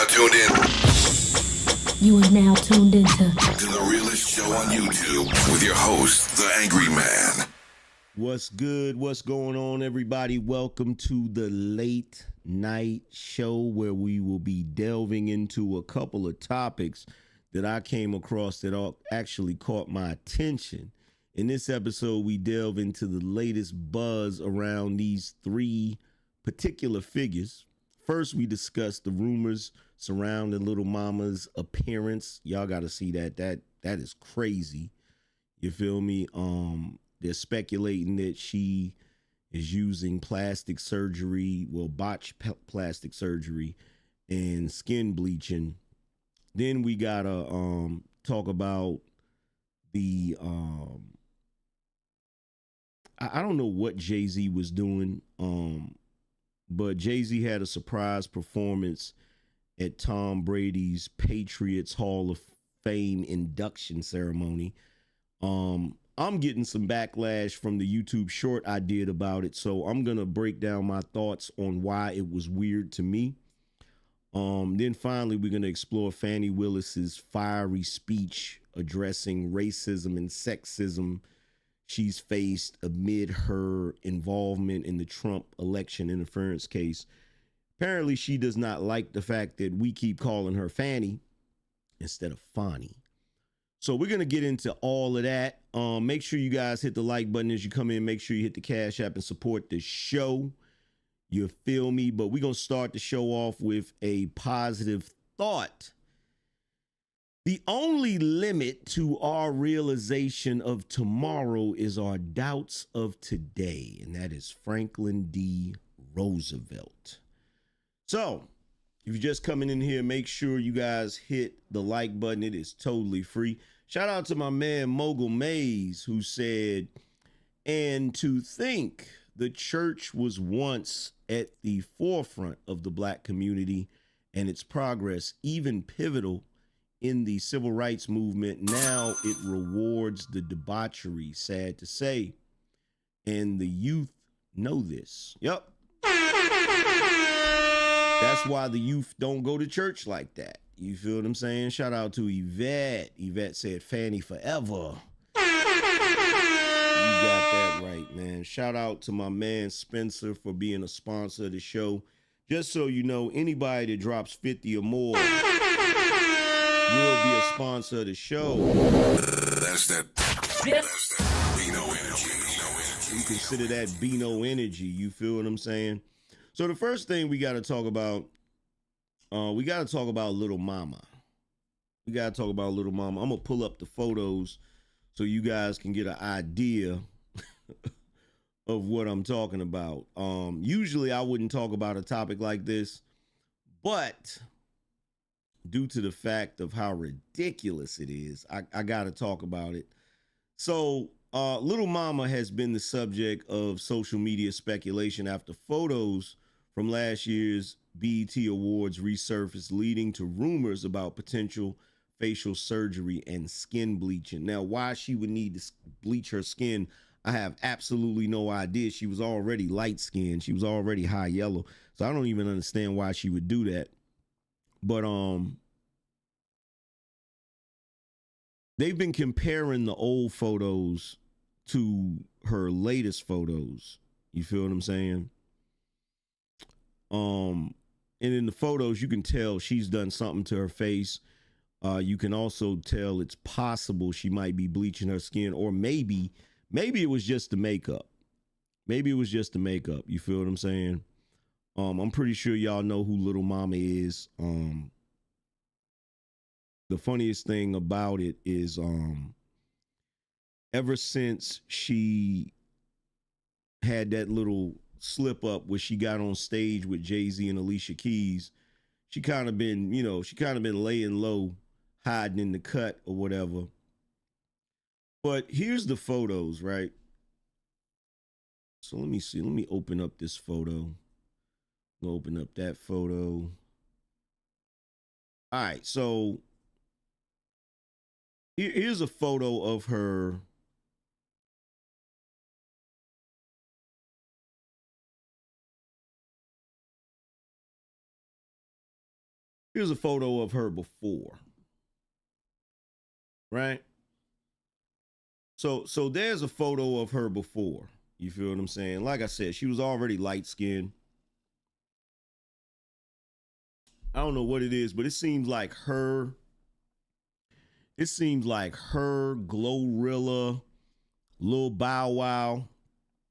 now tuned in You are now tuned into to the realest show on YouTube with your host, the Angryman. What's good? What's going on, everybody? Welcome to the late night show where we will be delving into a couple of topics that I came across that actually caught my attention. In this episode, we delve into the latest buzz around these three particular figures. First, we discuss the rumors surrounding Little Mama's appearance. Y'all got to see that. That is crazy. You feel me? They're speculating that she is using plastic surgery, botched plastic surgery and skin bleaching. Then we gotta talk about the I don't know what Jay-Z was doing, but Jay-Z had a surprise performance at Tom Brady's Patriots Hall of Fame induction ceremony. I'm getting some backlash from the YouTube short I did about it, so I'm gonna break down my thoughts on why it was weird to me. Then finally, we're gonna explore Fani Willis's fiery speech addressing racism and sexism she's faced amid her involvement in the Trump election interference case. Apparently, she does not like the fact that we keep calling her Fani instead of Fani. So we're going to get into all of that. Make sure you guys hit the like button as you come in. Make sure you hit the Cash App and support the show. You feel me? But we're going to start the show off with a positive thought. The only limit to our realization of tomorrow is our doubts of today, and that is Franklin D. Roosevelt. So, if you're just coming in here, make sure you guys hit the like button. It is totally free. Shout out to my man Mogul Mays, who said, and to think the church was once at the forefront of the black community and its progress, even pivotal in the civil rights movement. Now it rewards the debauchery, sad to say. And the youth know this. Yep. That's why the youth don't go to church like that. You feel what I'm saying? Shout out to Yvette. Yvette said Fanny forever. You got that right, man. Shout out to my man Spencer for being a sponsor of the show. Just so you know, anybody that drops 50 or more will be a sponsor of the show. That's that BINO energy. You consider that BINO energy. You feel what I'm saying? So the first thing we got to talk about, Little Mama. We got to talk about Little Mama. I'm going to pull up the photos so you guys can get an idea of what I'm talking about. Usually I wouldn't talk about a topic like this, but due to the fact of how ridiculous it is, I got to talk about it. So Little Mama has been the subject of social media speculation after photos from last year's BET Awards resurfaced, leading to rumors about potential facial surgery and skin bleaching. Now, why she would need to bleach her skin, I have absolutely no idea. She was already light-skinned. She was already high yellow. So I don't even understand why she would do that. But they've been comparing the old photos to her latest photos. You feel what I'm saying? And in the photos, you can tell she's done something to her face. You can also tell it's possible she might be bleaching her skin, or maybe it was just the makeup. Maybe it was just the makeup. You feel what I'm saying? I'm pretty sure y'all know who Little Mama is. The funniest thing about it is, ever since she had that little slip up where she got on stage with Jay-Z and Alicia Keys, she kind of been laying low, hiding in the cut or whatever. But here's the photos, right? So let me see. Let me open up this photo. I'll open up that photo. All right, so here's a photo of her Here's a photo of her before, right? So there's a photo of her before. You feel what I'm saying? Like I said, she was already light skinned. I don't know what it is, but it seems like her. It seems like her, Glorilla, Lil Bow Wow.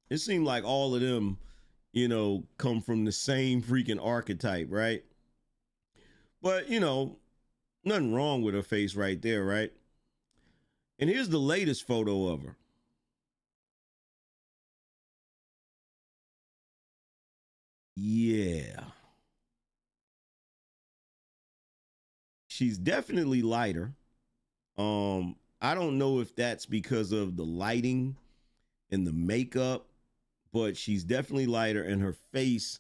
It seemed like all of them, come from the same freaking archetype, right? But nothing wrong with her face right there, right? And here's the latest photo of her. Yeah. She's definitely lighter. I don't know if that's because of the lighting and the makeup, but she's definitely lighter and her face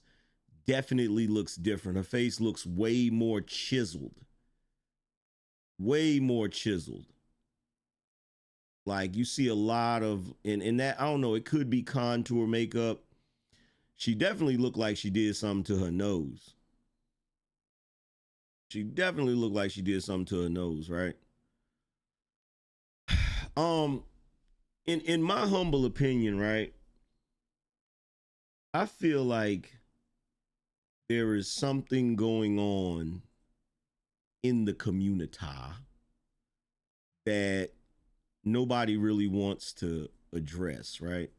definitely looks different. Her face looks way more chiseled. Way more chiseled. Like you see a lot of in that, I don't know, it could be contour makeup. She definitely looked like she did something to her nose. She definitely looked like she did something to her nose, right? Um, in my humble opinion, right? I feel like there is something going on in the community that nobody really wants to address, right?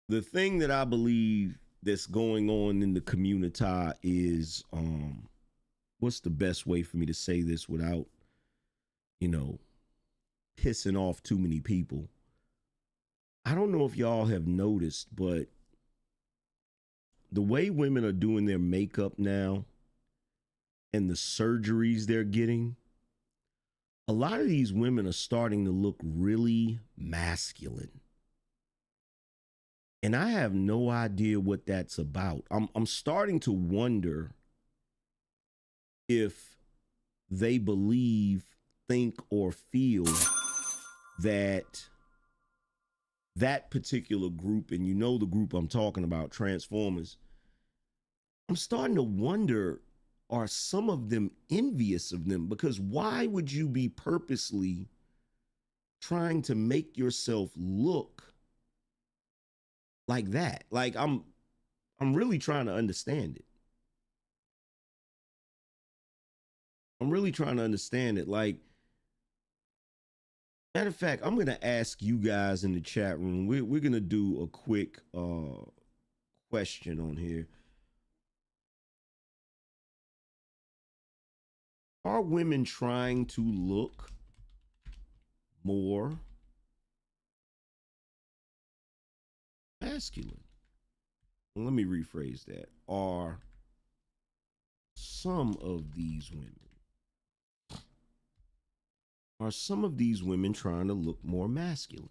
The thing that I believe that's going on in the community is what's the best way for me to say this without, you know, pissing off too many people? I don't know if y'all have noticed, but the way women are doing their makeup now and the surgeries they're getting, a lot of these women are starting to look really masculine. And I have no idea what that's about. I'm starting to wonder if they believe, think, or feel that that particular group, and you know the group I'm talking about, Transformers, I'm starting to wonder, are some of them envious of them? Because why would you be purposely trying to make yourself look like that? Like I'm really trying to understand it. I'm really trying to understand it. Like, matter of fact, I'm gonna ask you guys in the chat room. We're gonna do a quick question on here. Are women trying to look more masculine? Let me rephrase that. Are some of these women trying to look more masculine?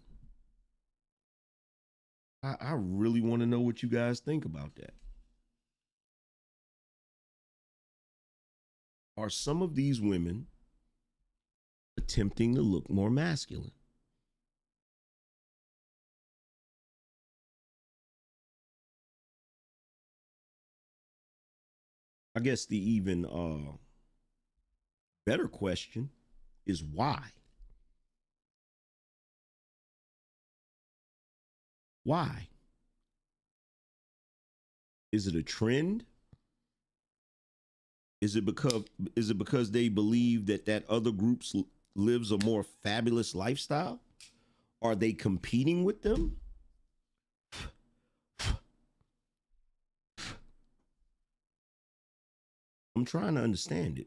I really want to know what you guys think about that. Are some of these women attempting to look more masculine? I guess the even better question is why? Why? Is it a trend? Is it because they believe that other groups lives a more fabulous lifestyle? Are they competing with them? I'm trying to understand it.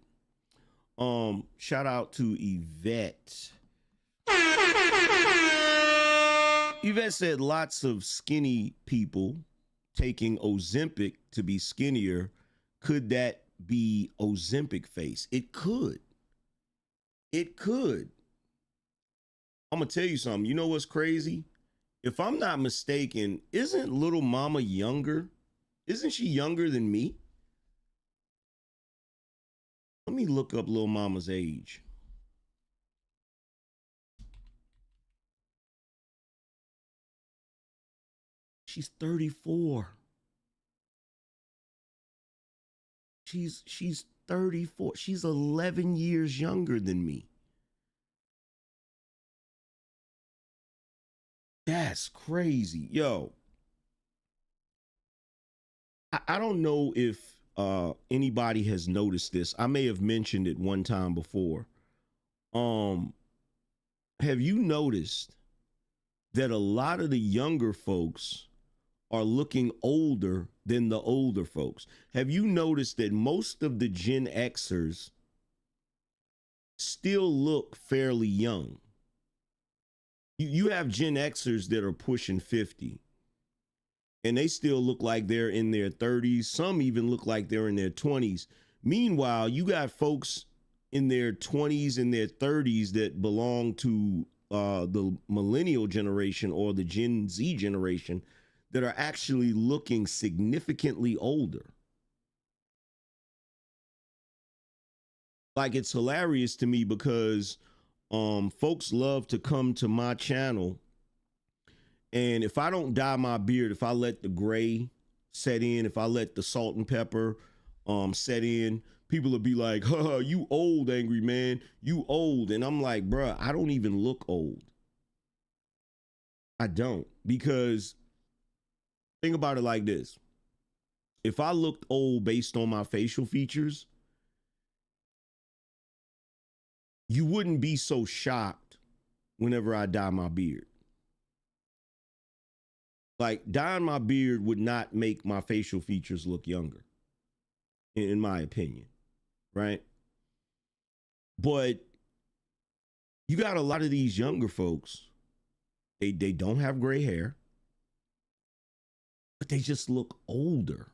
Shout out to Yvette. Yvette said lots of skinny people taking Ozempic to be skinnier. Could that be Ozempic face? It could. It could. I'm gonna tell you something. You know what's crazy? If I'm not mistaken, isn't little mama younger? Isn't she younger than me? Let me look up little mama's age. She's 34. She's 34. She's 11 years younger than me. That's crazy. Yo, I don't know if anybody has noticed this. I may have mentioned it one time before. Have you noticed that a lot of the younger folks are looking older than the older folks? Have you noticed that most of the Gen Xers still look fairly young? You have Gen Xers that are pushing 50, and they still look like they're in their 30s. Some even look like they're in their 20s. Meanwhile, you got folks in their 20s and their 30s that belong to the millennial generation or the Gen Z generation that are actually looking significantly older. Like, it's hilarious to me because folks love to come to my channel, and if I don't dye my beard, if I let the gray set in, if I let the salt and pepper set in, people will be like, "Huh, you old, Angry Man, you old." And I'm like, bruh, I don't even look old. I don't, because think about it like this. If I looked old based on my facial features, you wouldn't be so shocked whenever I dye my beard. Like, dyeing my beard would not make my facial features look younger, in my opinion, right? But you got a lot of these younger folks, they don't have gray hair, but they just look older.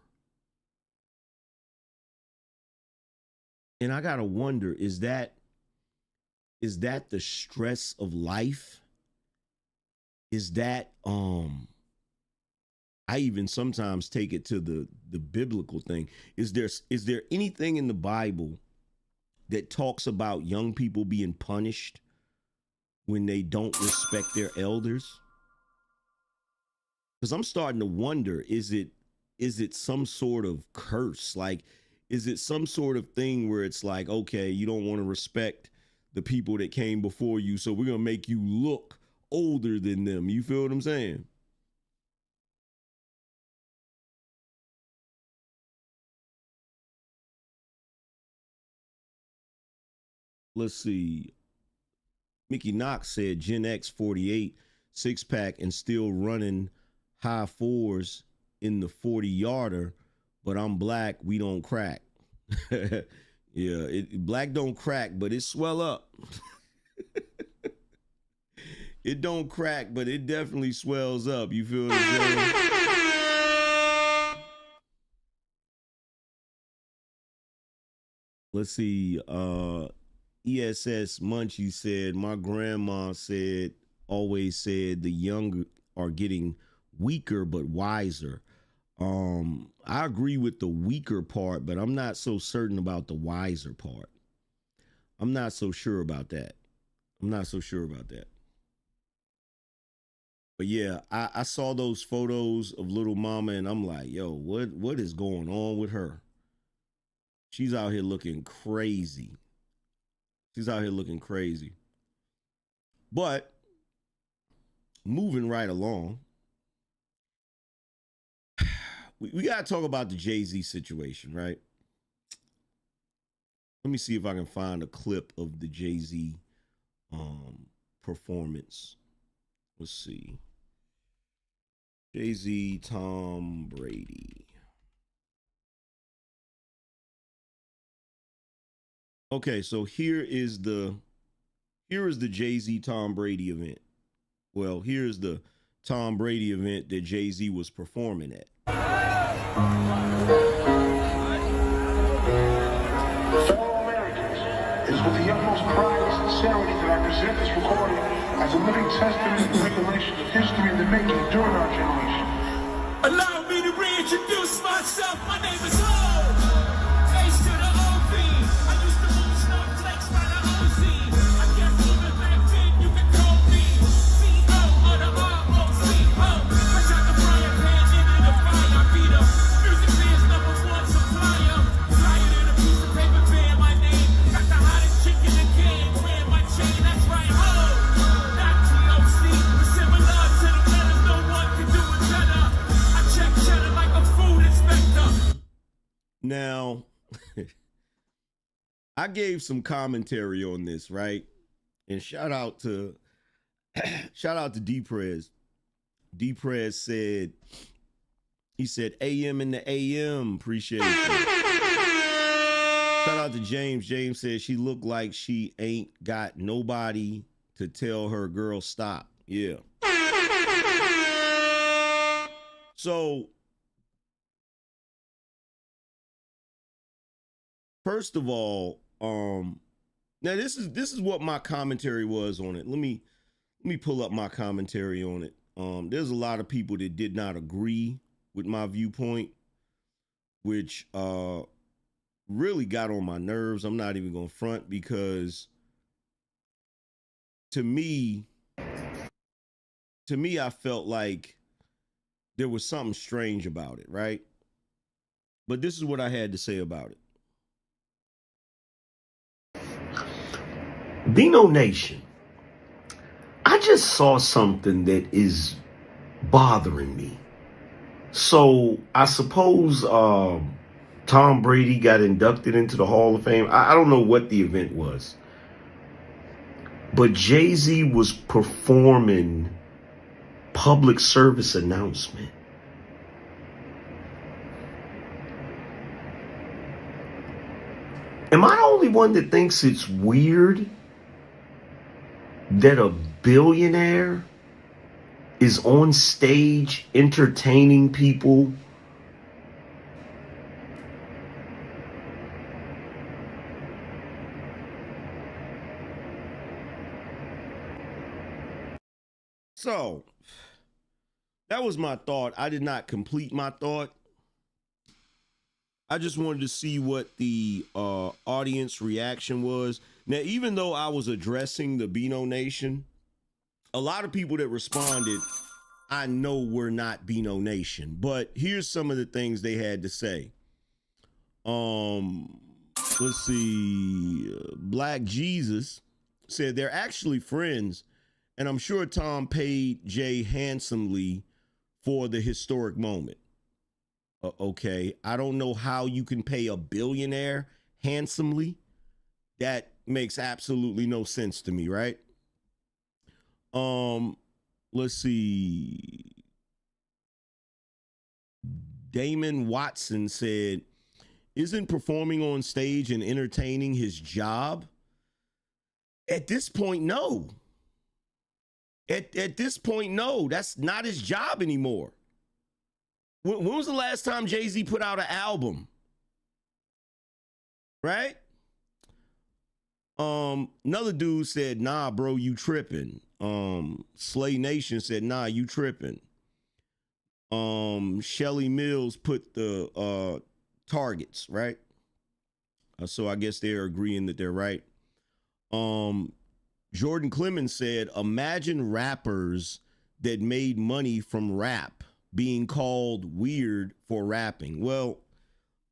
And I gotta wonder, is that the stress of life? Is that I even sometimes take it to the biblical thing. Is there anything in the Bible that talks about young people being punished when they don't respect their elders? Because I'm starting to wonder, is it some sort of curse? Like, is it some sort of thing where it's like, okay, you don't want to respect the people that came before you, so we're gonna make you look older than them? You feel what I'm saying? Let's see. Mickey Knox said Gen X 48, 6-pack and still running high fours in the 40-yarder, but I'm black, we don't crack. Yeah, black don't crack, but it swell up. It don't crack, but it definitely swells up. You feel what I'm saying? Let's see. ESS Munchie said, my grandma always said the young are getting weaker but wiser. I agree with the weaker part, but I'm not so certain about the wiser part. I'm not so sure about that. But yeah, I saw those photos of little mama and I'm like, yo, what is going on with her? She's out here looking crazy. But moving right along, we got to talk about the Jay-Z situation, right? Let me see if I can find a clip of the Jay-Z performance. Let's see. Jay-Z, Tom Brady. Okay, so here is the Jay-Z Tom Brady event. Well, here's the Tom Brady event that Jay-Z was performing at. Fellow Americans, it is with the utmost pride and sincerity that I present this recording as a living testament and recollection of history in the making during our generation. Allow me to reintroduce myself. My name is Ho. Face to the OP. I used to move snowflakes by the OZ. I guess even back then you can call me CO or the ROC. Fresh out the frying pan into the fire. I be the music fans #1 supplier. Flying Now, I gave some commentary on this, right? And shout out to D-Prez. D-Prez said, he said, AM in the AM, appreciate it. Shout out to James. James said she looked like she ain't got nobody to tell her girl stop. Yeah. So, first of all, now this is what my commentary was on it. Let me pull up my commentary on it. There's a lot of people that did not agree with my viewpoint, which really got on my nerves. I'm not even gonna front, because to me, I felt like there was something strange about it, right? But this is what I had to say about it. BINO Nation, I just saw something that is bothering me. So I suppose Tom Brady got inducted into the Hall of Fame. I don't know what the event was, but Jay-Z was performing public service announcement. Am I the only one that thinks it's weird that a billionaire is on stage entertaining people? So, that was my thought. I did not complete my thought. I just wanted to see what the audience reaction was. Now, even though I was addressing the BINO Nation, a lot of people that responded, I know were not BINO Nation. But here's some of the things they had to say. Let's see. Black Jesus said they're actually friends, and I'm sure Tom paid Jay handsomely for the historic moment. Okay, I don't know how you can pay a billionaire handsomely. That makes absolutely no sense to me, right? Let's see. Damon Watson said, isn't performing on stage and entertaining his job? At this point, no. At this point, no. That's not his job anymore. When was the last time Jay-Z put out an album? Right? Another dude said, nah, bro, you tripping. Slay Nation said, nah, you tripping. Shelly Mills put the targets, right? So I guess they're agreeing that they're right. Jordan Clemens said, imagine rappers that made money from rap being called weird for rapping. Well,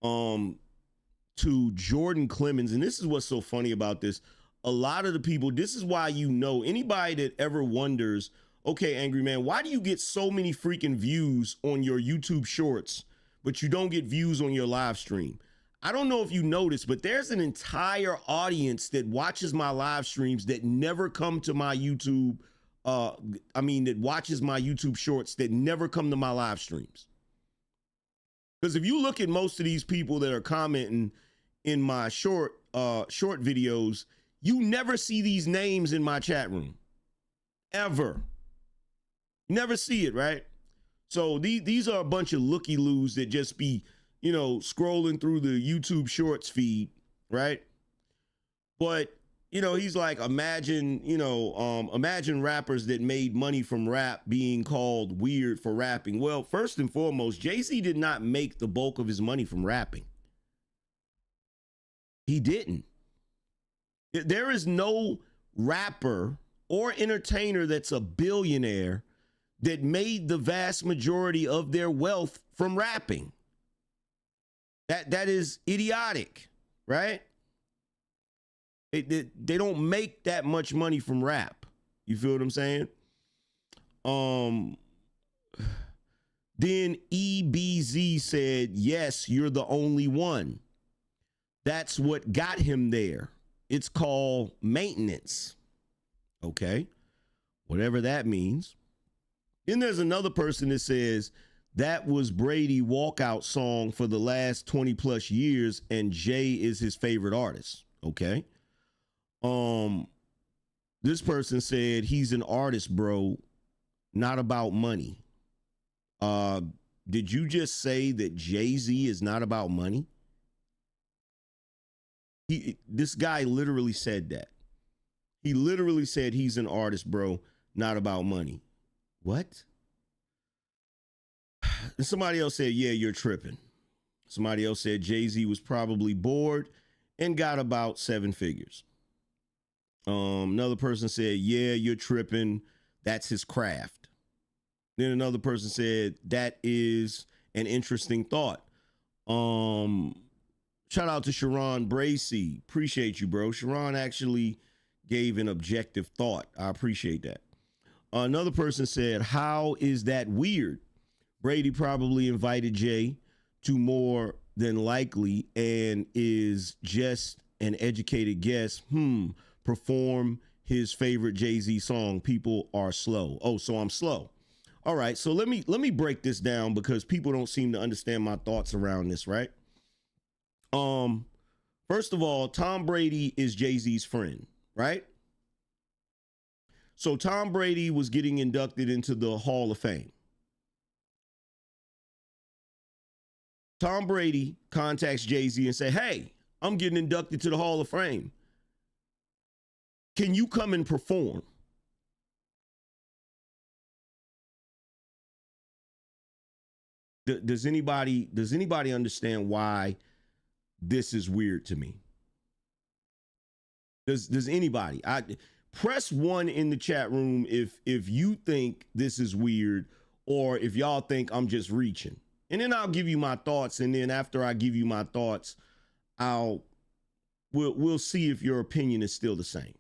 to Jordan Clemens, and this is what's so funny about this, a lot of the people, this is why, you know, anybody that ever wonders, okay, Angryman, why do you get so many freaking views on your YouTube shorts, but you don't get views on your live stream? I don't know if you noticed, but there's an entire audience that watches my live streams that never come to my YouTube, that watches my YouTube shorts that never come to my live streams. Because if you look at most of these people that are commenting in my short videos, you never see these names in my chat room. Ever. Never see it, right? So these are a bunch of looky-loos that just be, you know, scrolling through the YouTube shorts feed, right? But, you know, he's like, imagine rappers that made money from rap being called weird for rapping. Well, first and foremost, Jay-Z did not make the bulk of his money from rapping. He didn't. There is no rapper or entertainer that's a billionaire that made the vast majority of their wealth from rapping. That is idiotic, right? They don't make that much money from rap. You feel what I'm saying? Then EBZ said, yes, you're the only one. That's what got him there. It's called maintenance. Okay. Whatever that means. Then there's another person that says that was Brady walkout song for the last 20 plus years and Jay is his favorite artist. Okay. This person said he's an artist, bro, not about money. Did you just say that Jay-Z is not about money? This guy literally said that. He literally said he's an artist, bro, not about money. What? And somebody else said, yeah, you're tripping. Somebody else said Jay-Z was probably bored and got about 7 figures. Another person said, yeah, you're tripping. That's his craft. Then another person said, that is an interesting thought. Shout out to Sharon Bracy. Appreciate you, bro. Sharon actually gave an objective thought. I appreciate that. Another person said, how is that weird? Brady probably invited Jay to more than likely and is just an educated guess. Perform his favorite Jay-Z song. People are slow. Oh, so I'm slow. All right. So let me break this down because people don't seem to understand my thoughts around this, right? First of all, Tom Brady is Jay-Z's friend, right? So Tom Brady was getting inducted into the Hall of Fame. Tom Brady contacts Jay-Z and say, hey, I'm getting inducted to the Hall of Fame. Can you come and perform? Does anybody understand why this is weird to me? Does anybody? Press 1 in the chat room if you think this is weird or if y'all think I'm just reaching. And then I'll give you my thoughts, and then after I give you my thoughts, we'll see if your opinion is still the same.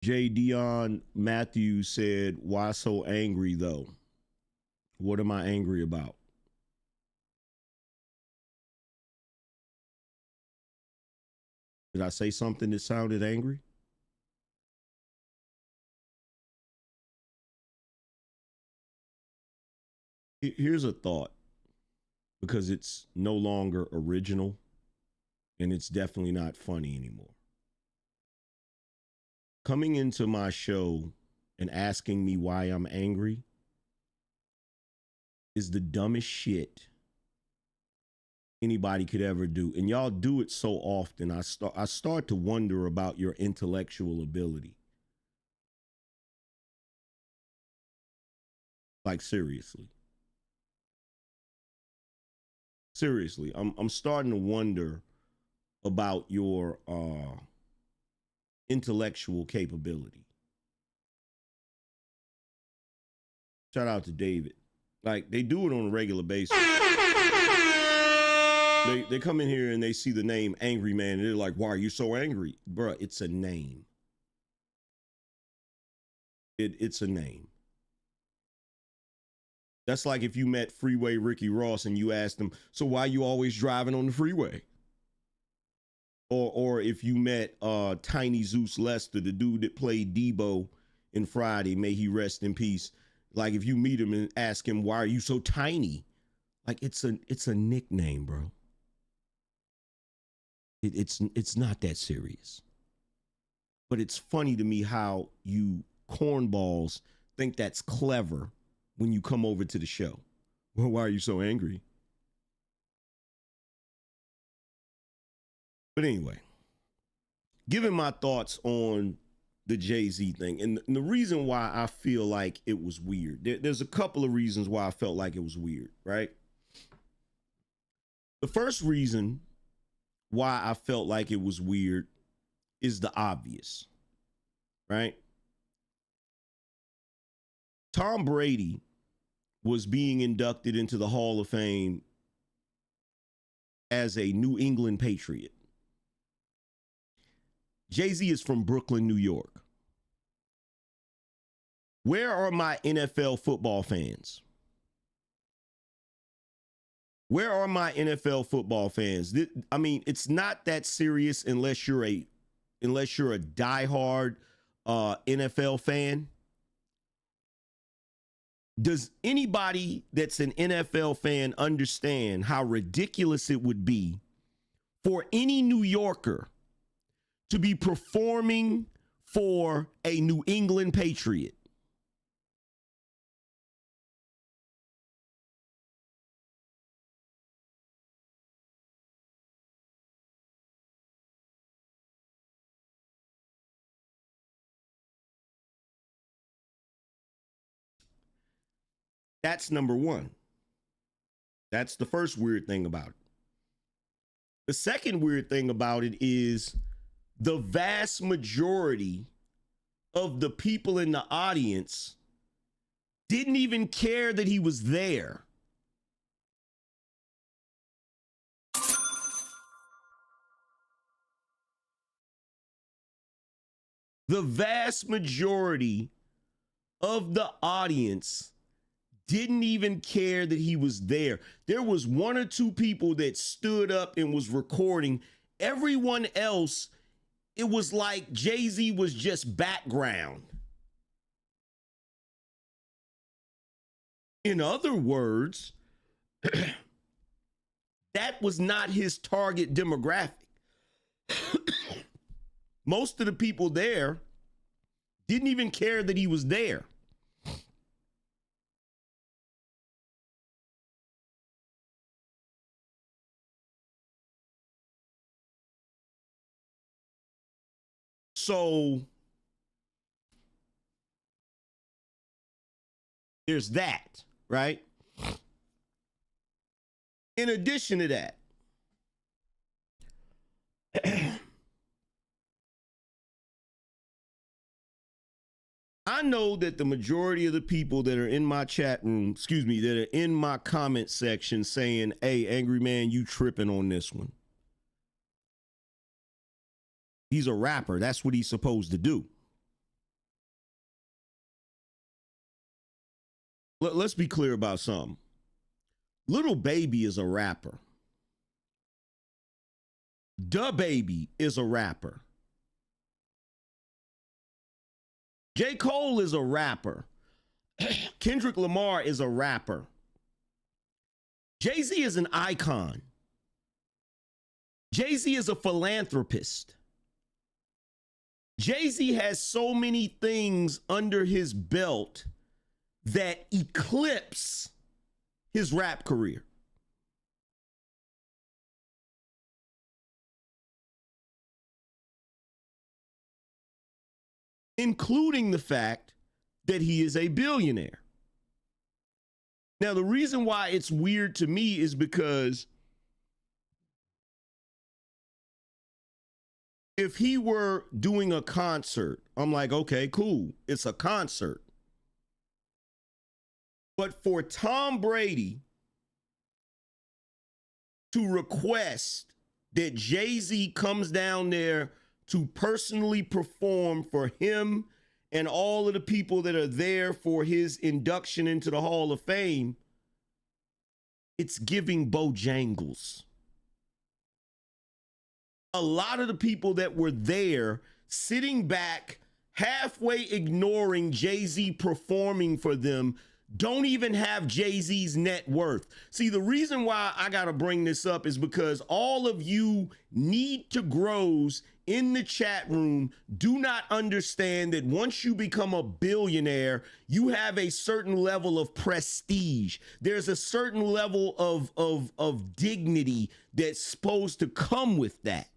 J. Dion Matthews said, why so angry though? What am I angry about? Did I say something that sounded angry? Here's a thought, because it's no longer original and it's definitely not funny anymore. Coming into my show and asking me why I'm angry is the dumbest shit anybody could ever do. And y'all do it so often. I start to wonder about your intellectual ability. Like seriously. Seriously, I'm starting to wonder about your intellectual capability. Shout out to David. Like, they do it on a regular basis. They come in here and they see the name Angryman and they're like, why are you so angry? Bruh, it's a name. It's a name. That's like if you met Freeway Ricky Ross and you asked him, so why you always driving on the freeway? Or if you met Tiny Zeus Lester, the dude that played Debo in Friday, may he rest in peace. Like if you meet him and ask him, why are you so tiny? Like it's a nickname, bro. It's not that serious. But it's funny to me how you cornballs think that's clever when you come over to the show. Well, why are you so angry? But anyway, giving my thoughts on the Jay-Z thing, and the reason why I feel like it was weird, there's a couple of reasons why I felt like it was weird, right? The first reason why I felt like it was weird is the obvious, right? Tom Brady was being inducted into the Hall of Fame as a New England Patriot. Jay-Z is from Brooklyn, New York. Where are my NFL football fans? Where are my NFL football fans? I mean, it's not that serious unless you're a diehard NFL fan. Does anybody that's an NFL fan understand how ridiculous it would be for any New Yorker to be performing for a New England Patriot? That's number one. That's the first weird thing about it. The second weird thing about it is the vast majority of the people in the audience didn't even care that he was there. The vast majority of the audience didn't even care that he was there. There was one or two people that stood up and was recording. Everyone else, it was like Jay-Z was just background. In other words, that was not his target demographic. Most of the people there didn't even care that he was there. So there's that, right? In addition to that, I know that the majority of the people that are in my chat room, that are in my comment section saying, hey, Angry Man, you tripping on this one. He's a rapper. That's what he's supposed to do. Let's be clear about something. Lil Baby is a rapper. Da Baby is a rapper. J. Cole is a rapper. Kendrick Lamar is a rapper. Jay-Z is an icon. Jay-Z is a philanthropist. Jay-Z has so many things under his belt that eclipse his rap career. Including the fact that he is a billionaire. Now, the reason why it's weird to me is because if he were doing a concert, I'm like, okay, cool. It's a concert. But for Tom Brady to request that Jay-Z comes down there to personally perform for him and all of the people that are there for his induction into the Hall of Fame, it's giving Bojangles. A lot of the people that were there sitting back, halfway ignoring Jay-Z performing for them, don't even have Jay-Z's net worth. See, the reason why I got to bring this up is because all of you need to grows in the chat room do not understand that once you become a billionaire, you have a certain level of prestige. There's a certain level of dignity that's supposed to come with that.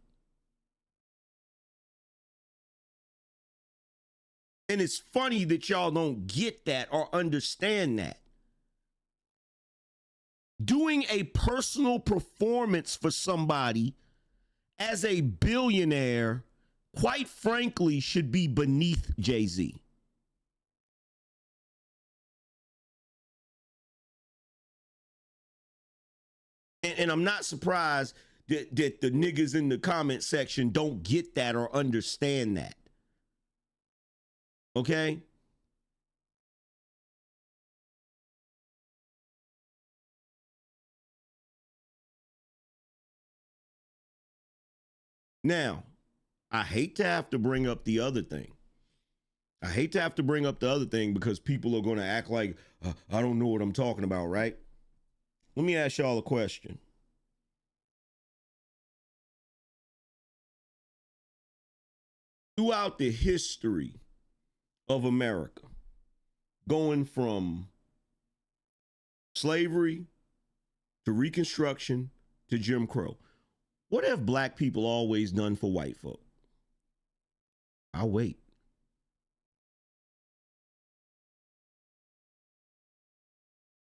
And it's funny that y'all don't get that or understand that. Doing a personal performance for somebody as a billionaire, quite frankly, should be beneath Jay-Z. And I'm not surprised that the niggas in the comment section don't get that or understand that. Okay? Now, I hate to have to bring up the other thing. Because people are going to act like I don't know what I'm talking about, right? Let me ask y'all a question. Throughout the history of America, going from slavery to Reconstruction to Jim Crow, what have black people always done for white folk? I'll wait.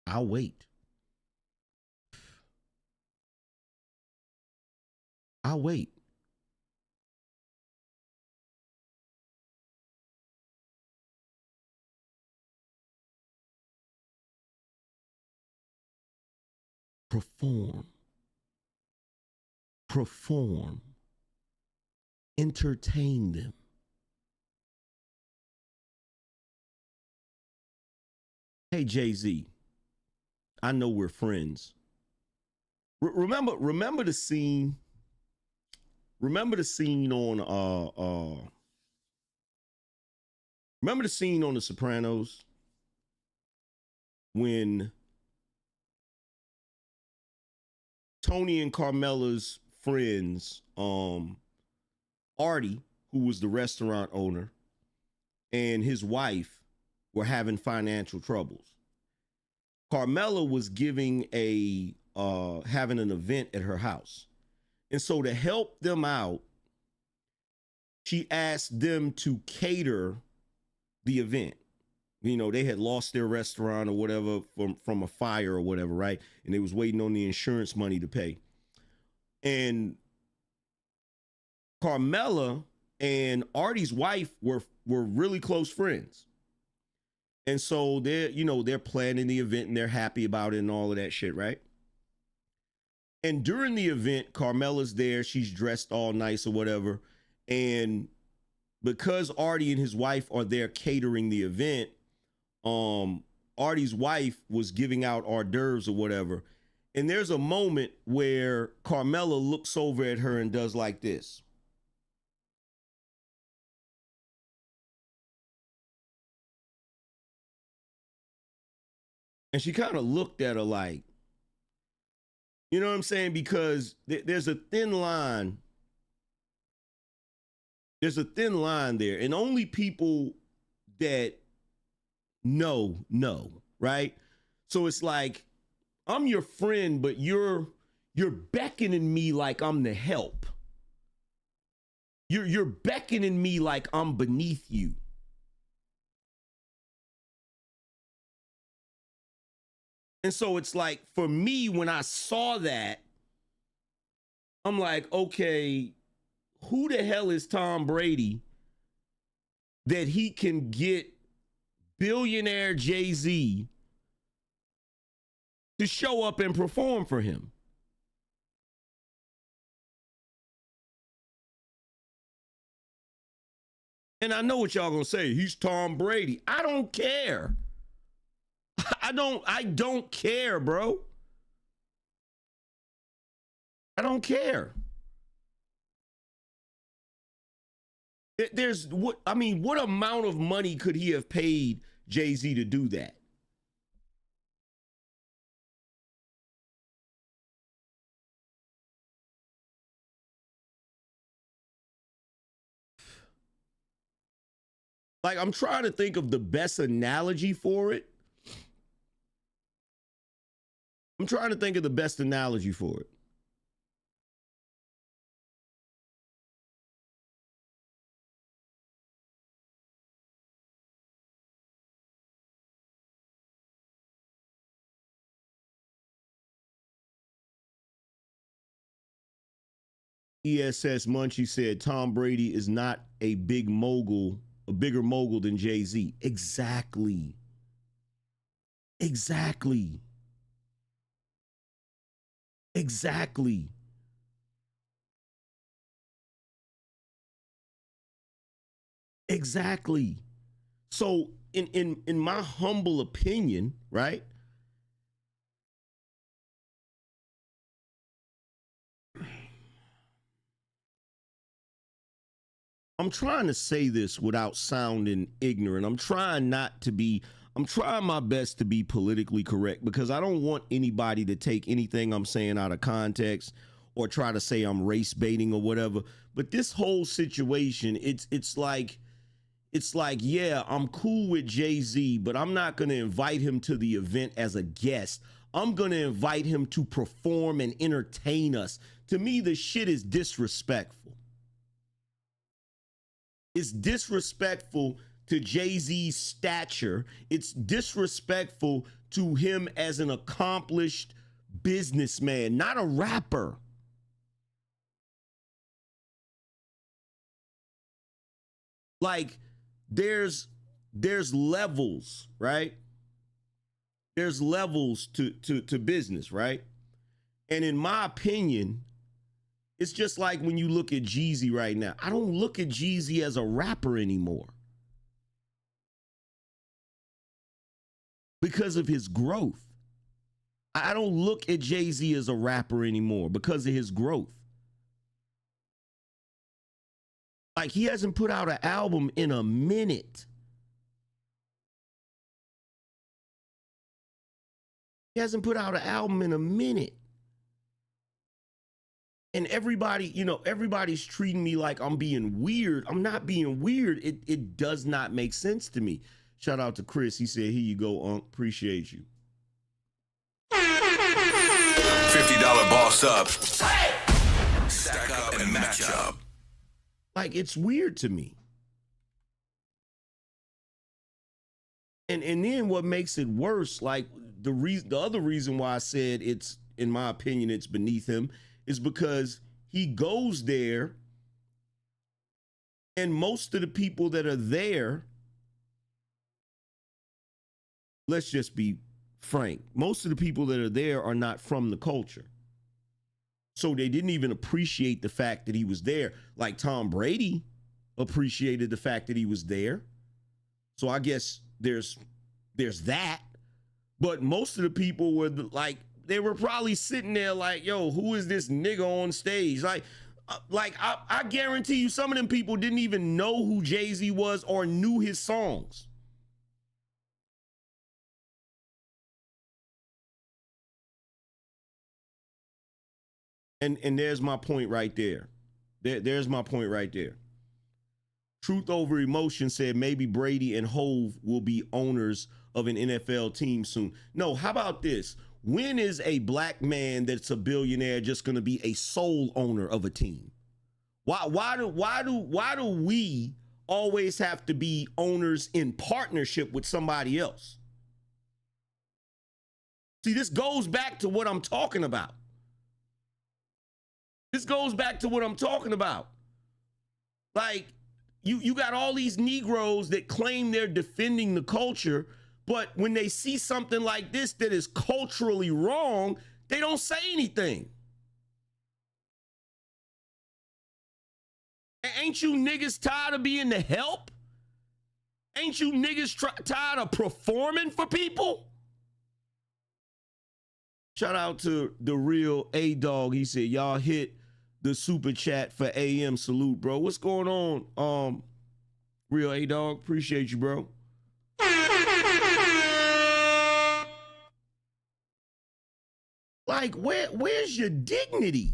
I'll wait. I'll wait. Perform, entertain them. Hey, Jay-Z, I know we're friends. Remember the scene. Remember the scene on remember the scene on The Sopranos when Tony and Carmela's friends, Artie, who was the restaurant owner, and his wife were having financial troubles. Carmela was giving having an event at her house. And so to help them out, she asked them to cater the event. You know, they had lost their restaurant or whatever from a fire or whatever, right? And they was waiting on the insurance money to pay. And Carmela and Artie's wife were really close friends. And so they're planning the event and they're happy about it and all of that shit, right? And during the event, Carmela's there, she's dressed all nice or whatever. And because Artie and his wife are there catering the event, Artie's wife was giving out hors d'oeuvres or whatever. And there's a moment where Carmela looks over at her and does like this. And she kind of looked at her like, you know what I'm saying? Because there's a thin line. There's a thin line there. And only people that know, right? So it's like, I'm your friend, but you're beckoning me like I'm the help. You're beckoning me like I'm beneath you. And so it's like, for me, when I saw that, I'm like, okay, who the hell is Tom Brady that he can get billionaire Jay-Z to show up and perform for him? And I know what y'all gonna say. He's Tom Brady. I don't care. I don't care, bro. I don't care. There's what amount of money could he have paid Jay-Z to do that? Like, I'm trying to think of the best analogy for it. ESS Munchie said Tom Brady is not a bigger mogul than Jay-Z. Exactly. So in my humble opinion, right? I'm trying to say this without sounding ignorant. I'm trying my best to be politically correct, because I don't want anybody to take anything I'm saying out of context or try to say I'm race baiting or whatever. But this whole situation, it's like, yeah, I'm cool with Jay-Z, but I'm not going to invite him to the event as a guest. I'm going to invite him to perform and entertain us. To me, the shit is disrespectful. It's disrespectful to Jay-Z's stature. It's disrespectful to him as an accomplished businessman, not a rapper. Like, there's levels, right? There's levels to business, right? And in my opinion, it's just like when you look at Jeezy right now. I don't look at Jeezy as a rapper anymore because of his growth. I don't look at Jay-Z as a rapper anymore because of his growth. Like, he hasn't put out an album in a minute. And everybody's treating me like I'm being weird. I'm not being weird. It does not make sense to me. Shout out to Chris. He said, here you go, Unc. Appreciate you. $50 boss up. Stack up and match up. Like, it's weird to me. And then what makes it worse, like the other reason why I said it's, in my opinion, it's beneath him, is because he goes there and most of the people that are there, let's just be frank, most of the people that are there are not from the culture. So they didn't even appreciate the fact that he was there. Like Tom Brady appreciated the fact that he was there. So I guess there's that. But most of the people were like, they were probably sitting there like, yo, who is this nigga on stage? Like I guarantee you some of them people didn't even know who Jay-Z was or knew his songs. And there's my point right there. There's my point right there. Truth Over Emotion said maybe Brady and Hove will be owners of an NFL team soon. No, how about this? When is a black man that's a billionaire just going to be a sole owner of a team? Why do we always have to be owners in partnership with somebody else? See, this goes back to what I'm talking about. Like, you got all these Negroes that claim they're defending the culture, but when they see something like this that is culturally wrong, they don't say anything. Ain't you niggas tired of being the help? Ain't you niggas tired of performing for people? Shout out to the real A-Dog. He said, y'all hit the super chat for AM. Salute, bro. What's going on? Real A-Dog. Appreciate you, bro. Like, where's your dignity?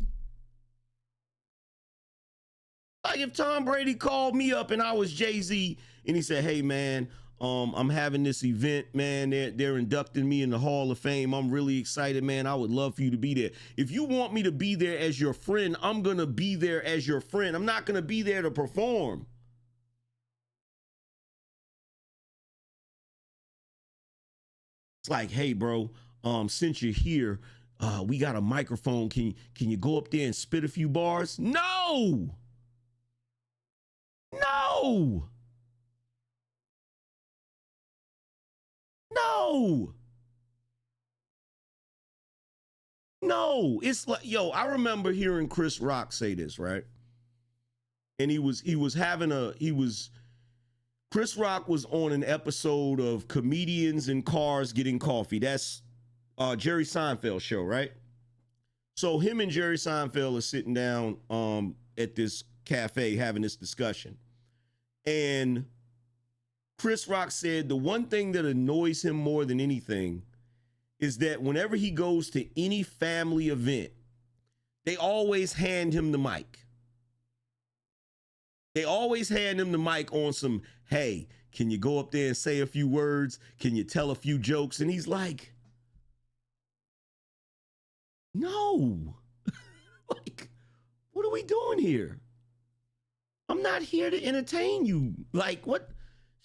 Like, if Tom Brady called me up and I was Jay-Z and he said, hey, man, I'm having this event, man. They're inducting me in the Hall of Fame. I'm really excited, man. I would love for you to be there. If you want me to be there as your friend, I'm going to be there as your friend. I'm not going to be there to perform. It's like, hey, bro, since you're here, we got a microphone. Can you go up there and spit a few bars? No. No. No. No. It's like, yo, I remember hearing Chris Rock say this, right? And Chris Rock was on an episode of Comedians in Cars Getting Coffee. That's Jerry Seinfeld's show, right? So him and Jerry Seinfeld are sitting down at this cafe having this discussion. And Chris Rock said the one thing that annoys him more than anything is that whenever he goes to any family event, they always hand him the mic. They always hand him the mic on some, hey, can you go up there and say a few words? Can you tell a few jokes? And he's like, no. Like, what are we doing here? I'm not here to entertain you. Like, what?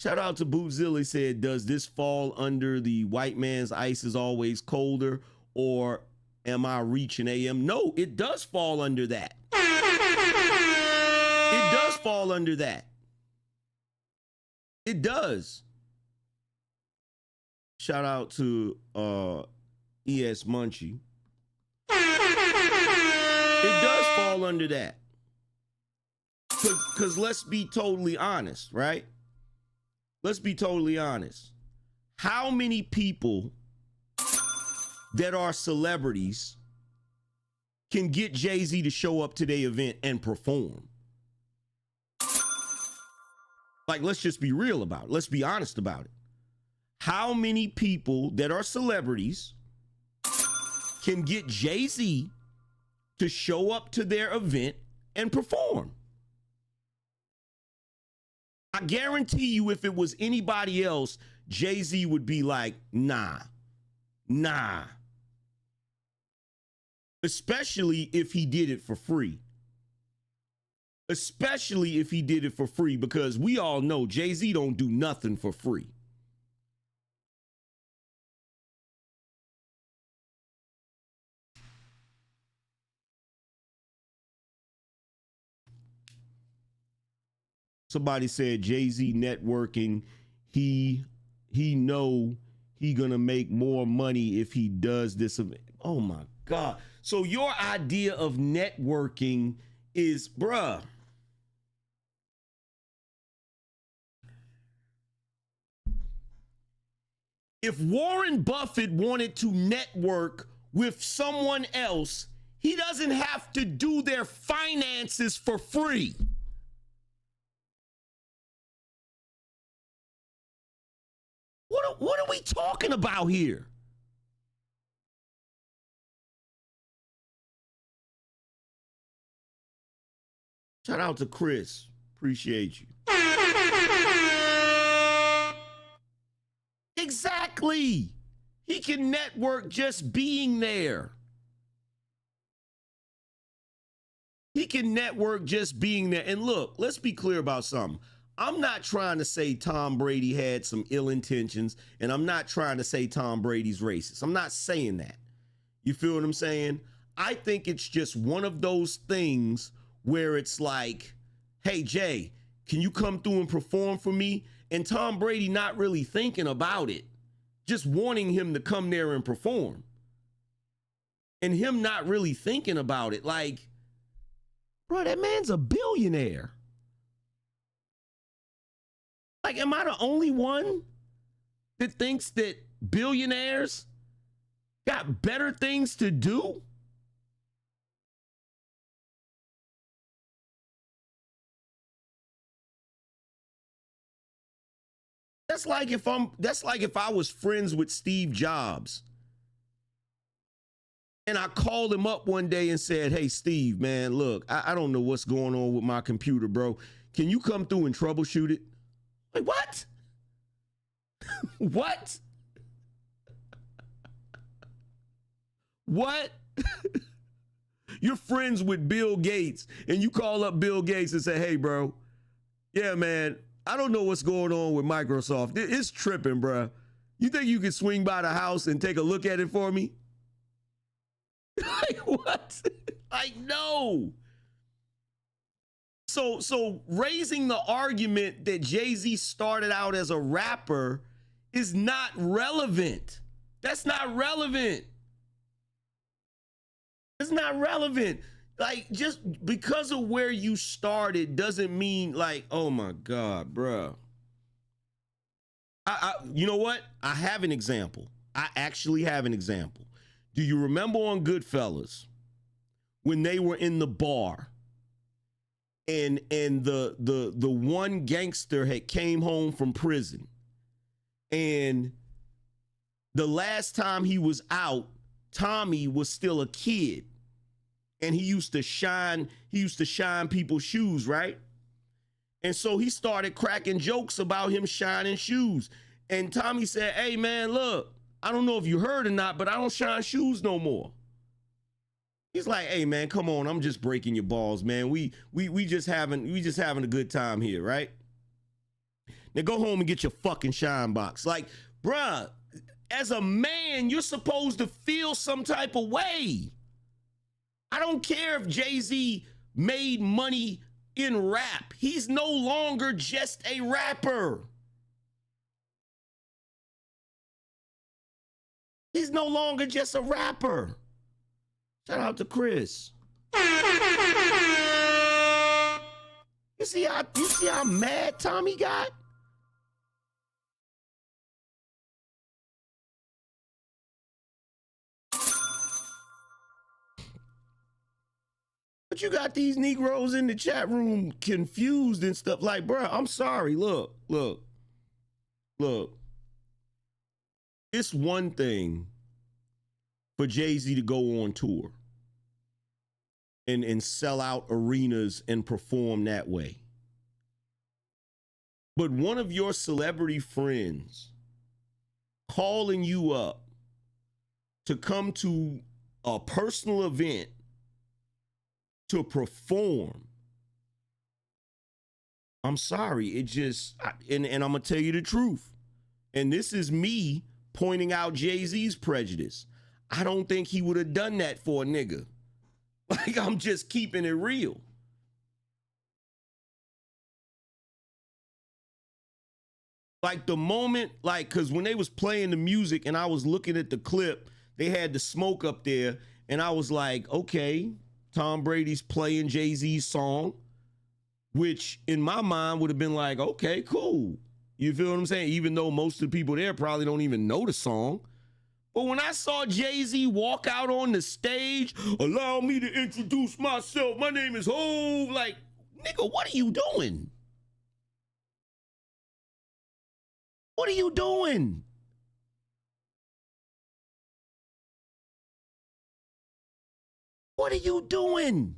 Shout out to Bootzilla. He said, does this fall under the white man's ice is always colder, or am I reaching AM? No, it does fall under that. It does fall under that. It does. Shout out to ES Munchie. It does fall under that. Because let's be totally honest, right? Let's be totally honest. How many people that are celebrities can get Jay-Z to show up to their event and perform? Like, let's just be real about it. Let's be honest about it. How many people that are celebrities can get Jay-Z to show up to their event and perform? I guarantee you, if it was anybody else, Jay-Z would be like, nah. Especially if he did it for free. Especially if he did it for free, because we all know Jay-Z don't do nothing for free. Somebody said Jay-Z networking, he know he gonna make more money if he does this. Oh my God. So your idea of networking is, bruh, if Warren Buffett wanted to network with someone else, he doesn't have to do their finances for free. What are we talking about here? Shout out to Chris. Appreciate you. Exactly. He can network just being there. He can network just being there. And look, let's be clear about something. I'm not trying to say Tom Brady had some ill intentions, and I'm not trying to say Tom Brady's racist. I'm not saying that. You feel what I'm saying? I think it's just one of those things where it's like, hey, Jay, can you come through and perform for me? And Tom Brady not really thinking about it, just wanting him to come there and perform. And him not really thinking about it. Like, bro, that man's a billionaire. Like, am I the only one that thinks that billionaires got better things to do? That's like if I was friends with Steve Jobs and I called him up one day and said, "Hey, Steve, man, look, I don't know what's going on with my computer, bro. Can you come through and troubleshoot it?" Like, what? What? What? You're friends with Bill Gates and you call up Bill Gates and say, "Hey, bro, yeah, man, I don't know what's going on with Microsoft. It's tripping, bro. You think you could swing by the house and take a look at it for me?" Like, what? Like, no. So raising the argument that Jay-Z started out as a rapper is not relevant. That's not relevant. It's not relevant. Like, just because of where you started doesn't mean like, oh my God, bruh. You know what? I have an example. I actually have an example. Do you remember on Goodfellas when they were in the bar and the one gangster had came home from prison, and the last time he was out, Tommy was still a kid, and he used to shine people's shoes, right? And so he started cracking jokes about him shining shoes. And Tommy said, "Hey man, look, I don't know if you heard or not, but I don't shine shoes no more." He's like, "Hey man, come on, I'm just breaking your balls, man. We just having a good time here, right? Now go home and get your fucking shine box." Like, bruh, as a man, you're supposed to feel some type of way. I don't care if Jay-Z made money in rap. He's no longer just a rapper. He's no longer just a rapper. Shout out to Chris. You see how mad Tommy got? But you got these Negroes in the chat room confused and stuff. Like, bro, I'm sorry. Look. It's one thing for Jay-Z to go on tour and sell out arenas and perform that way. But one of your celebrity friends calling you up to come to a personal event to perform, I'm sorry, it just, and I'm gonna tell you the truth, and this is me pointing out Jay-Z's prejudice. I don't think he would have done that for a nigga. Like, I'm just keeping it real. Like, the moment, like, because when they was playing the music and I was looking at the clip, they had the smoke up there, and I was like, okay, Tom Brady's playing Jay-Z's song, which in my mind would have been like, okay, cool. You feel what I'm saying? Even though most of the people there probably don't even know the song. But when I saw Jay-Z walk out on the stage, "Allow me to introduce myself. My name is Hov." Like, nigga, what are you doing? What are you doing? What are you doing?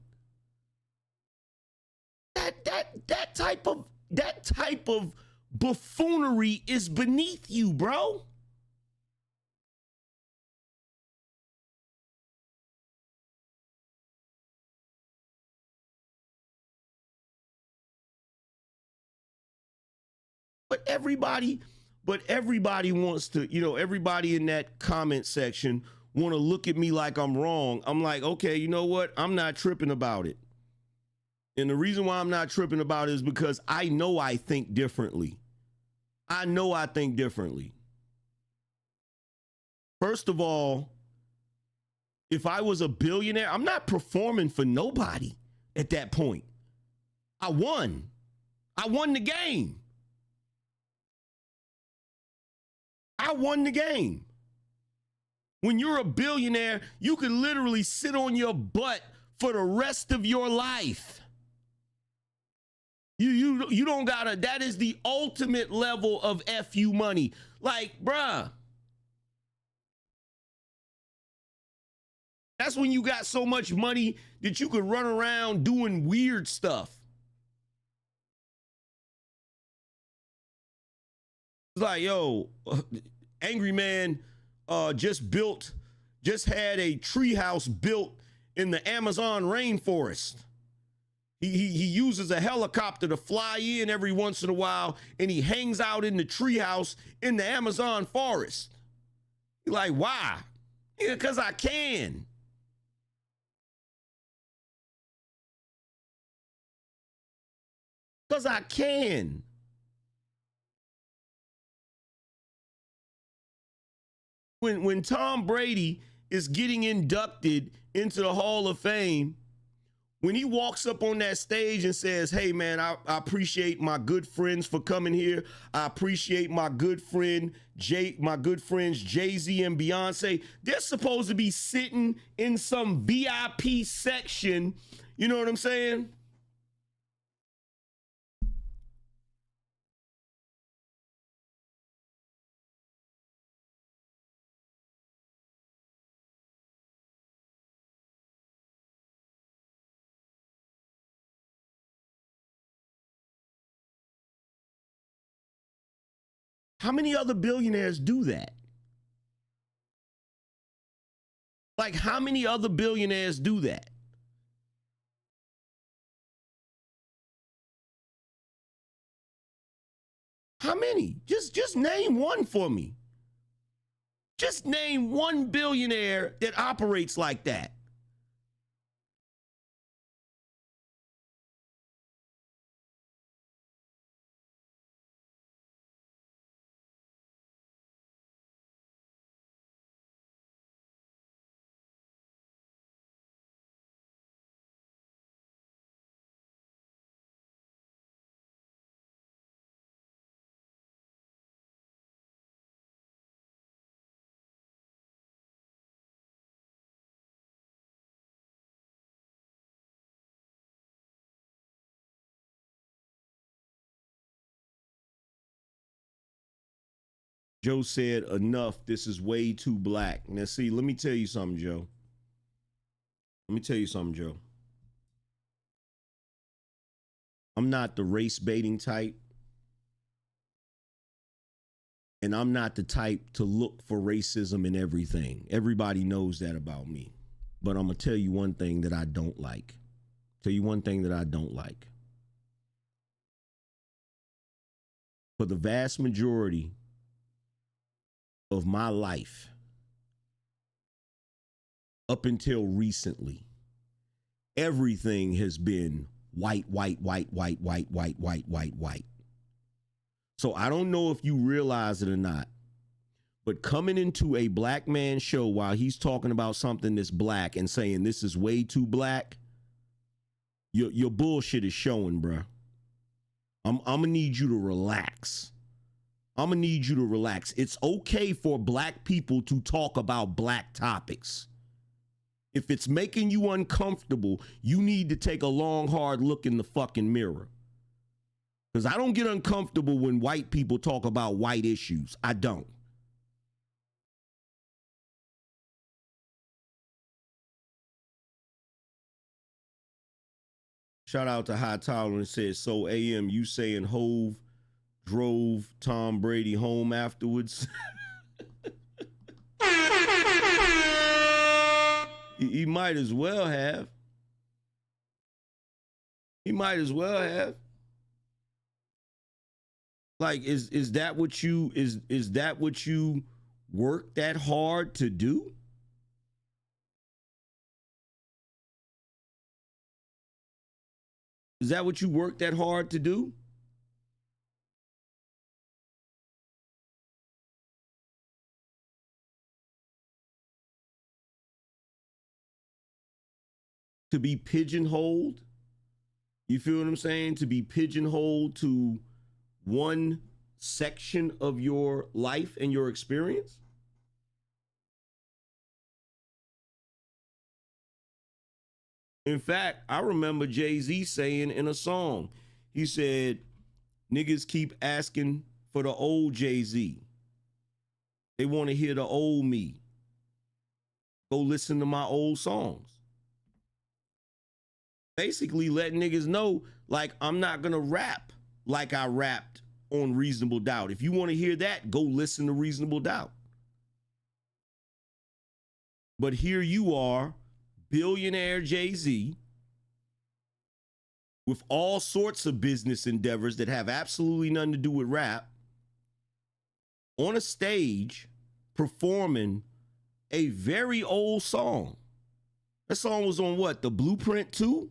That type of buffoonery is beneath you, bro. But everybody wants to, everybody in that comment section want to look at me like I'm wrong. I'm like, okay, you know what? I'm not tripping about it. And the reason why I'm not tripping about it is because I know I think differently. I know I think differently. First of all, if I was a billionaire, I'm not performing for nobody at that point. I won the game. I won the game. When you're a billionaire, you can literally sit on your butt for the rest of your life. You don't gotta, that is the ultimate level of FU money. Like, bruh. That's when you got so much money that you could run around doing weird stuff. It's like, yo, Angryman just had a treehouse built in the Amazon rainforest. He uses a helicopter to fly in every once in a while, and he hangs out in the treehouse in the Amazon forest. You're like, why? Yeah, because I can. Because I can. When Tom Brady is getting inducted into the Hall of Fame, when he walks up on that stage and says, hey, man, I appreciate my good friends for coming here. I appreciate my good friends Jay-Z and Beyonce. They're supposed to be sitting in some VIP section. You know what I'm saying? How many other billionaires do that? Like, how many other billionaires do that? How many? Just name one for me. Just name one billionaire that operates like that. Joe said, enough. This is way too black. Now, see, let me tell you something, Joe. I'm not the race baiting type. And I'm not the type to look for racism in everything. Everybody knows that about me. But I'm going to tell you one thing that I don't like. For the vast majority of my life, up until recently, everything has been white. So I don't know if you realize it or not, but coming into a black man show while he's talking about something that's black and saying this is way too black, your bullshit is showing, bruh. I'm gonna need you to relax. It's okay for black people to talk about black topics. If it's making you uncomfortable, you need to take a long, hard look in the fucking mirror. Because I don't get uncomfortable when white people talk about white issues. I don't. Shout out to High Tolerance says, so AM, you saying Hove drove Tom Brady home afterwards? He might as well have. Like, is that what you is that what you work that hard to do? Is that what you work that hard to do? To be pigeonholed? You feel what I'm saying? To be pigeonholed to one section of your life and your experience? In fact, I remember Jay-Z saying in a song, he said, niggas keep asking for the old Jay-Z. They want to hear the old me. Go listen to my old songs. Basically letting niggas know, like, I'm not going to rap like I rapped on Reasonable Doubt. If you want to hear that, go listen to Reasonable Doubt. But here you are, billionaire Jay-Z, with all sorts of business endeavors that have absolutely nothing to do with rap, on a stage performing a very old song. That song was on what? The Blueprint 2?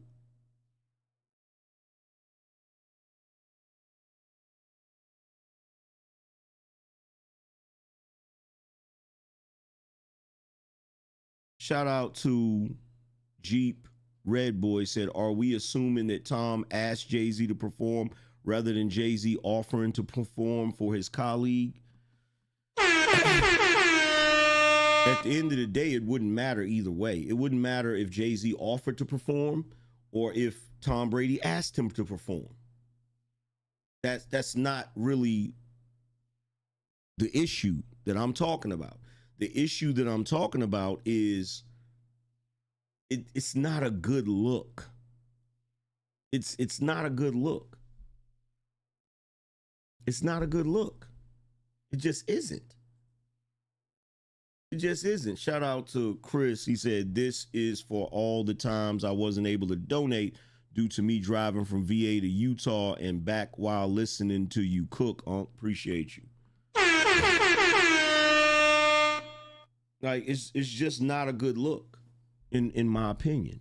Shout out to Jeep Red Boy, said, are we assuming that Tom asked Jay-Z to perform rather than Jay-Z offering to perform for his colleague? At the end of the day, it wouldn't matter either way. It wouldn't matter if Jay-Z offered to perform or if Tom Brady asked him to perform. That's not really the issue that I'm talking about. The issue that I'm talking about is it's not a good look. It's not a good look. It's not a good look. It just isn't. It just isn't. Shout out to Chris. He said, this is for all the times I wasn't able to donate due to me driving from VA to Utah and back while listening to you cook. Appreciate you. Like, it's just not a good look, in my opinion.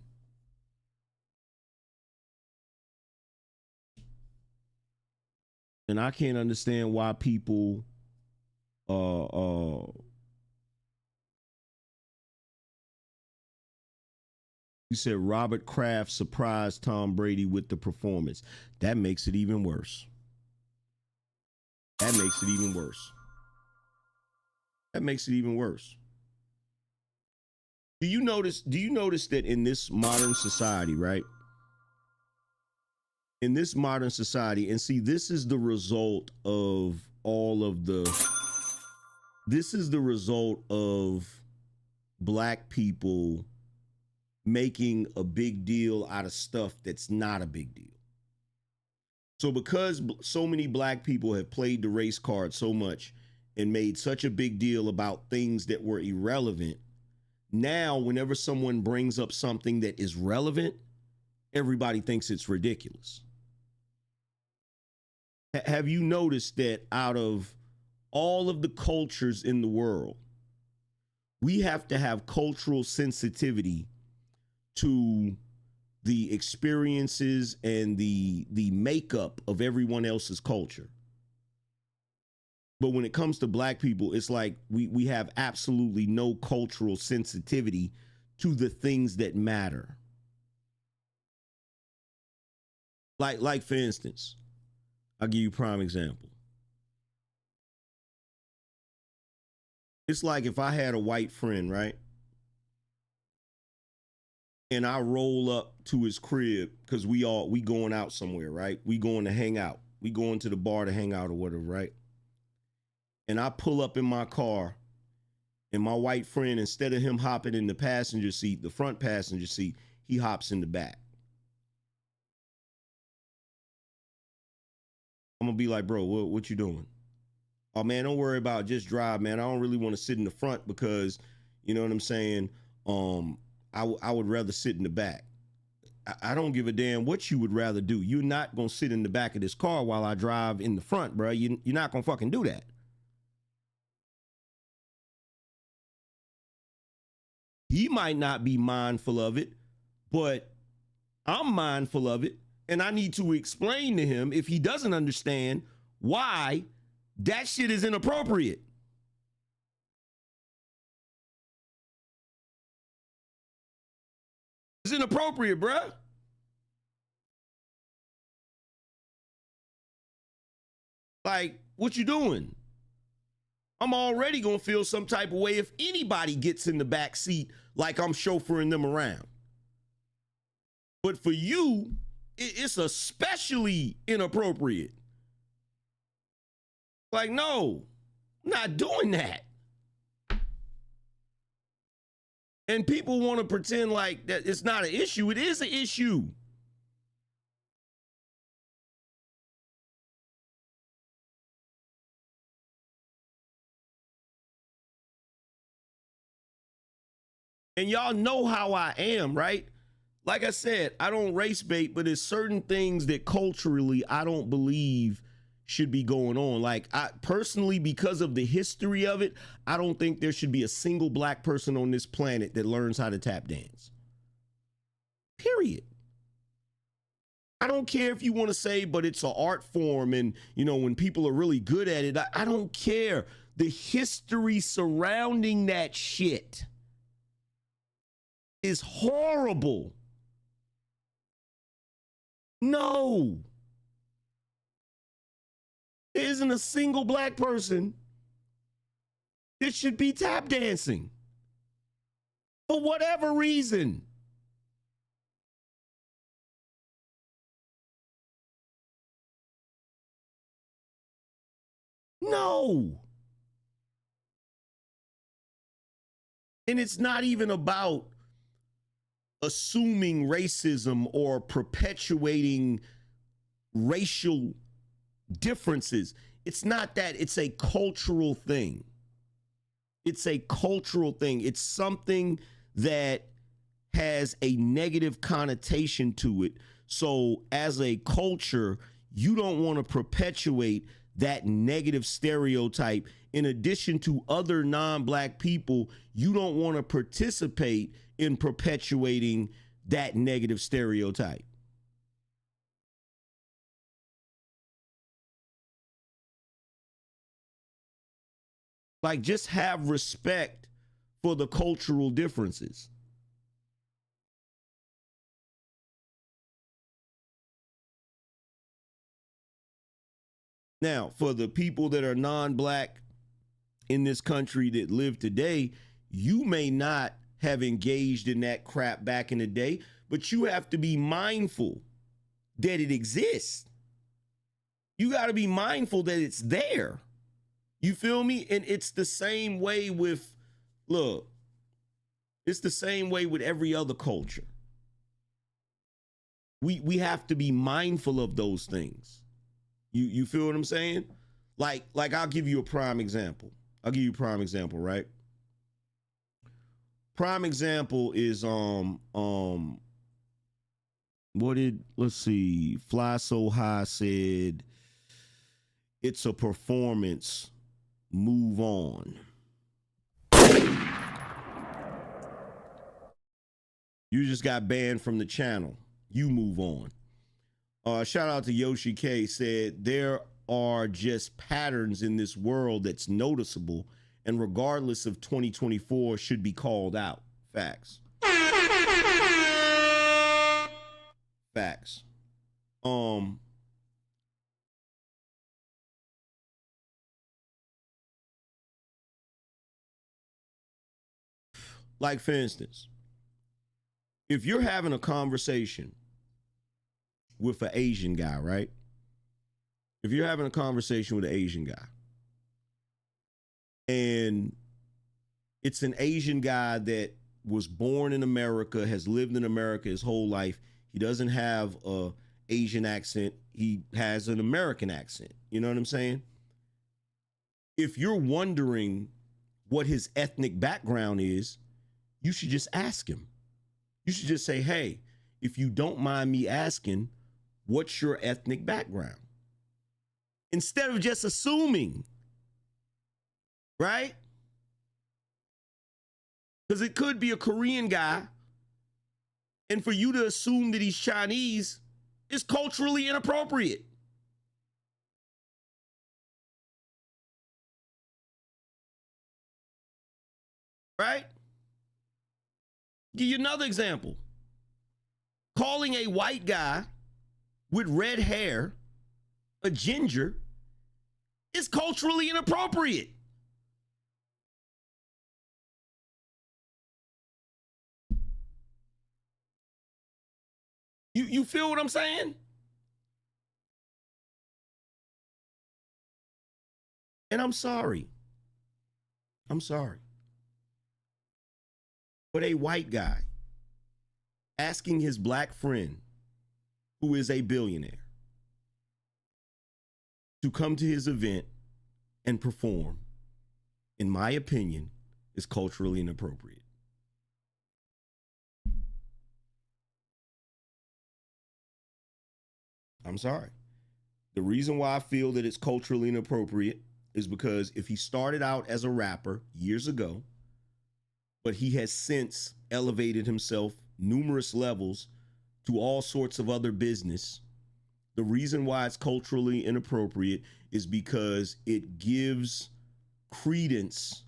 And I can't understand why people you said Robert Kraft surprised Tom Brady with the performance. That makes it even worse. That makes it even worse. That makes it even worse. Do you notice that in this modern society, right? In this modern society, and see, this is the result of black people making a big deal out of stuff that's not a big deal. So because so many black people have played the race card so much and made such a big deal about things that were irrelevant, now whenever someone brings up something that is relevant, everybody thinks it's ridiculous. Have you noticed that out of all of the cultures in the world, we have to have cultural sensitivity to the experiences and the makeup of everyone else's culture? But when it comes to black people, it's like we have absolutely no cultural sensitivity to the things that matter. Like for instance, I'll give you a prime example. It's like if I had a white friend, right? And I roll up to his crib because we going out somewhere, right? We going to hang out. We going to the bar to hang out or whatever, right? And I pull up in my car, and my white friend, instead of him hopping in the passenger seat, the front passenger seat, he hops in the back. I'm gonna be like, bro, what you doing? Oh man, don't worry about it, just drive, man. I don't really want to sit in the front because, you know what I'm saying? I would rather sit in the back. I don't give a damn what you would rather do. You're not gonna sit in the back of this car while I drive in the front, bro. You're not gonna fucking do that. He might not be mindful of it, but I'm mindful of it. And I need to explain to him, if he doesn't understand, why that shit is inappropriate. It's inappropriate, bruh. Like, what you doing? I'm already gonna feel some type of way if anybody gets in the back seat like I'm chauffeuring them around. But for you, it's especially inappropriate. Like, no, I'm not doing that. And people want to pretend like that it's not an issue. It is an issue. And y'all know how I am, right? Like I said, I don't race bait, but there's certain things that culturally I don't believe should be going on. Like, I personally, because of the history of it, I don't think there should be a single black person on this planet that learns how to tap dance. Period. I don't care if you want to say, but it's an art form and, you know, when people are really good at it, I don't care. The history surrounding that shit is horrible. No. There isn't a single black person that should be tap dancing for whatever reason. No. And it's not even about assuming racism or perpetuating racial differences. It's not that. It's a cultural thing. It's a cultural thing. It's something that has a negative connotation to it. So as a culture, you don't want to perpetuate that negative stereotype. In addition to other non-black people, you don't want to participate in perpetuating that negative stereotype. Like, just have respect for the cultural differences. Now, for the people that are non-black in this country that live today, you may not have engaged in that crap back in the day, but you have to be mindful that it exists. You got to be mindful that it's there. You feel me? And it's the same way with, look, it's the same way with every other culture. We have to be mindful of those things. You feel what I'm saying? Like I'll give you a prime example. Right? Prime example is let's see, Fly So High said, it's a performance, move on. You just got banned from the channel. You move on. Shout out to Yoshi K, said there are just patterns in this world that's noticeable and regardless of 2024 should be called out. Facts. Facts. Like, for instance, if you're having a conversation with an Asian guy, right? If you're having a conversation with an Asian guy and it's an Asian guy that was born in America, has lived in America his whole life, he doesn't have a Asian accent, he has an American accent. You know what I'm saying? If you're wondering what his ethnic background is, you should just ask him. You should just say, hey, if you don't mind me asking, what's your ethnic background? Instead of just assuming, right? Because it could be a Korean guy, and for you to assume that he's Chinese is culturally inappropriate. Right? Give you another example. Calling a white guy with red hair a ginger is culturally inappropriate. You feel what I'm saying? And I'm sorry. I'm sorry. But a white guy asking his black friend, who is a billionaire, to come to his event and perform, in my opinion, is culturally inappropriate. I'm sorry. The reason why I feel that it's culturally inappropriate is because if he started out as a rapper years ago, but he has since elevated himself numerous levels to all sorts of other business, the reason why it's culturally inappropriate is because it gives credence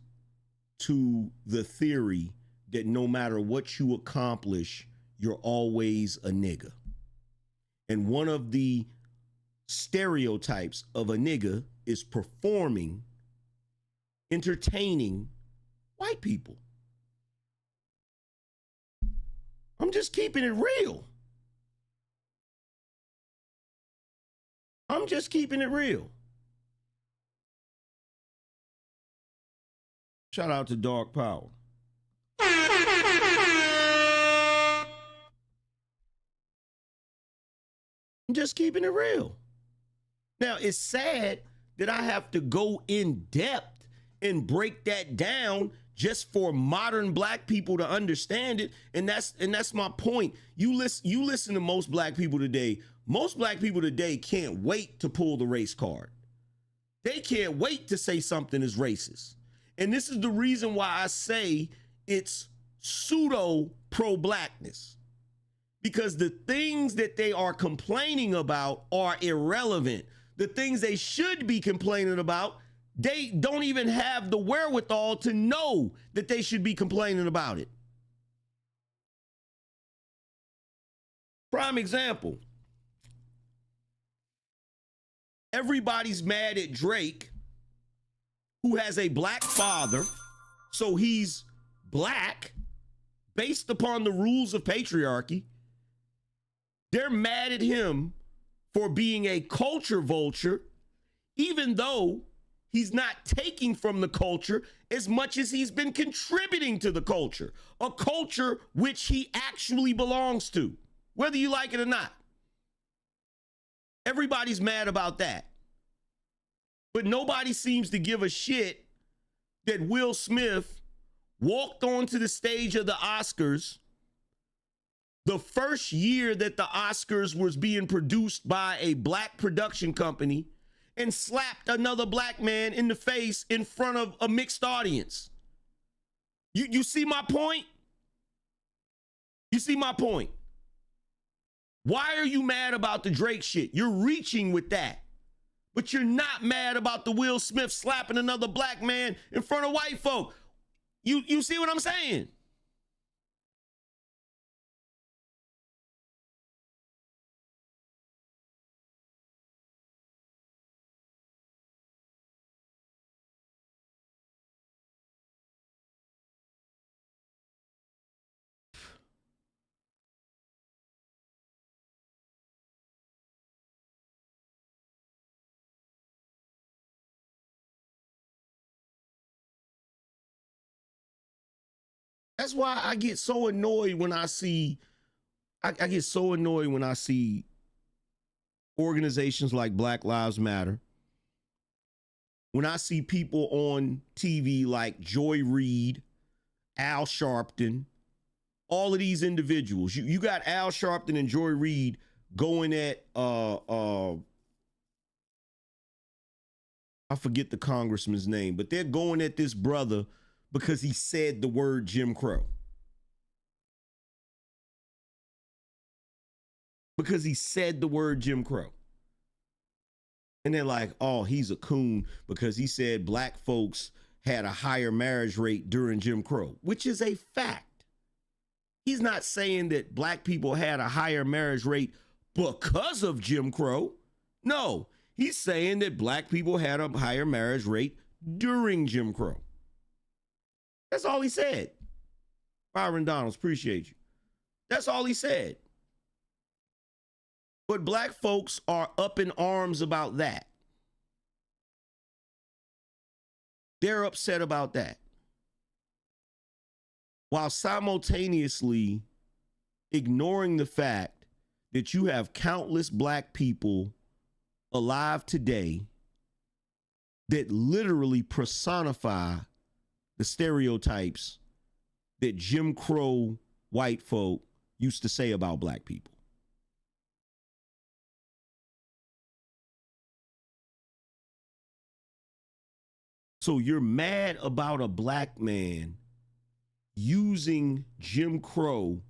to the theory that no matter what you accomplish, you're always a nigga. And one of the stereotypes of a nigga is performing, entertaining white people. I'm just keeping it real. I'm just keeping it real. Shout out to Dark Power. I'm just keeping it real. Now, it's sad that I have to go in depth and break that down just for modern black people to understand it. And that's my point. You listen to most black people today. Most black people today can't wait to pull the race card. They can't wait to say something is racist. And this is the reason why I say it's pseudo pro-blackness. Because the things that they are complaining about are irrelevant. The things they should be complaining about, they don't even have the wherewithal to know that they should be complaining about it. Prime example. Everybody's mad at Drake, who has a black father, so he's black based upon the rules of patriarchy. They're mad at him for being a culture vulture, even though he's not taking from the culture as much as he's been contributing to the culture, a culture which he actually belongs to, whether you like it or not. Everybody's mad about that. But nobody seems to give a shit that Will Smith walked onto the stage of the Oscars the first year that the Oscars was being produced by a black production company and slapped another black man in the face in front of a mixed audience. You see my point? You see my point? Why are you mad about the Drake shit? You're reaching with that. But you're not mad about the Will Smith slapping another black man in front of white folk. You see what I'm saying? That's why I get so annoyed when I see, I get so annoyed when I see organizations like Black Lives Matter. When I see people on TV like Joy Reid, Al Sharpton, all of these individuals. You got Al Sharpton and Joy Reid going at I forget the congressman's name, but they're going at this brother because he said the word Jim Crow. Because he said the word Jim Crow. And they're like, oh, he's a coon because he said black folks had a higher marriage rate during Jim Crow, which is a fact. He's not saying that black people had a higher marriage rate because of Jim Crow. No, He's saying that black people had a higher marriage rate during Jim Crow. That's all he said. Byron Donalds, appreciate you. That's all he said. But black folks are up in arms about that. They're upset about that. While simultaneously ignoring the fact that you have countless black people alive today that literally personify the stereotypes that Jim Crow white folk used to say about black people. So you're mad about a black man using Jim Crow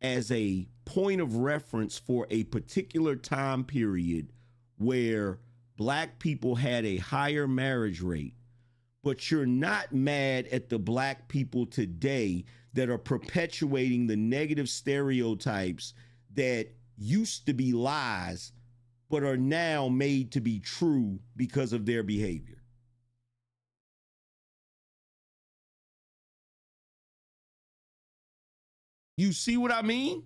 as a point of reference for a particular time period where black people had a higher marriage rate, but you're not mad at the black people today that are perpetuating the negative stereotypes that used to be lies, but are now made to be true because of their behavior. You see what I mean?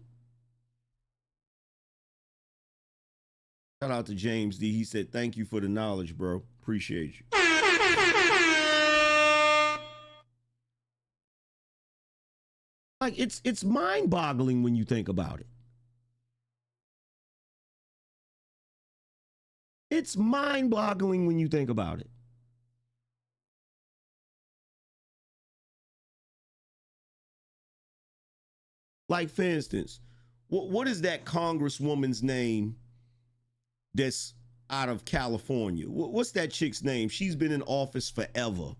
Shout out to James D. He said, thank you for the knowledge, bro. Appreciate you. Like, it's mind-boggling when you think about it. It's mind-boggling when you think about it. Like, for instance, what is that congresswoman's name that's out of California? What's that chick's name? She's been in office forever.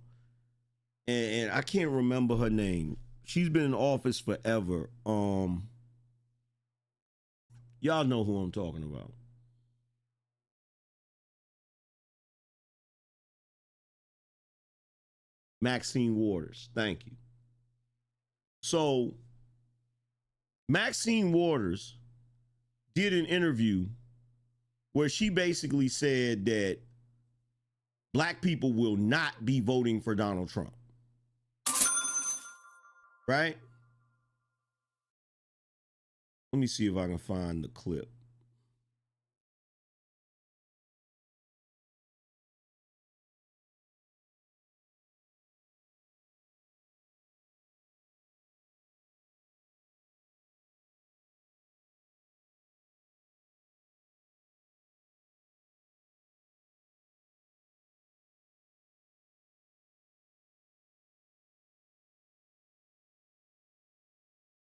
And I can't remember her name. She's been in office forever. Y'all know who I'm talking about. Maxine Waters. Thank you. So Maxine Waters did an interview where she basically said that black people will not be voting for Donald Trump. Right? Let me see if I can find the clip.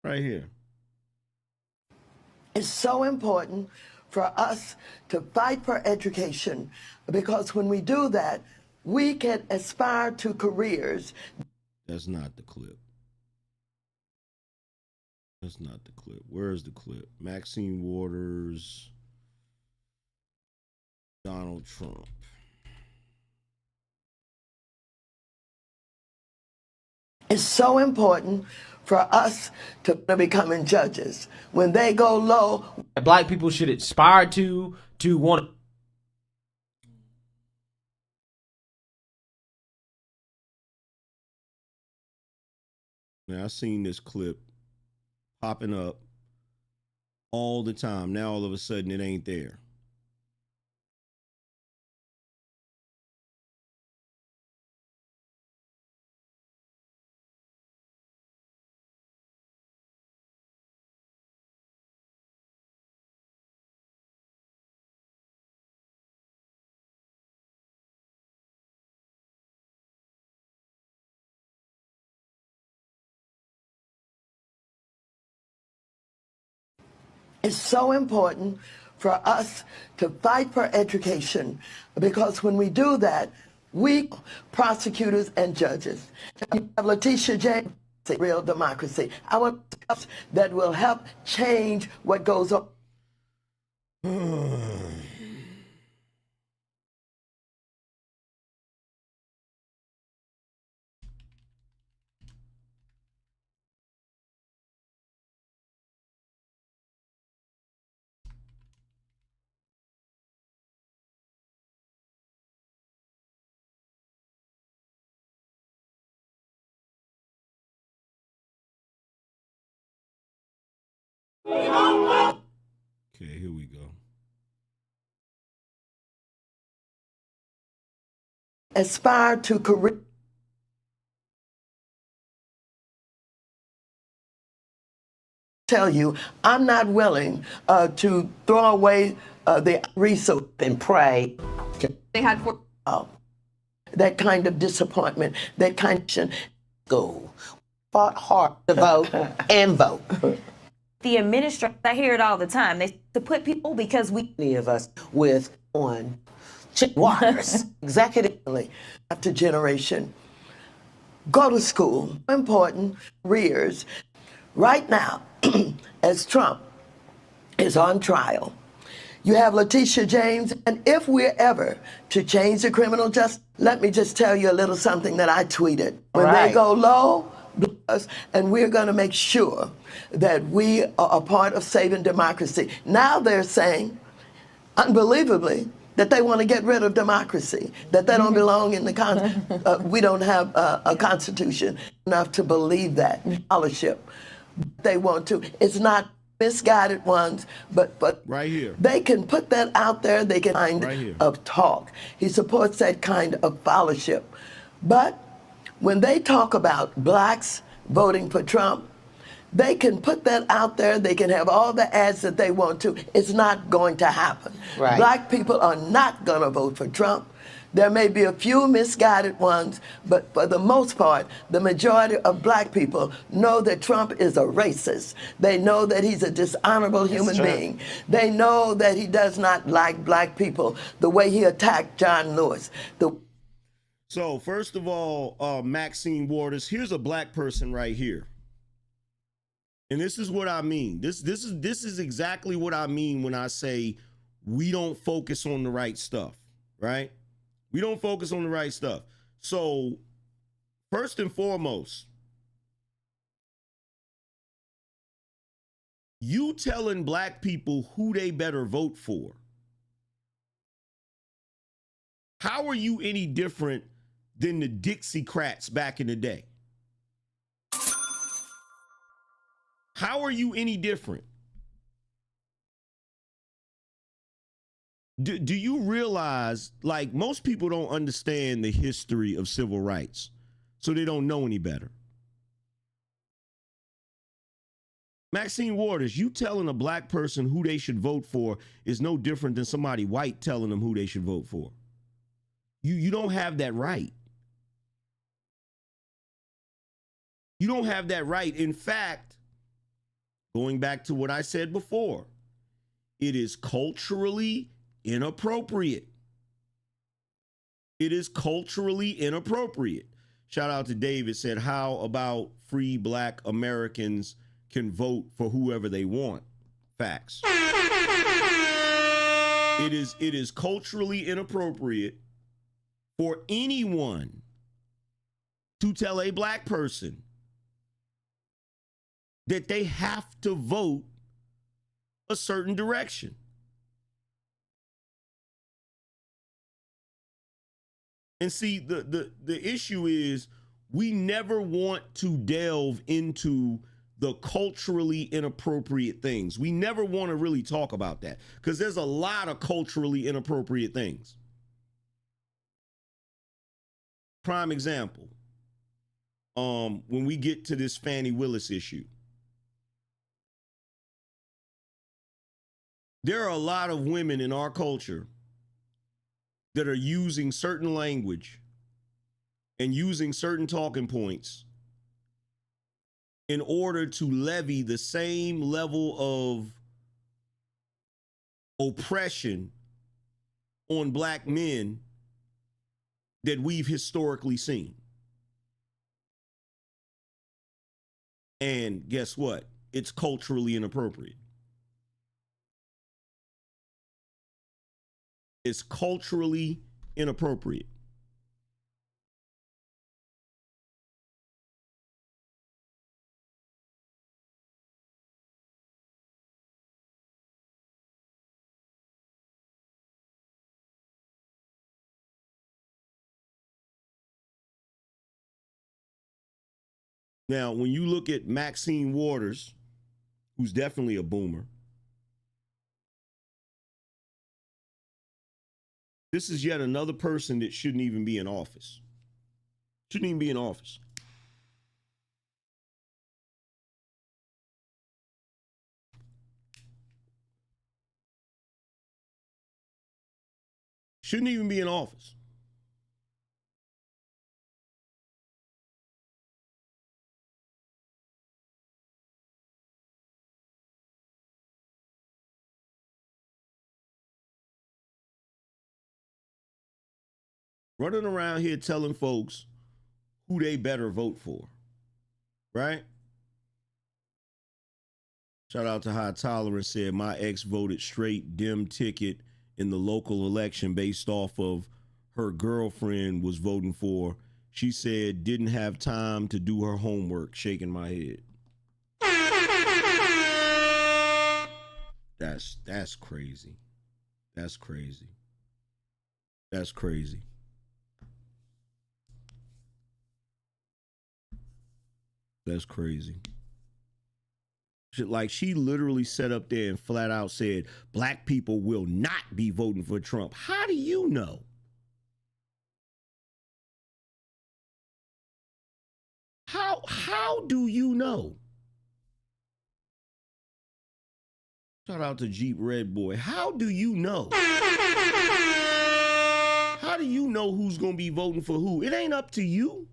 Right here. It's so important for us to fight for education, because when we do that, we can aspire to careers. That's not the clip. That's not the clip. Where's the clip? Maxine Waters, Donald Trump. It's so important for us to becoming judges. When they go low, black people should aspire to want. Now, I've seen this clip popping up all the time. Now, all of a sudden, it ain't there. it's so important for us to fight for education, because when we do that, we, prosecutors and judges, have Letitia James, real democracy. I want that will help change what goes on. Okay, here we go. Aspire to career. Tell you, I'm not willing to throw away the resource and pray. They had four. That kind of disappointment, that kind of go, fought hard to vote and vote. The administrators, I hear it all the time. They to put people because we Many of us with on waters, executively after generation. Go to school, important careers. Right now, as Trump is on trial, you have Letitia James, and if we're ever to change the criminal justice, let me just tell you a little something that I tweeted. When they go low, and we're going to make sure that we are a part of saving democracy. Now they're saying, unbelievably, that they want to get rid of democracy, that they don't belong in the we don't have a constitution enough to believe that scholarship. They want to. It's not misguided ones, but right here. They can put that out there. They can kind right of talk. He supports that kind of fellowship. But when they talk about blacks voting for Trump, they can put that out there. They can have all the ads that they want to. It's not going to happen. Right. Black people are not going to vote for Trump. There may be a few misguided ones, but for the most part, the majority of black people know that Trump is a racist. They know that he's a dishonorable human being. They know that he does not like black people the way he attacked John Lewis. So first of all, Maxine Waters, here's a black person right here. And this is what I mean. This is exactly what I mean when I say we don't focus on the right stuff, right? We don't focus on the right stuff. So first and foremost, you telling black people who they better vote for. How are you any different than the Dixiecrats back in the day? How are you any different? Do you realize, like, most people don't understand the history of civil rights, so they don't know any better. Maxine Waters, you telling a black person who they should vote for is no different than somebody white telling them who they should vote for. You don't have that right. You don't have that right. In fact, going back to what I said before, it is culturally inappropriate. It is culturally inappropriate. Shout out to David, said, how about free black Americans can vote for whoever they want? Facts. It is culturally inappropriate for anyone to tell a black person that they have to vote a certain direction. And see, the issue is we never want to delve into the culturally inappropriate things. We never want to really talk about that because there's a lot of culturally inappropriate things. Prime example, when we get to this Fani Willis issue, there are a lot of women in our culture that are using certain language and using certain talking points in order to levy the same level of oppression on black men that we've historically seen. And guess what? It's culturally inappropriate. It's culturally inappropriate. Now, when you look at Maxine Waters, who's definitely a boomer. This is yet another person that shouldn't even be in office. Shouldn't even be in office. Shouldn't even be in office. Running around here telling folks who they better vote for, right? Shout out to High Tolerance said, my ex voted straight dim ticket in the local election based off of her girlfriend was voting for. She said didn't have time to do her homework, shaking my head. That's crazy. That's crazy. That's crazy. That's crazy. Like, she literally sat up there and flat out said, black people will not be voting for Trump. How do you know? How do you know? Shout out to Jeep Red Boy. How do you know? How do you know who's going to be voting for who? It ain't up to you.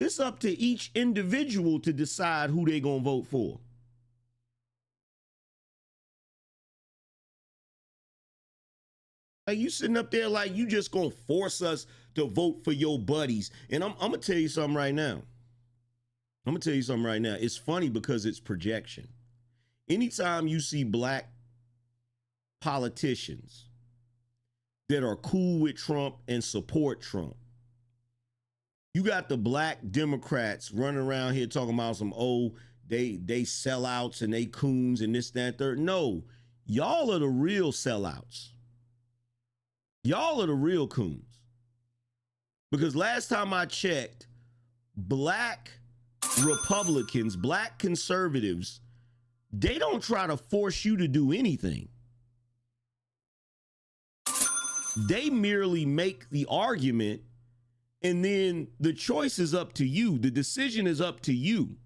It's up to each individual to decide who they gonna vote for. Like, you sitting up there like you just gonna force us to vote for your buddies. And I'm gonna tell you something right now. It's funny because it's projection. Anytime you see black politicians that are cool with Trump and support Trump, you got the black Democrats running around here talking about some, they sellouts and they coons and this, that, third. No, y'all are the real sellouts. Y'all are the real coons. Because last time I checked, black Republicans, black conservatives, they don't try to force you to do anything. They merely make the argument, and then the choice is up to you. The decision is up to you.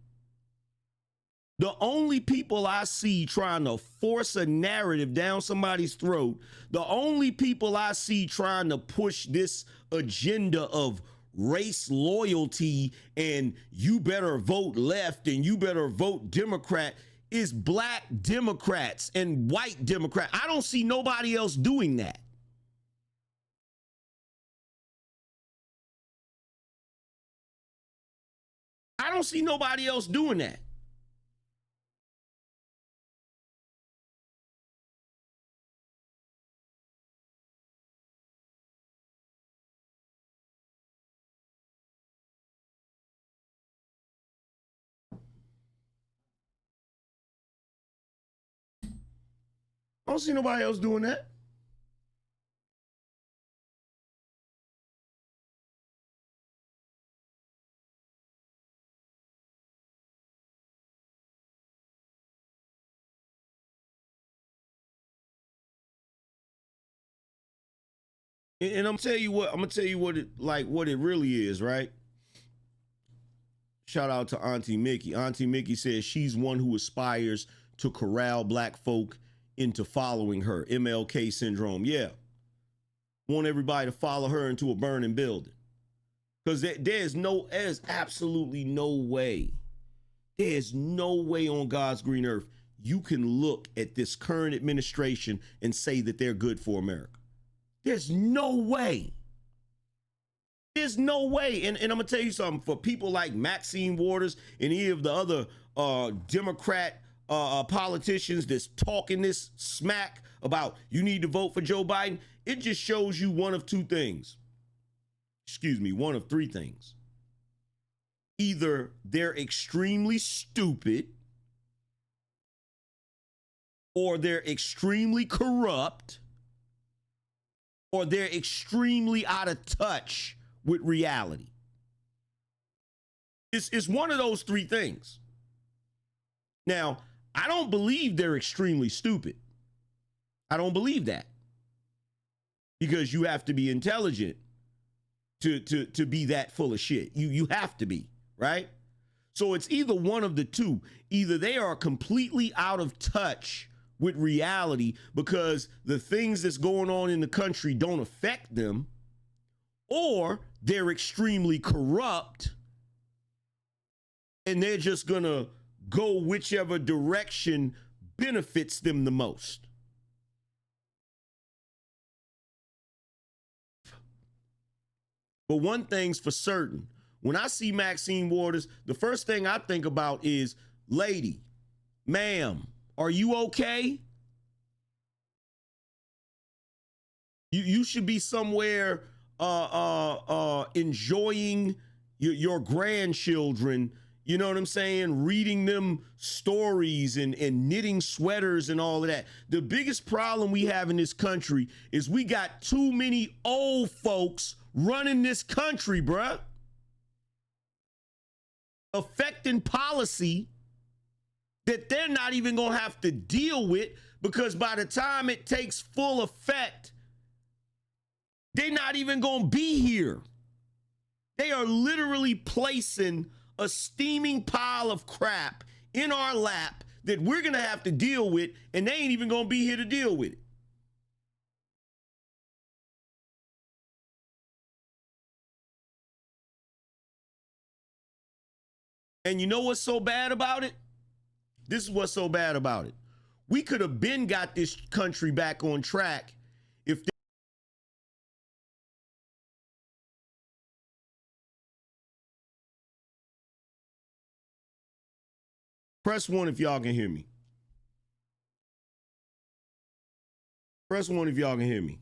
The only people I see trying to force a narrative down somebody's throat, the only people I see trying to push this agenda of race loyalty and you better vote left and you better vote Democrat is black Democrats and white Democrats. I don't see nobody else doing that. I don't see nobody else doing that. I don't see nobody else doing that. And I'm gonna tell you what it really is, right? Shout out to Auntie Mickey. Auntie Mickey says she's one who aspires to corral black folk into following her. MLK syndrome. Yeah. Want everybody to follow her into a burning building. Because there's absolutely no way. There's no way on God's green earth you can look at this current administration and say that they're good for America. There's no way. There's no way. And I'm going to tell you something. For people like Maxine Waters and any of the other Democrat politicians that's talking this smack about you need to vote for Joe Biden, it just shows you one of two things. One of three things. Either they're extremely stupid, or they're extremely corrupt, or they're extremely out of touch with reality. It's one of those three things. Now, I don't believe they're extremely stupid. I don't believe that. Because you have to be intelligent to be that full of shit. You have to be, right? So it's either one of the two. Either they are completely out of touch with reality because the things that's going on in the country don't affect them, or they're extremely corrupt and they're just gonna go whichever direction benefits them the most. But one thing's for certain, when I see Maxine Waters, the first thing I think about is, lady, ma'am, are you okay? You should be somewhere enjoying your grandchildren, you know what I'm saying? Reading them stories and knitting sweaters and all of that. The biggest problem we have in this country is we got too many old folks running this country, bruh. Affecting policy that they're not even gonna have to deal with, because by the time it takes full effect, they're not even gonna be here. They are literally placing a steaming pile of crap in our lap that we're gonna have to deal with, and they ain't even gonna be here to deal with it. And you know what's so bad about it? This is what's so bad about it. We could have been got this country back on track if they press 1 if y'all can hear me. Press 1 if y'all can hear me.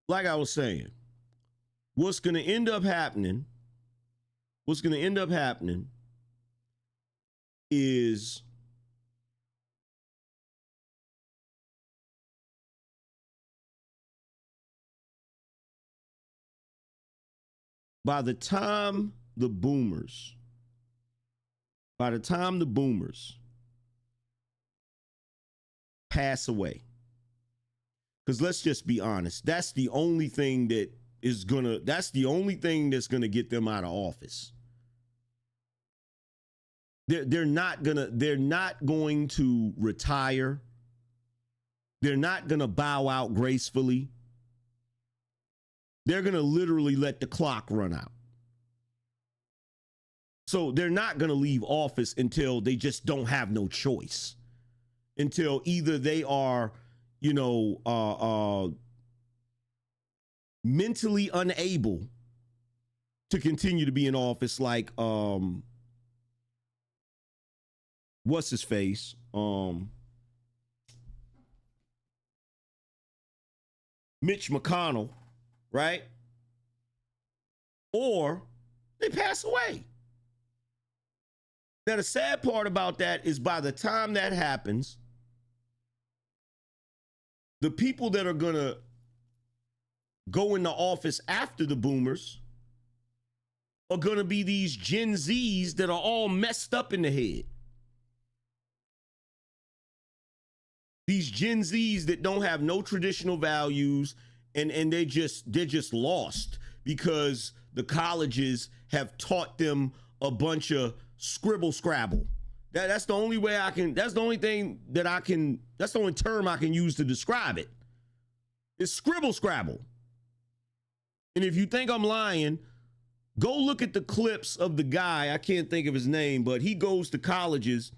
Like I was saying, what's going to end up happening is by the time the boomers pass away, because let's just be honest, that's the only thing that's gonna get them out of office. They're not going to retire. They're not gonna bow out gracefully. They're gonna literally let the clock run out. So they're not gonna leave office until they just don't have no choice. Until either they are, mentally unable to continue to be in office, like what's his face? Mitch McConnell, right? Or they pass away. Now, the sad part about that is by the time that happens, the people that are going to go into office after the boomers are going to be these Gen Zs that are all messed up in the head. These Gen Zs that don't have no traditional values, and they're just lost because the colleges have taught them a bunch of scribble scrabble. That's the only way I can, that's the only thing that I can, that's the only term I can use to describe it. It's scribble scrabble. And if you think I'm lying, go look at the clips of the guy, I can't think of his name, but he goes to colleges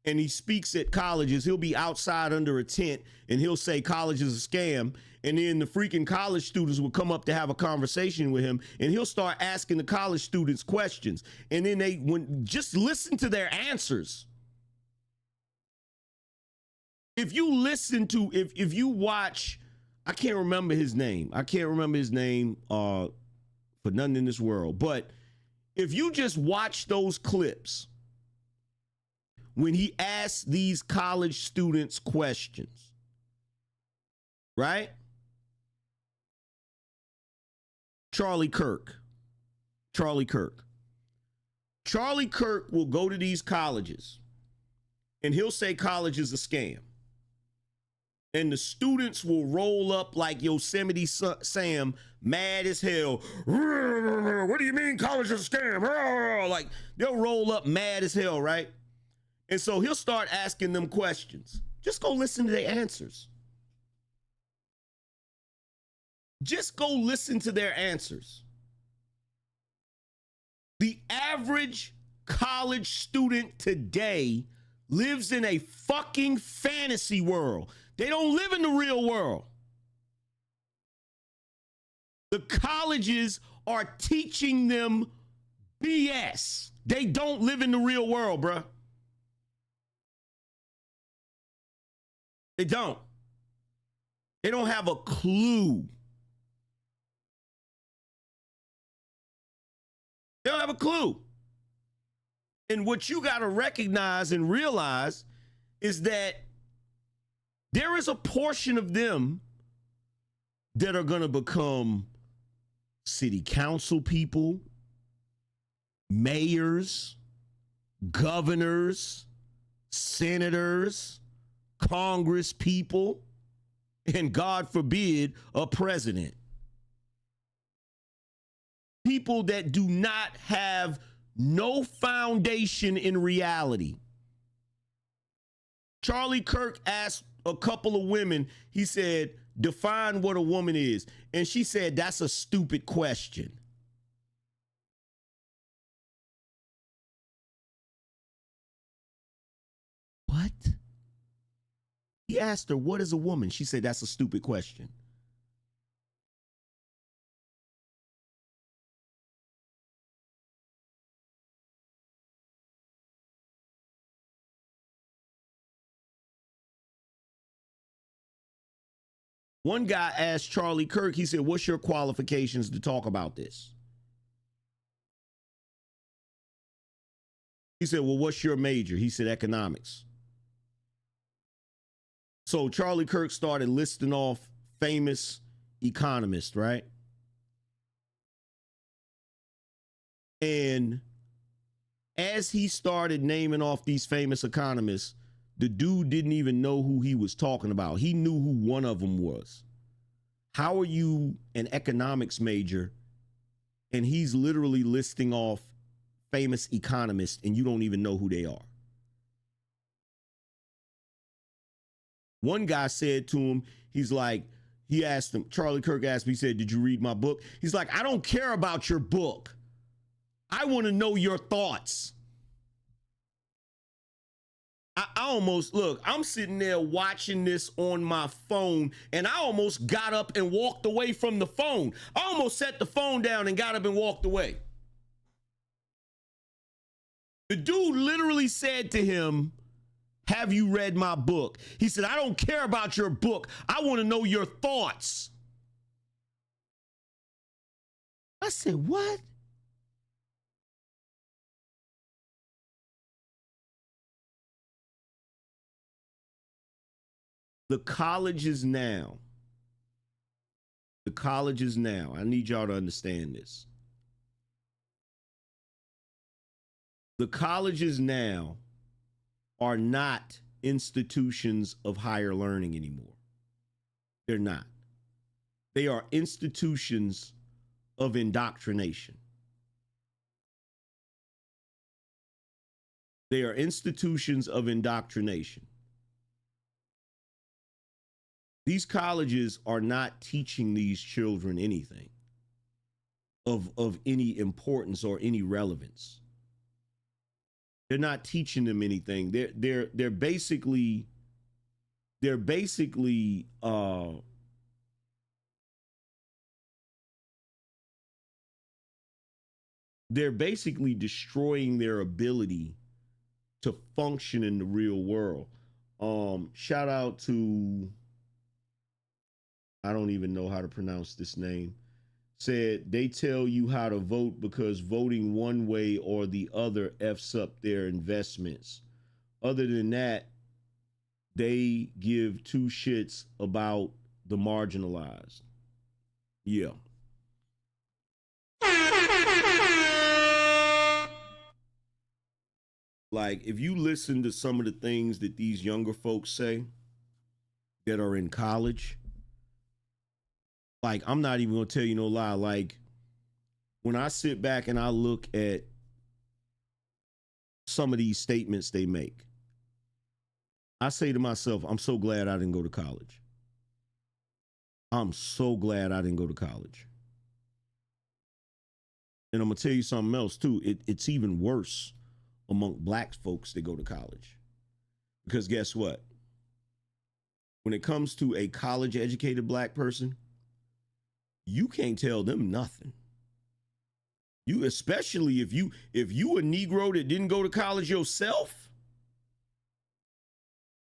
and he speaks at colleges. He'll be outside under a tent and he'll say college is a scam. And then the freaking college students will come up to have a conversation with him, and he'll start asking the college students questions. And then just listen to their answers. If you listen to, if you watch, I can't remember his name. For nothing in this world. But if you just watch those clips, when he asks these college students questions, right? Charlie Kirk. Charlie Kirk. Charlie Kirk will go to these colleges and he'll say college is a scam. And the students will roll up like Yosemite Sam, mad as hell. What do you mean college is a scam? Like they'll roll up mad as hell, right? And so he'll start asking them questions. Just go listen to their answers. Just go listen to their answers. The average college student today lives in a fucking fantasy world. They don't live in the real world. The colleges are teaching them BS. They don't live in the real world, bruh. They don't. They don't have a clue. They don't have a clue. And what you got to recognize and realize is that there is a portion of them that are going to become city council people, mayors, governors, senators, Congress people, and God forbid, a president. People that do not have no foundation in reality. Charlie Kirk asked a couple of women, he said, define what a woman is. And she said, that's a stupid question. What? He asked her, what is a woman? She said, that's a stupid question. One guy asked Charlie Kirk, he said, what's your qualifications to talk about this? He said, well, what's your major? He said, economics. So Charlie Kirk started listing off famous economists, right? And as he started naming off these famous economists, the dude didn't even know who he was talking about. He knew who one of them was. How are you an economics major and he's literally listing off famous economists and you don't even know who they are? One guy said to him, he's like, he asked him, Charlie Kirk asked me, he said, did you read my book? He's like, I don't care about your book. I want to know your thoughts. I almost, look, I'm sitting there watching this on my phone and I almost got up and walked away from the phone. I almost set the phone down and got up and walked away. The dude literally said to him, have you read my book? He said, I don't care about your book. I want to know your thoughts. I said, what? The colleges now, I need y'all to understand this. The colleges now are not institutions of higher learning anymore. They're not. They are institutions of indoctrination. They are institutions of indoctrination. These colleges are not teaching these children anything of any importance or any relevance. They're not teaching them anything. They're basically destroying their ability to function in the real world. Shout out to, I don't even know how to pronounce this name, said they tell you how to vote because voting one way or the other F's up their investments. Other than that, they give two shits about the marginalized. Yeah. Like, if you listen to some of the things that these younger folks say that are in college, like, I'm not even gonna tell you no lie. Like, when I sit back and I look at some of these statements they make, I say to myself, I'm so glad I didn't go to college. I'm so glad I didn't go to college. And I'm gonna tell you something else too. It's even worse among black folks that go to college. Because guess what? When it comes to a college educated black person, you can't tell them nothing. You, especially if you a Negro that didn't go to college yourself,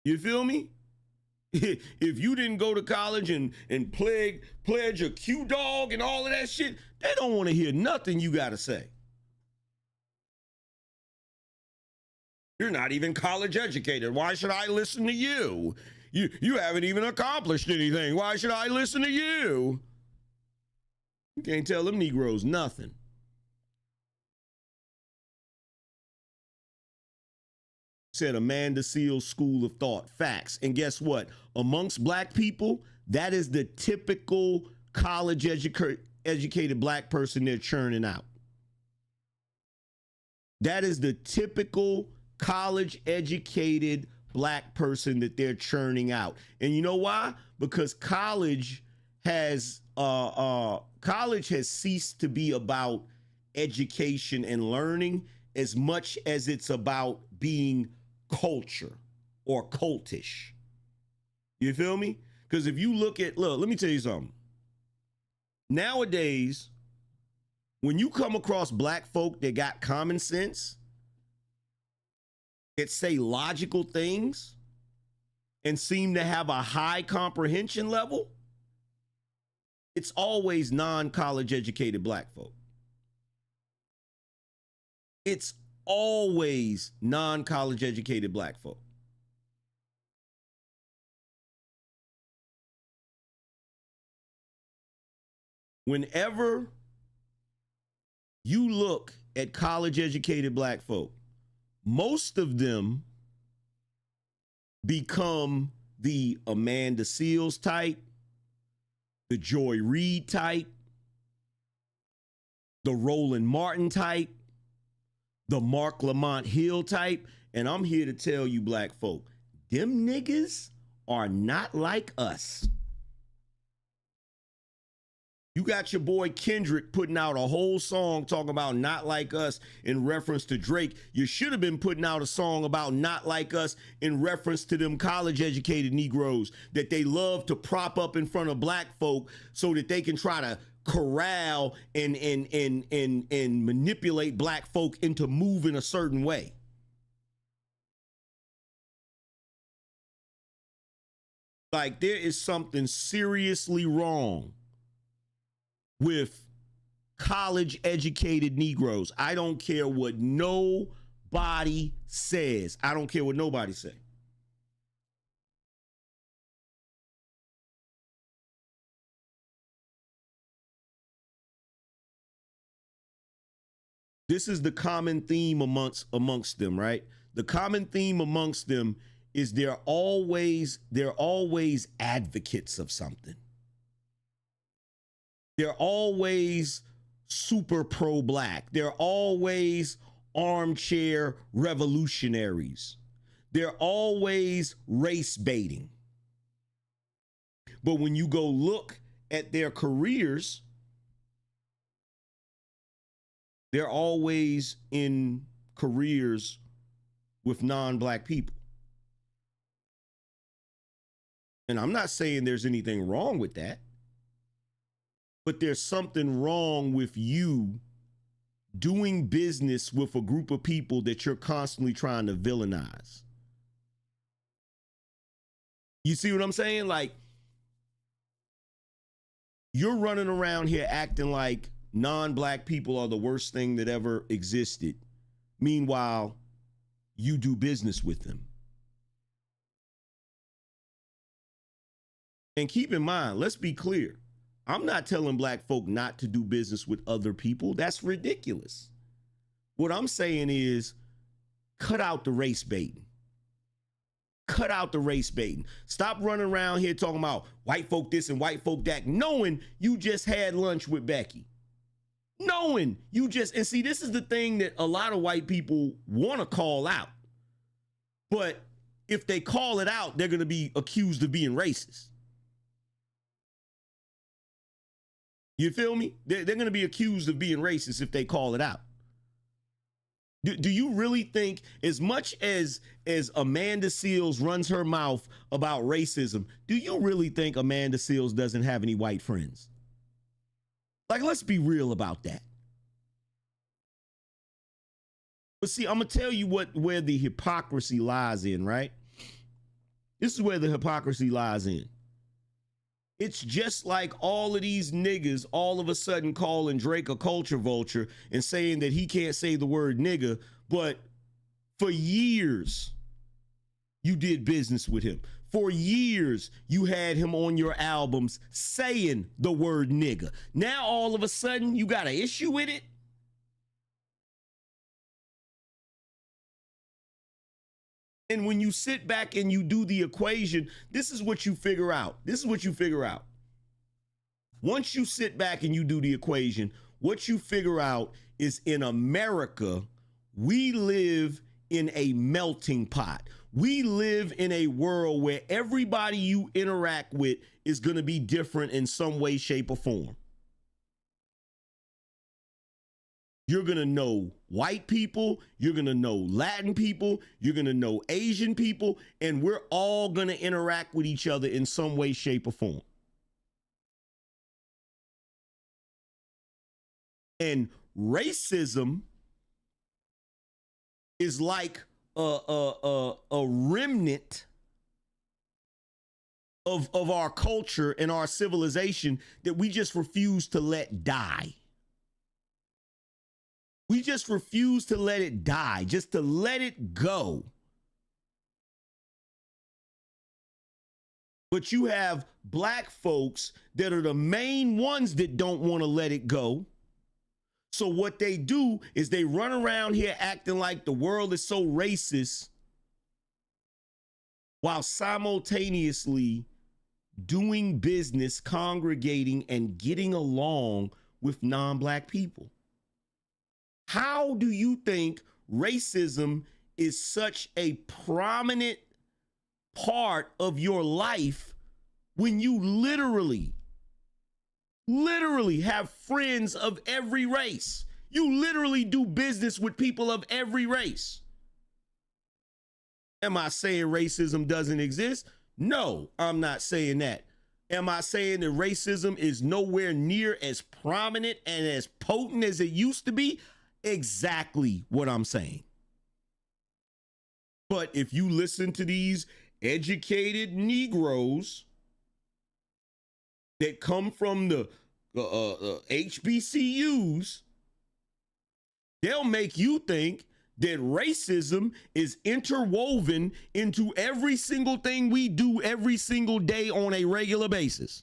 you feel me? If you didn't go to college and pledge a Q dog and all of that shit, they don't want to hear nothing you got to say. You're not even college educated. Why should I listen to you? You haven't even accomplished anything. Why should I listen to you? You can't tell them Negroes nothing. Said Amanda Seals School of Thought. Facts. And guess what? Amongst black people, that is the typical college educated black person they're churning out. That is the typical college educated black person that they're churning out. And you know why? Because college has ceased to be about education and learning as much as it's about being culture or cultish. You feel me? Because if you look, let me tell you something. Nowadays, when you come across black folk that got common sense, that say logical things and seem to have a high comprehension level, it's always non-college educated black folk. It's always non-college educated black folk. Whenever you look at college educated black folk, most of them become the Amanda Seals type, the Joy Reid type, the Roland Martin type, the Mark Lamont Hill type. And I'm here to tell you black folk, them niggas are not like us. You got your boy Kendrick putting out a whole song talking about not like us in reference to Drake. You should have been putting out a song about not like us in reference to them college educated Negroes that they love to prop up in front of black folk so that they can try to corral and manipulate black folk into moving a certain way. Like, there is something seriously wrong with college educated Negroes. I don't care what nobody says. I don't care what nobody say. This is the common theme amongst them, right? The common theme amongst them is they're always advocates of something. They're always super pro-black. They're always armchair revolutionaries. They're always race baiting. But when you go look at their careers, they're always in careers with non-black people. And I'm not saying there's anything wrong with that. But there's something wrong with you doing business with a group of people that you're constantly trying to villainize. You see what I'm saying? Like, you're running around here acting like non-black people are the worst thing that ever existed. Meanwhile, you do business with them. And keep in mind, let's be clear. I'm not telling black folk not to do business with other people. That's ridiculous. What I'm saying is cut out the race baiting. Cut out the race baiting. Stop running around here talking about white folk this and white folk that, knowing you just had lunch with Becky. Knowing you just, and see, this is the thing that a lot of white people want to call out. But if they call it out, they're going to be accused of being racist. You feel me? They're going to be accused of being racist if they call it out. Do you really think, as much as Amanda Seales runs her mouth about racism, do you really think Amanda Seales doesn't have any white friends? Like, let's be real about that. But see, I'm going to tell you where the hypocrisy lies in, right? This is where the hypocrisy lies in. It's just like all of these niggas all of a sudden calling Drake a culture vulture and saying that he can't say the word nigga, but for years you did business with him. For years you had him on your albums saying the word nigga. Now all of a sudden you got an issue with it? And when you sit back and you do the equation, this is what you figure out. This is what you figure out. Once you sit back and you do the equation, what you figure out is, in America, we live in a melting pot. We live in a world where everybody you interact with is going to be different in some way, shape, or form. You're going to know white people, you're going to know Latin people, you're going to know Asian people, and we're all going to interact with each other in some way, shape, or form. And racism is like a remnant of our culture and our civilization that we just refuse to let die. We just refuse to let it die, just to let it go. But you have black folks that are the main ones that don't want to let it go. So what they do is they run around here acting like the world is so racist while simultaneously doing business, congregating, and getting along with non-black people. How do you think racism is such a prominent part of your life when you literally have friends of every race? You literally do business with people of every race. Am I saying racism doesn't exist? No, I'm not saying that. Am I saying that racism is nowhere near as prominent and as potent as it used to be? Exactly what I'm saying. But if you listen to these educated Negroes that come from the HBCUs, they'll make you think that racism is interwoven into every single thing we do every single day on a regular basis.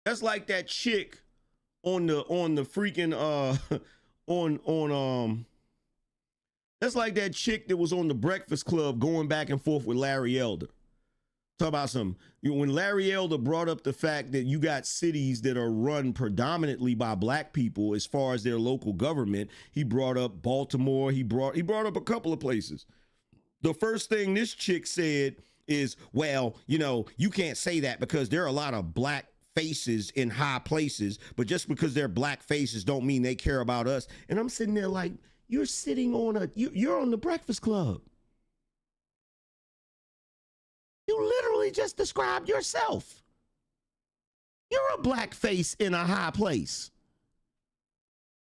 That's like that chick on the freaking that's like that chick that was on the Breakfast Club going back and forth with Larry Elder. Talk about when Larry Elder brought up the fact that you got cities that are run predominantly by black people as far as their local government. He brought up Baltimore. He brought up a couple of places. The first thing this chick said is, well, you can't say that because there are a lot of black faces in high places, but just because they're black faces don't mean they care about us. And I'm sitting there like, you're on the Breakfast Club. You literally just described yourself. You're a black face in a high place.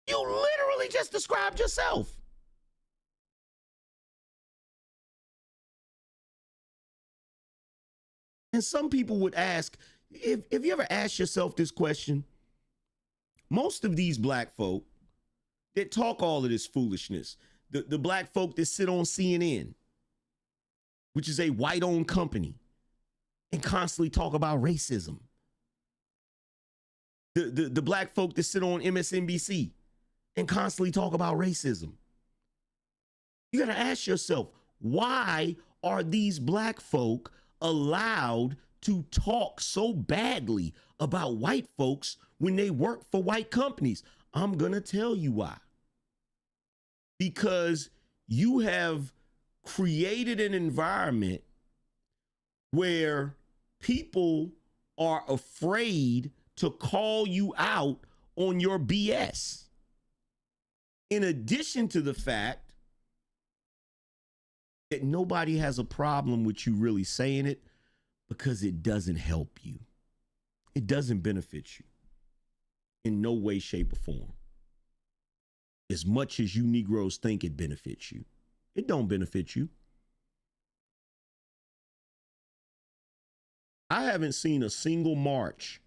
You literally just described yourself. And some people would ask, if you ever asked yourself this question, most of these black folk that talk all of this foolishness, the black folk that sit on CNN, which is a white-owned company, and constantly talk about racism, The black folk that sit on MSNBC and constantly talk about racism. You got to ask yourself, why are these black folk allowed to talk so badly about white folks when they work for white companies? I'm going to tell you why. Because you have created an environment where people are afraid to call you out on your BS. In addition to the fact that nobody has a problem with you really saying it, because it doesn't help you. It doesn't benefit you in no way, shape, or form. As much as you Negroes think it benefits you, it don't benefit you. I haven't seen a single march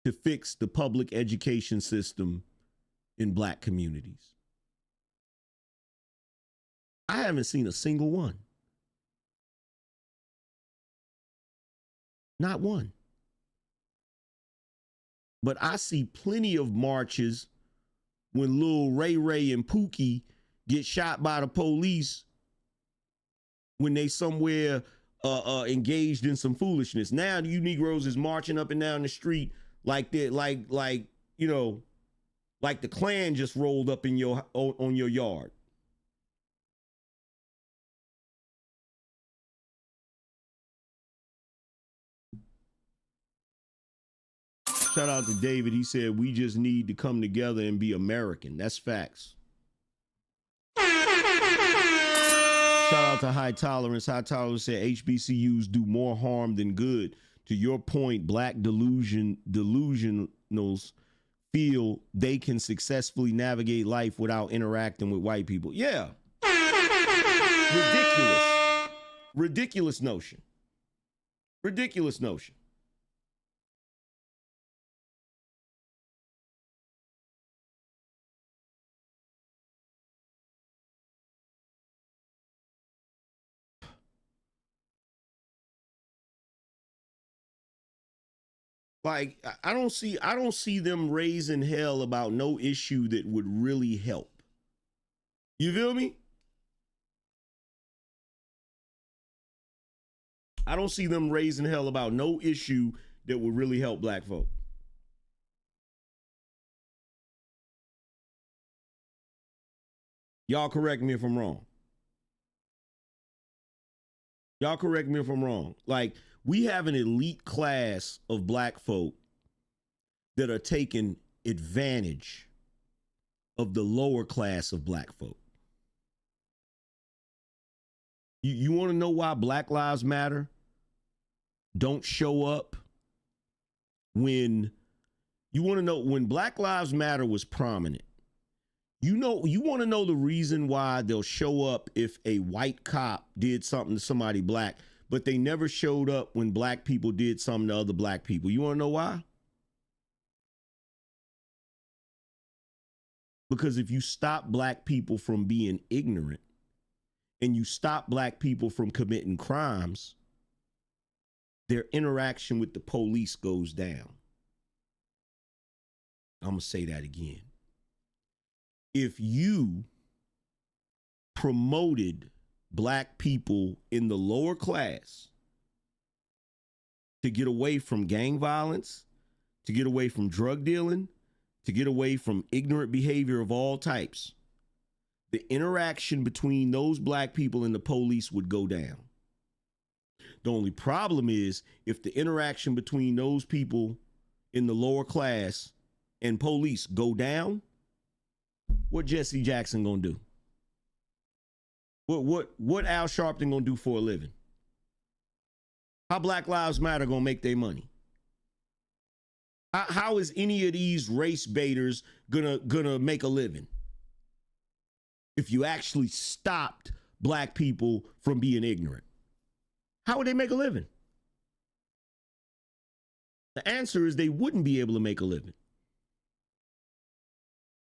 to fix the public education system in black communities. I haven't seen a single one. Not one. But I see plenty of marches when Lil Ray Ray and Pookie get shot by the police when they somewhere engaged in some foolishness. Now you Negroes is marching up and down the street like that, like you know, like the Klan just rolled up in on your yard. Shout out to David. He said, we just need to come together and be American. That's facts. Shout out to High Tolerance. High Tolerance said HBCUs do more harm than good. To your point, black delusionals feel they can successfully navigate life without interacting with white people. Yeah. Ridiculous. Ridiculous notion. Ridiculous notion. Like, I don't see them raising hell about no issue that would really help. You feel me? I don't see them raising hell about no issue that would really help black folk. Y'all correct me if I'm wrong. Y'all correct me if I'm wrong. Like, we have an elite class of black folk that are taking advantage of the lower class of black folk. You want to know why Black Lives Matter don't show up when you want to know when Black Lives Matter was prominent? You want to know the reason why they'll show up if a white cop did something to somebody black, but they never showed up when black people did something to other black people. You want to know why? Because if you stop black people from being ignorant and you stop black people from committing crimes, their interaction with the police goes down. I'm going to say that again. If you promoted black people in the lower class to get away from gang violence, to get away from drug dealing, to get away from ignorant behavior of all types, the interaction between those black people and the police would go down. The only problem is if the interaction between those people in the lower class and police go down, what Jesse Jackson gonna do? What Al Sharpton gonna do for a living? How Black Lives Matter gonna make their money? How is any of these race baiters gonna make a living? If you actually stopped black people from being ignorant, how would they make a living? The answer is they wouldn't be able to make a living.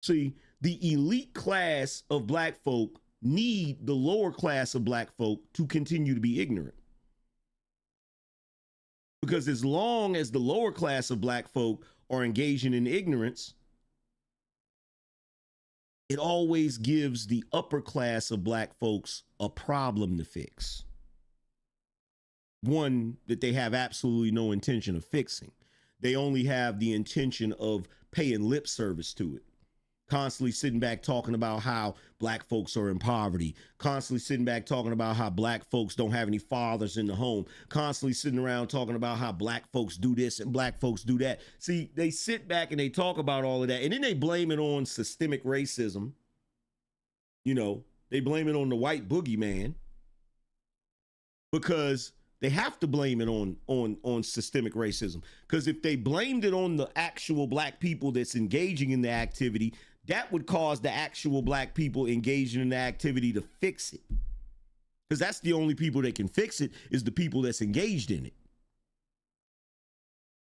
See, the elite class of black folk need the lower class of black folk to continue to be ignorant. Because as long as the lower class of black folk are engaging in ignorance, it always gives the upper class of black folks a problem to fix. One that they have absolutely no intention of fixing. They only have the intention of paying lip service to it. Constantly sitting back talking about how black folks are in poverty. Constantly sitting back talking about how black folks don't have any fathers in the home. Constantly sitting around talking about how black folks do this and black folks do that. See, they sit back and they talk about all of that, and then they blame it on systemic racism. You know, they blame it on the white boogeyman, because they have to blame it on systemic racism. Because if they blamed it on the actual black people that's engaging in the activity, that would cause the actual black people engaging in the activity to fix it. Because that's the only people that can fix it, is the people that's engaged in it.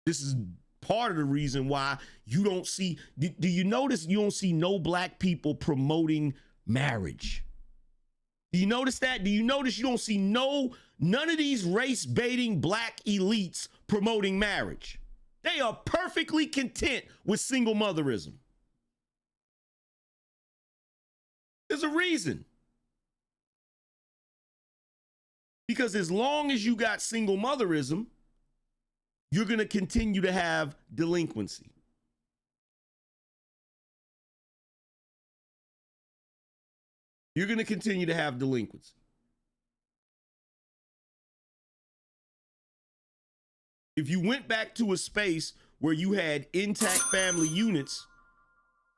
This is part of the reason why you don't see, do you notice you don't see no black people promoting marriage? Do you notice that? Do you notice you don't see none of these race baiting black elites promoting marriage? They are perfectly content with single motherism. There's a reason. Because as long as you got single motherism, you're going to continue to have delinquency. You're going to continue to have delinquency. If you went back to a space where you had intact family units,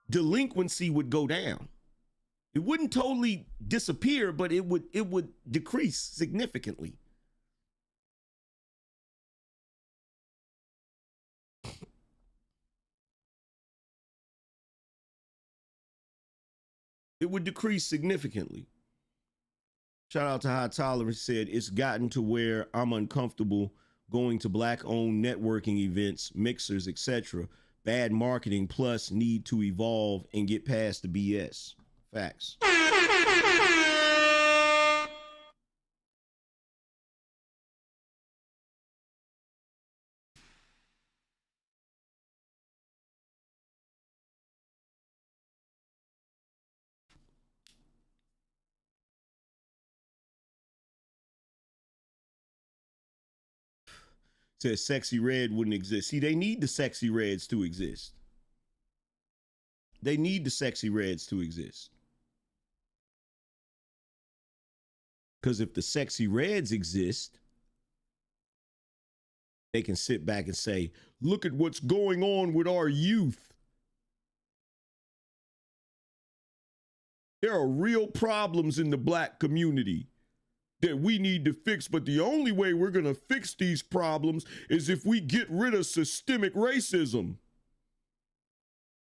delinquency would go down. It wouldn't totally disappear, but it would decrease significantly. It would decrease significantly. Shout out to High Tolerance, said, it's gotten to where I'm uncomfortable going to black-owned networking events, mixers, etc. Bad marketing, plus need to evolve and get past the BS. Facts. Says Sexy Red wouldn't exist. See, they need the Sexy Reds to exist. They need the Sexy Reds to exist. Because if the Sexy Reds exist, they can sit back and say, look at what's going on with our youth. There are real problems in the black community that we need to fix, but the only way we're going to fix these problems is if we get rid of systemic racism.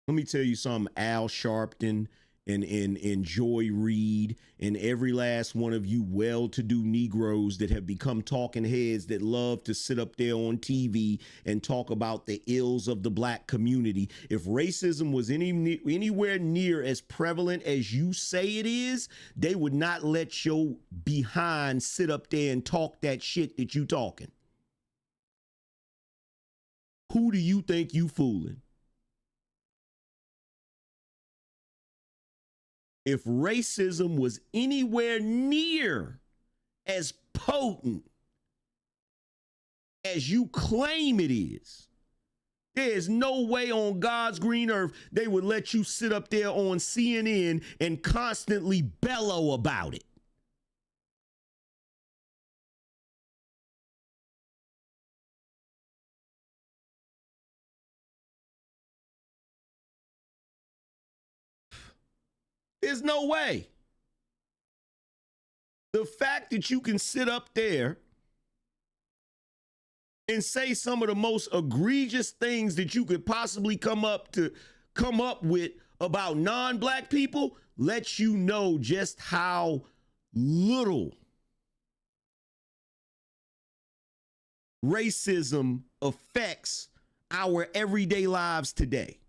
Let me tell you something, Al Sharpton and Joy Reid and every last one of you well-to-do Negroes that have become talking heads that love to sit up there on TV and talk about the ills of the black community. If racism was anywhere near as prevalent as you say it is, they would not let your behind sit up there and talk that shit that you talking. Who do you think you fooling? If racism was anywhere near as potent as you claim it is, there is no way on God's green earth they would let you sit up there on CNN and constantly bellow about it. There's no way. The fact that you can sit up there and say some of the most egregious things that you could possibly come up with about non-black people lets you know just how little racism affects our everyday lives today.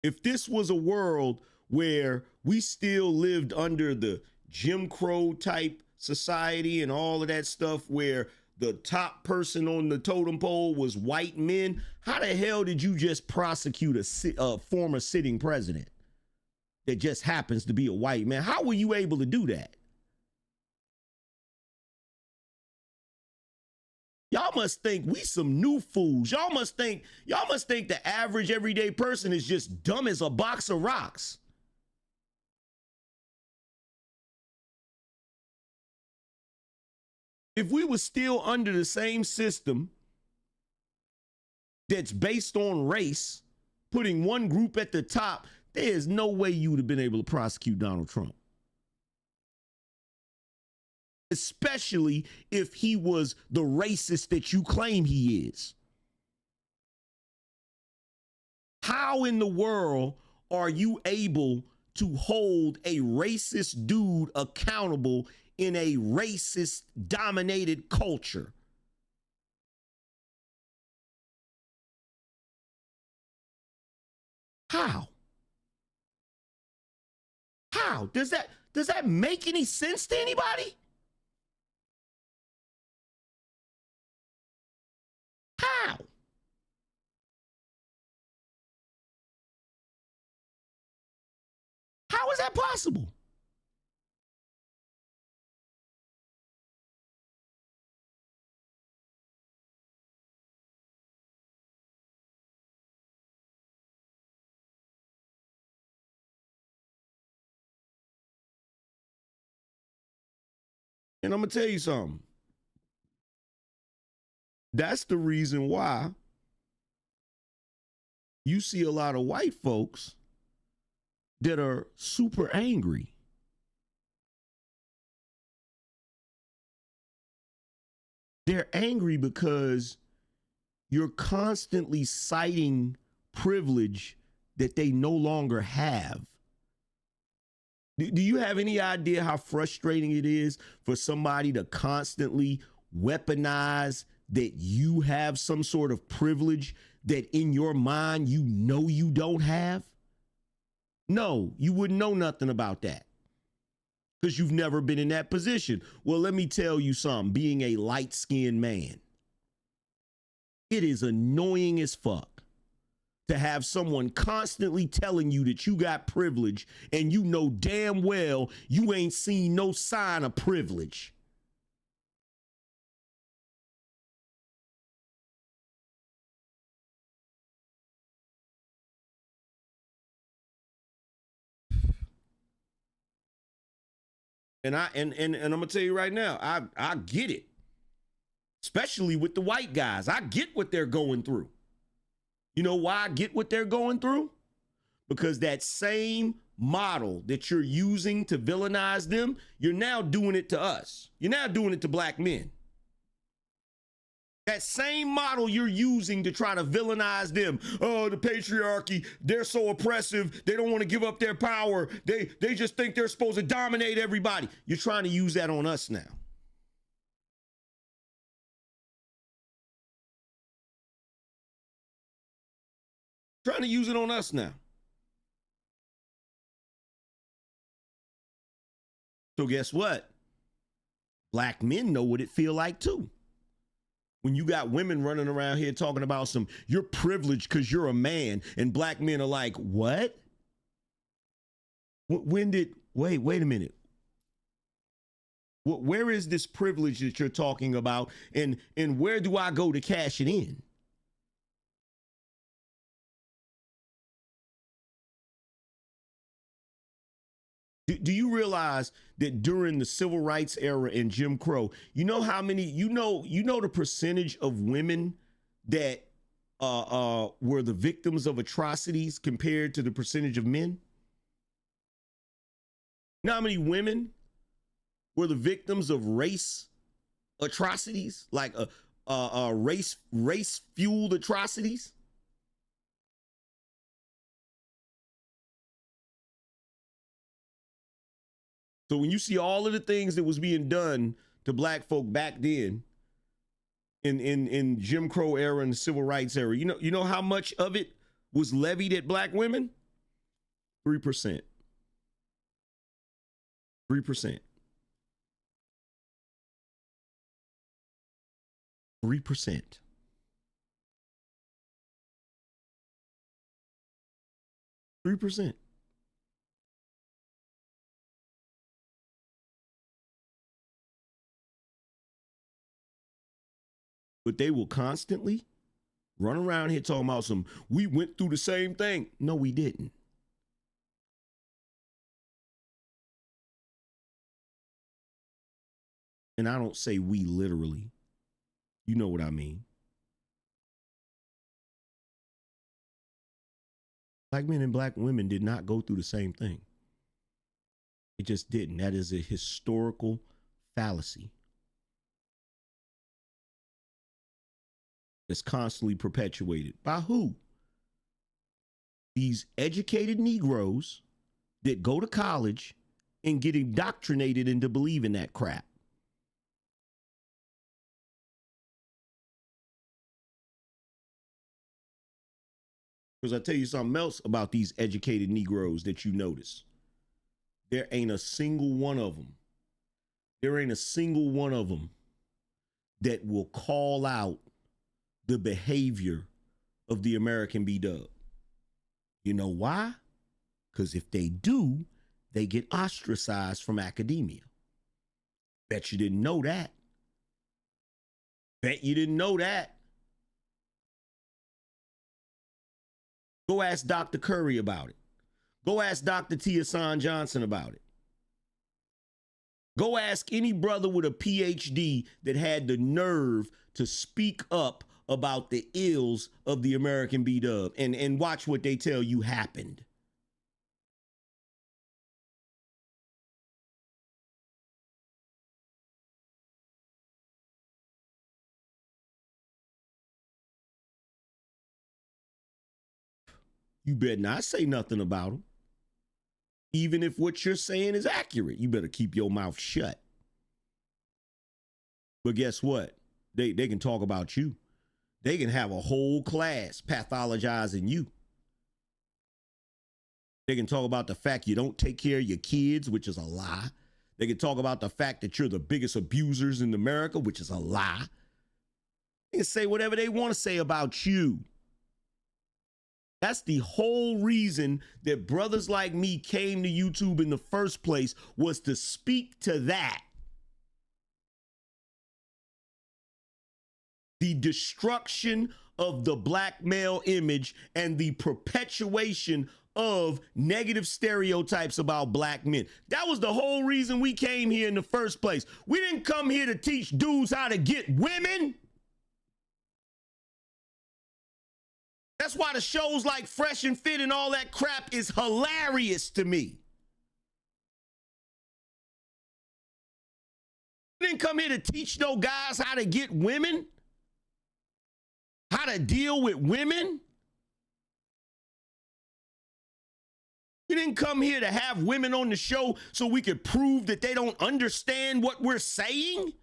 If this was a world where we still lived under the Jim Crow type society and all of that stuff where the top person on the totem pole was white men, how the hell did you just prosecute a former sitting president that just happens to be a white man? How were you able to do that? Y'all must think we some new fools. Y'all must think the average everyday person is just dumb as a box of rocks. If we were still under the same system that's based on race, putting one group at the top, there's no way you would have been able to prosecute Donald Trump. Especially if he was the racist that you claim he is. How in the world are you able to hold a racist dude accountable in a racist dominated culture? How? How? Does that make any sense to anybody? How? How is that possible? And I'm going to tell you something. That's the reason why you see a lot of white folks that are super angry. They're angry because you're constantly citing privilege that they no longer have. Do you have any idea how frustrating it is for somebody to constantly weaponize that you have some sort of privilege that in your mind you know you don't have? No, you wouldn't know nothing about that because you've never been in that position. Well, let me tell you something. Being a light-skinned man, it is annoying as fuck to have someone constantly telling you that you got privilege and you know damn well you ain't seen no sign of privilege. And I'm gonna tell you right now, I get it. Especially with the white guys. I get what they're going through. You know why I get what they're going through? Because that same model that you're using to villainize them, you're now doing it to us. You're now doing it to black men. That same model you're using to try to villainize them. Oh, the patriarchy, they're so oppressive. They don't want to give up their power. They just think they're supposed to dominate everybody. You're trying to use that on us now. Trying to use it on us now. So guess what? Black men know what it feel like too. When you got women running around here talking about some, you're privileged because you're a man, and black men are like, what? When did, wait a minute. Where is this privilege that you're talking about, and where do I go to cash it in? Do you realize that during the civil rights era and Jim Crow, you know how many, you know the percentage of women that were the victims of atrocities compared to the percentage of men? You know how many women were the victims of race atrocities, like race fueled atrocities? So when you see all of the things that was being done to black folk back then in Jim Crow era and the civil rights era, you know how much of it was levied at black women? 3%. 3%. 3%. But they will constantly run around here talking about we went through the same thing. No, we didn't. And I don't say we literally. You know what I mean. Black men and black women did not go through the same thing. It just didn't. That is a historical fallacy. It's constantly perpetuated. By who? These educated Negroes that go to college and get indoctrinated into believing that crap. Because I tell you something else about these educated Negroes that you notice. There ain't a single one of them. There ain't a single one of them that will call out the behavior of the American B-Dub. You know why? Because if they do, they get ostracized from academia. Bet you didn't know that. Bet you didn't know that. Go ask Dr. Curry about it. Go ask Dr. Tiasan Johnson about it. Go ask any brother with a PhD that had the nerve to speak up about the ills of the American B-Dub and watch what they tell you happened. You better not say nothing about them. Even if what you're saying is accurate, you better keep your mouth shut. But guess what? They can talk about you. They can have a whole class pathologizing you. They can talk about the fact you don't take care of your kids, which is a lie. They can talk about the fact that you're the biggest abusers in America, which is a lie. They can say whatever they want to say about you. That's the whole reason that brothers like me came to YouTube in the first place, was to speak to that. The destruction of the black male image and the perpetuation of negative stereotypes about black men. That was the whole reason we came here in the first place. We didn't come here to teach dudes how to get women. That's why the shows like Fresh and Fit and all that crap is hilarious to me. We didn't come here to teach no guys how to get women, how to deal with women. We didn't come here to have women on the show so we could prove that they don't understand what we're saying.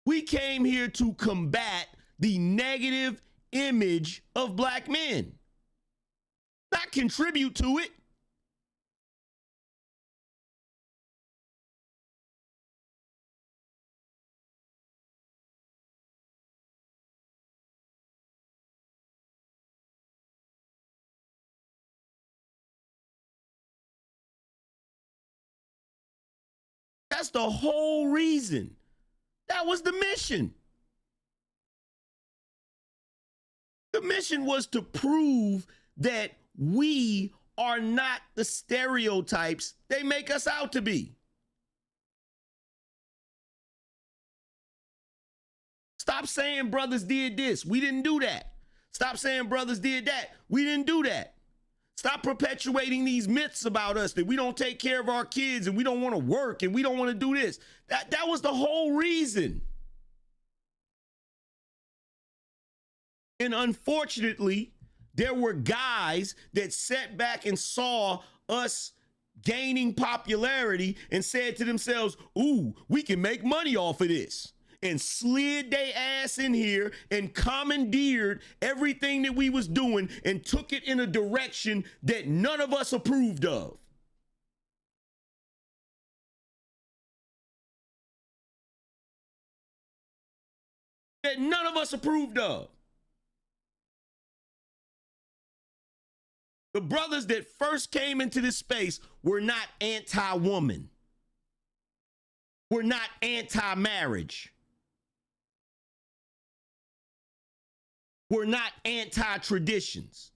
We came here to combat the negative image of black men, not contribute to it. That's the whole reason. That was the mission. The mission was to prove that we are not the stereotypes they make us out to be. Stop saying brothers did this. We didn't do that. Stop saying brothers did that. We didn't do that. Stop perpetuating these myths about us that we don't take care of our kids and we don't want to work and we don't want to do this. That was the whole reason. And unfortunately, there were guys that sat back and saw us gaining popularity and said to themselves, ooh, we can make money off of this. and slid their ass in here and commandeered everything that we was doing and took it in a direction that none of us approved of. That none of us approved of. The brothers that first came into this space were not anti-woman. Were not anti-marriage. Were not anti-traditions.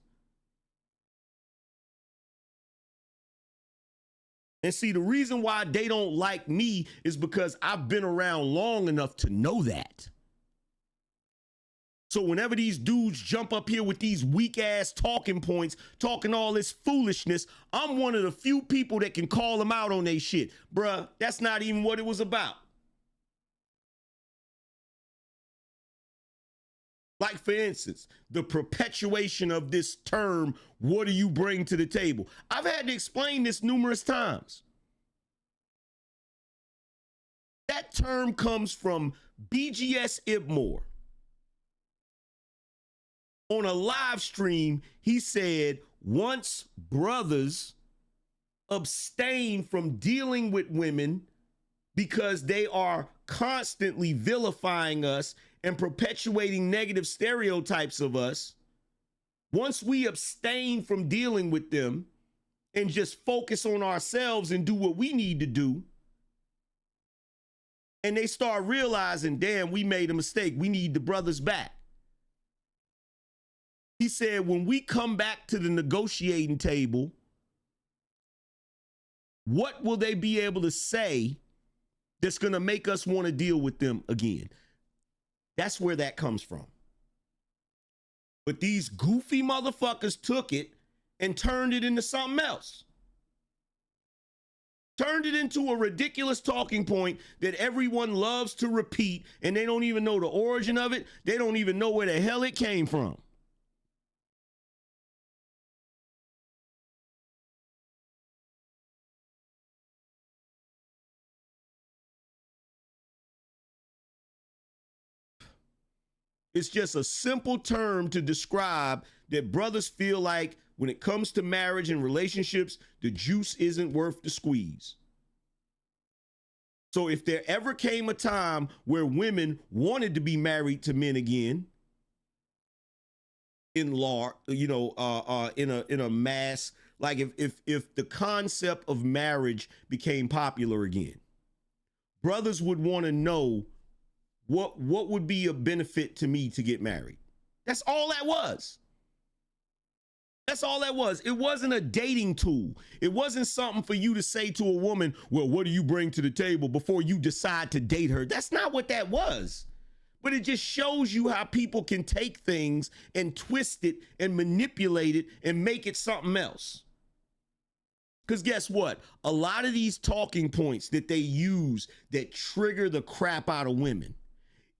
And see, the reason why they don't like me is because I've been around long enough to know that. So whenever these dudes jump up here with these weak ass talking points, talking all this foolishness, I'm one of the few people that can call them out on their shit. Bruh, that's not even what it was about. Like, for instance, the perpetuation of this term, what do you bring to the table? I've had to explain this numerous times. That term comes from BGS Ibmore. On a live stream, he said, once brothers abstain from dealing with women because they are constantly vilifying us and perpetuating negative stereotypes of us, once we abstain from dealing with them and just focus on ourselves and do what we need to do, and they start realizing, damn, we made a mistake, we need the brothers back. He said, when we come back to the negotiating table, what will they be able to say that's going to make us want to deal with them again? That's where that comes from. But these goofy motherfuckers took it and turned it into something else. Turned it into a ridiculous talking point that everyone loves to repeat, and they don't even know the origin of it. They don't even know where the hell it came from. It's just a simple term to describe that brothers feel like when it comes to marriage and relationships, the juice isn't worth the squeeze. So if there ever came a time where women wanted to be married to men again, in law, in a mass, like if the concept of marriage became popular again, brothers would want to know what would be a benefit to me to get married. That's all that was. That's all that was. It wasn't a dating tool. It wasn't something for you to say to a woman, well, what do you bring to the table before you decide to date her? That's not what that was. But it just shows you how people can take things and twist it and manipulate it and make it something else. Because guess what? A lot of these talking points that they use that trigger the crap out of women,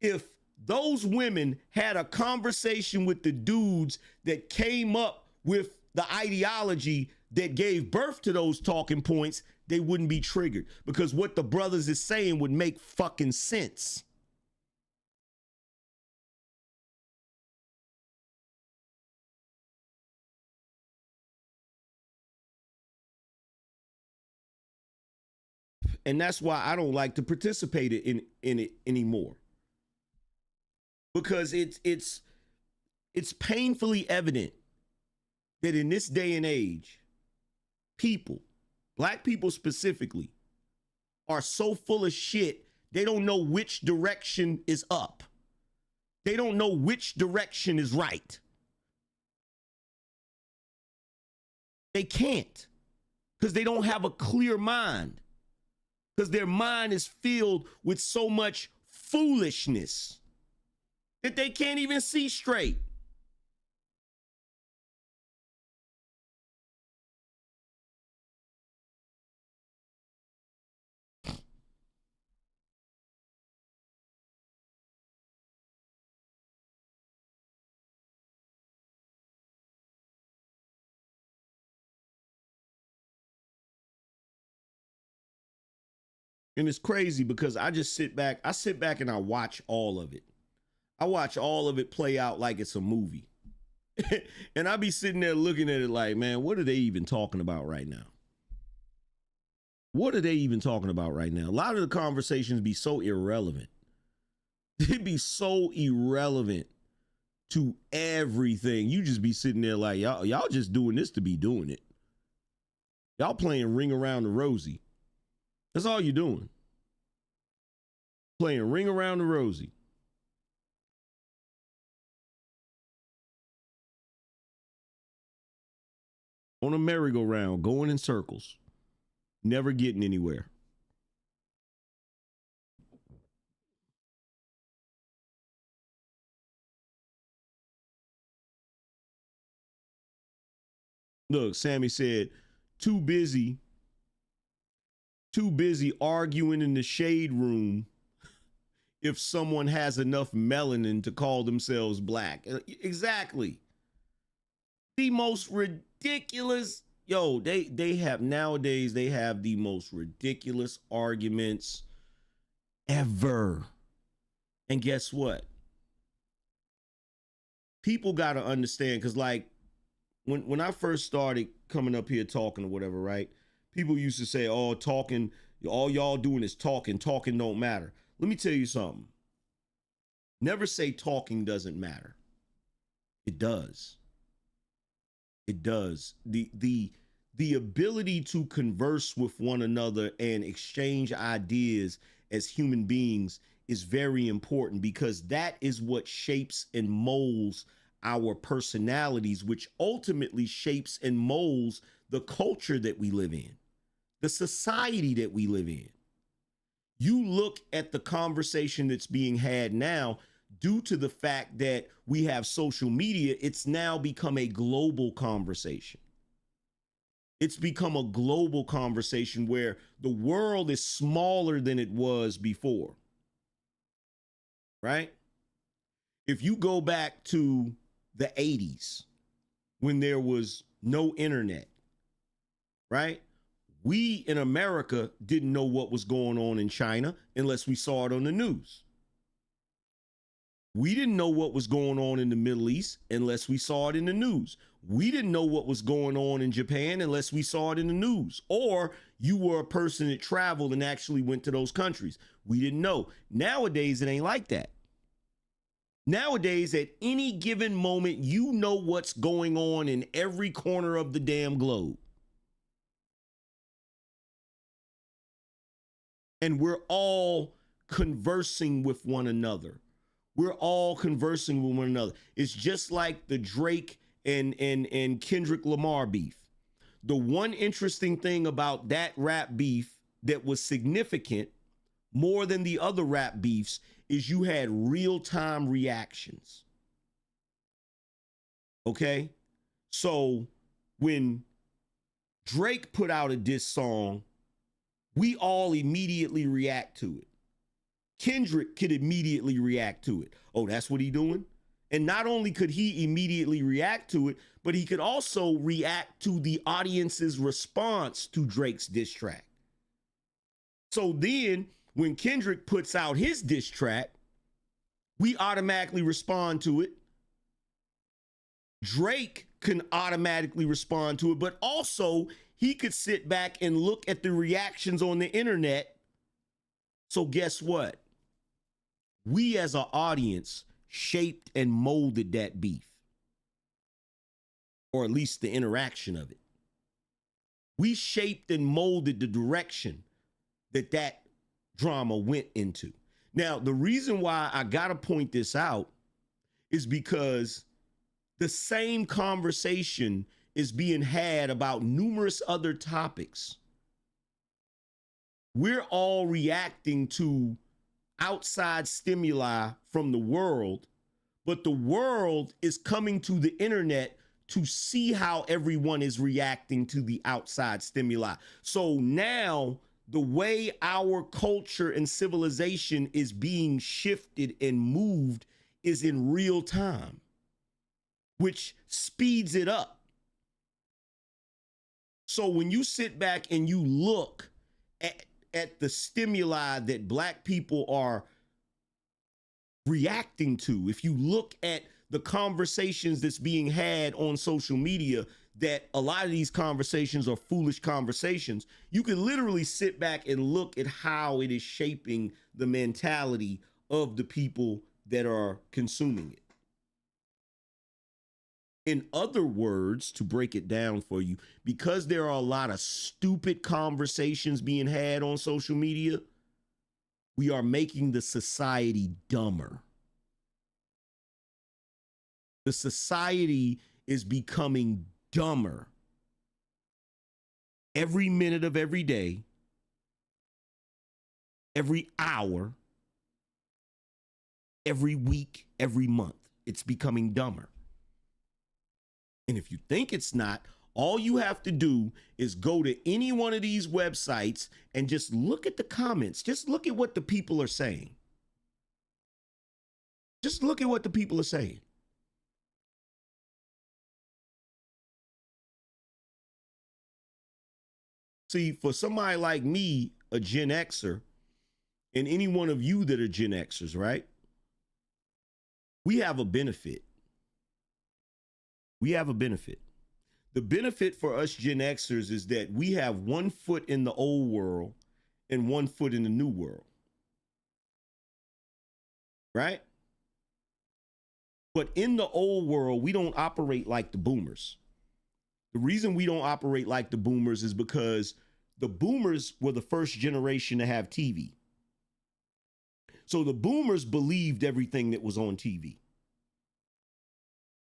if those women had a conversation with the dudes that came up with the ideology that gave birth to those talking points, they wouldn't be triggered, because what the brothers is saying would make fucking sense. And that's why I don't like to participate in it anymore. Because it's painfully evident that in this day and age, people, black people specifically, are so full of shit, they don't know which direction is up. They don't know which direction is right. They can't, because they don't have a clear mind, because their mind is filled with so much foolishness that they can't even see straight. And it's crazy because I sit back and I watch all of it. I watch all of it play out like it's a movie. And I be sitting there looking at it like, man, what are they even talking about right now? What are they even talking about right now? A lot of the conversations be so irrelevant. They'd be so irrelevant to everything. You just be sitting there like, y'all just doing this to be doing it. Y'all playing Ring Around the Rosie. That's all you're doing. Playing Ring Around the Rosie. On a merry-go-round, going in circles, never getting anywhere. Look, Sammy said, too busy arguing in the shade room if someone has enough melanin to call themselves black. Exactly. The most ridiculous, they have nowadays, they have the most ridiculous arguments ever. And guess what? People got to understand, because like when I first started coming up here talking or whatever, right? People used to say, oh, talking, all y'all doing is talking don't matter. Let me tell you something. Never say talking doesn't matter. It does. It does. The ability to converse with one another and exchange ideas as human beings is very important, because that is what shapes and molds our personalities, which ultimately shapes and molds the culture that we live in, the society that we live in. You look at the conversation that's being had now, due to the fact that we have social media, it's now become a global conversation. It's become a global conversation where the world is smaller than it was before, right? If you go back to the 80s, when there was no internet, right? We in America didn't know what was going on in China unless we saw it on the news. We didn't know what was going on in the Middle East unless we saw it in the news. We didn't know what was going on in Japan unless we saw it in the news. Or you were a person that traveled and actually went to those countries. We didn't know. Nowadays, it ain't like that. Nowadays, at any given moment, you know what's going on in every corner of the damn globe. And we're all conversing with one another. We're all conversing with one another. It's just like the Drake and Kendrick Lamar beef. The one interesting thing about that rap beef that was significant more than the other rap beefs is you had real-time reactions. Okay? So when Drake put out a diss song, we all immediately react to it. Kendrick could immediately react to it. Oh, that's what he doing? And not only could he immediately react to it, but he could also react to the audience's response to Drake's diss track. So then when Kendrick puts out his diss track, we automatically respond to it. Drake can automatically respond to it, but also he could sit back and look at the reactions on the internet. So guess what? We as an audience shaped and molded that beef, or at least the interaction of it. We shaped and molded the direction that drama went into. Now, the reason why I gotta point this out is because the same conversation is being had about numerous other topics. We're all reacting to outside stimuli from the world, but the world is coming to the internet to see how everyone is reacting to the outside stimuli. So now the way our culture and civilization is being shifted and moved is in real time, which speeds it up. So when you sit back and you look at the stimuli that black people are reacting to, if you look at the conversations that's being had on social media, that a lot of these conversations are foolish conversations, you can literally sit back and look at how it is shaping the mentality of the people that are consuming it. In other words, to break it down for you, because there are a lot of stupid conversations being had on social media, we are making the society dumber. The society is becoming dumber every minute of every day, every hour, every week, every month. It's becoming dumber. And if you think it's not, all you have to do is go to any one of these websites and just look at the comments. Just look at what the people are saying. Just look at what the people are saying. See, for somebody like me, a Gen Xer, and any one of you that are Gen Xers, right? We have a benefit. We have a benefit. The benefit for us Gen Xers is that we have 1 foot in the old world and 1 foot in the new world. Right? But in the old world, we don't operate like the boomers. The reason we don't operate like the boomers is because the boomers were the first generation to have TV. So the boomers believed everything that was on TV.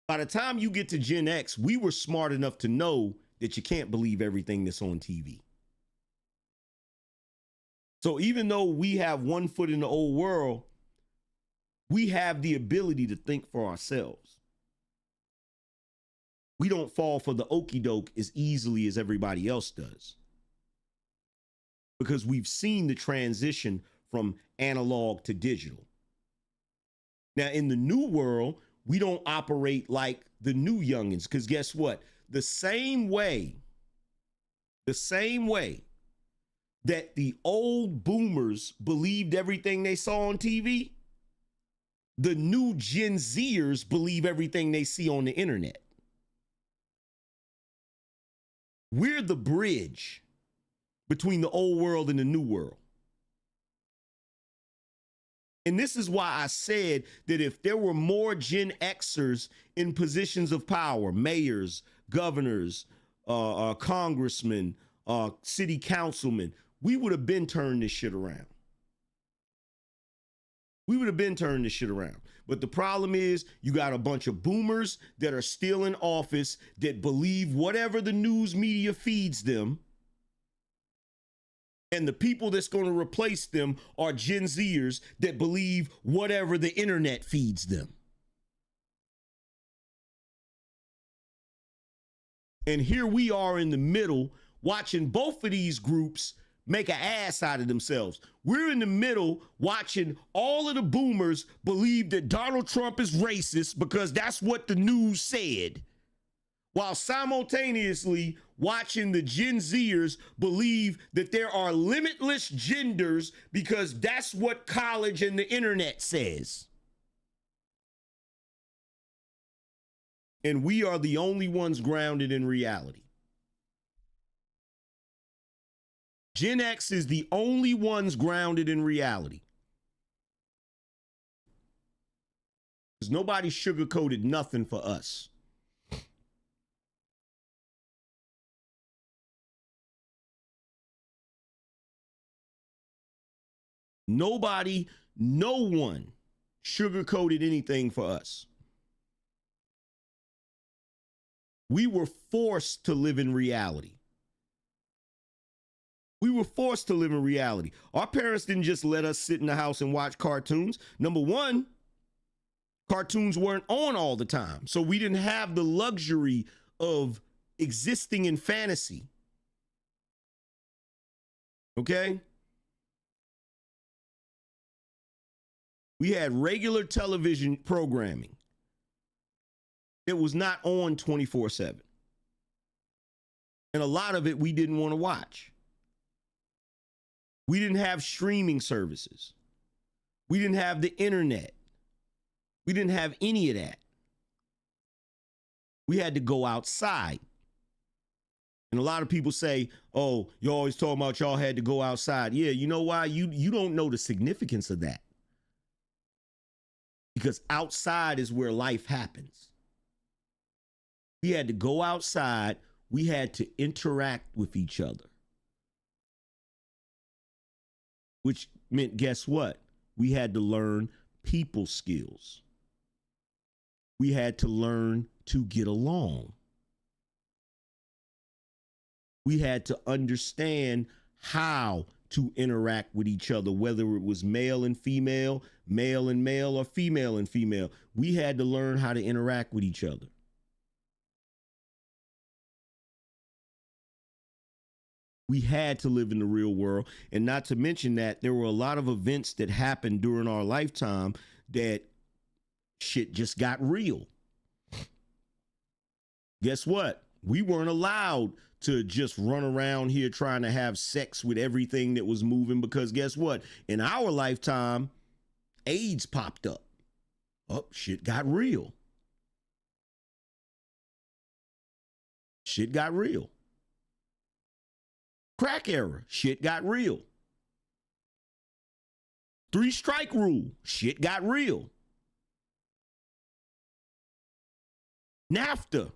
By the time you get to Gen X, we were smart enough to know that you can't believe everything that's on TV. So even though we have 1 foot in the old world, we have the ability to think for ourselves. We don't fall for the okie doke as easily as everybody else does, because we've seen the transition from analog to digital. Now, in the new world, we don't operate like the new youngins, because guess what? The same way that the old boomers believed everything they saw on TV, the new Gen Zers believe everything they see on the internet. We're the bridge between the old world and the new world. And this is why I said that if there were more Gen Xers in positions of power, mayors, governors, congressmen, city councilmen, we would have been turned this shit around. We would have been turning this shit around. But the problem is you got a bunch of boomers that are still in office that believe whatever the news media feeds them. And the people that's going to replace them are Gen Zers that believe whatever the internet feeds them. And here we are in the middle watching both of these groups make an ass out of themselves. We're in the middle watching all of the boomers believe that Donald Trump is racist because that's what the news said, while simultaneously watching the Gen Zers believe that there are limitless genders because that's what college and the internet says. And we are the only ones grounded in reality. Gen X is the only ones grounded in reality. Because nobody sugarcoated nothing for us. Nobody, no one sugarcoated anything for us. We were forced to live in reality. We were forced to live in reality. Our parents didn't just let us sit in the house and watch cartoons. Number one, cartoons weren't on all the time, so we didn't have the luxury of existing in fantasy. Okay? We had regular television programming. It was not on 24/7. And a lot of it we didn't want to watch. We didn't have streaming services. We didn't have the internet. We didn't have any of that. We had to go outside. And a lot of people say, oh, you always talking about y'all had to go outside. Yeah, you know why? You don't know the significance of that. Because outside is where life happens. We had to go outside. We had to interact with each other. Which meant, guess what? We had to learn people skills. We had to learn to get along. We had to understand how to interact with each other, whether it was male and male, or female and female. We had to learn how to interact with each other. We had to live in the real world. And not to mention that there were a lot of events that happened during our lifetime that shit just got real. Guess what? We weren't allowed to just run around here trying to have sex with everything that was moving, because guess what? In our lifetime, AIDS popped up. Oh, shit got real. Shit got real. Crack era, shit got real. 3-strike rule, shit got real. NAFTA,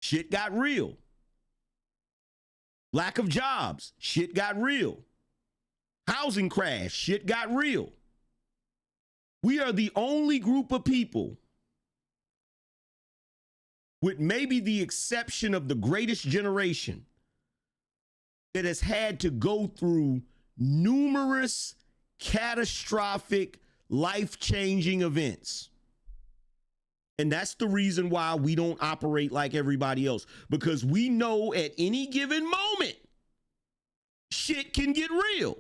shit got real. Lack of jobs, shit got real. Housing crash, shit got real. We are the only group of people, with maybe the exception of the greatest generation, that has had to go through numerous catastrophic, life-changing events. And that's the reason why we don't operate like everybody else, because we know at any given moment, shit can get real.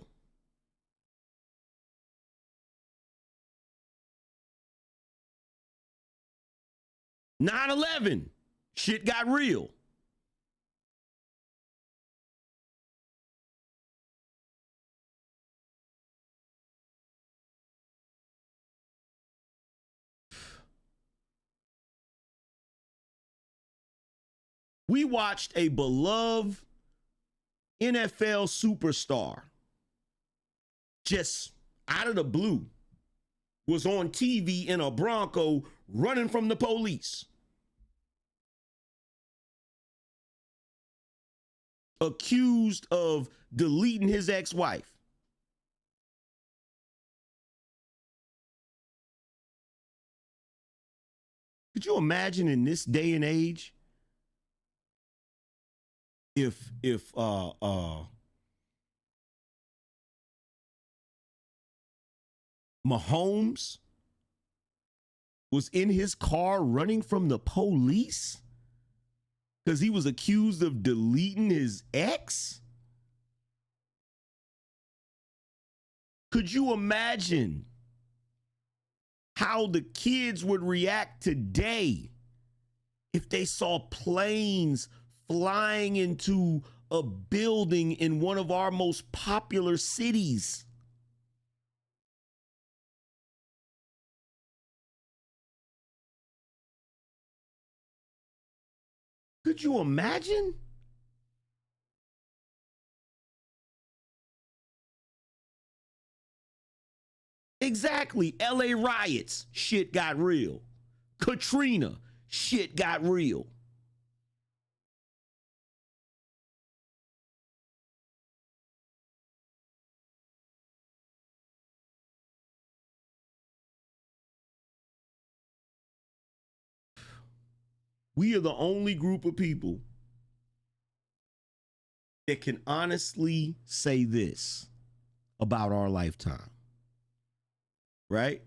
"9/11, shit got real. We watched a beloved NFL superstar just out of the blue was on TV in a Bronco running from the police, accused of deleting his ex-wife. Could you imagine in this day and age if Mahomes was in his car running from the police because he was accused of deleting his ex? Could you imagine how the kids would react today if they saw planes flying into a building in one of our most popular cities? Could you imagine? Exactly. LA riots, shit got real. Katrina, shit got real. We are the only group of people that can honestly say this about our lifetime, right?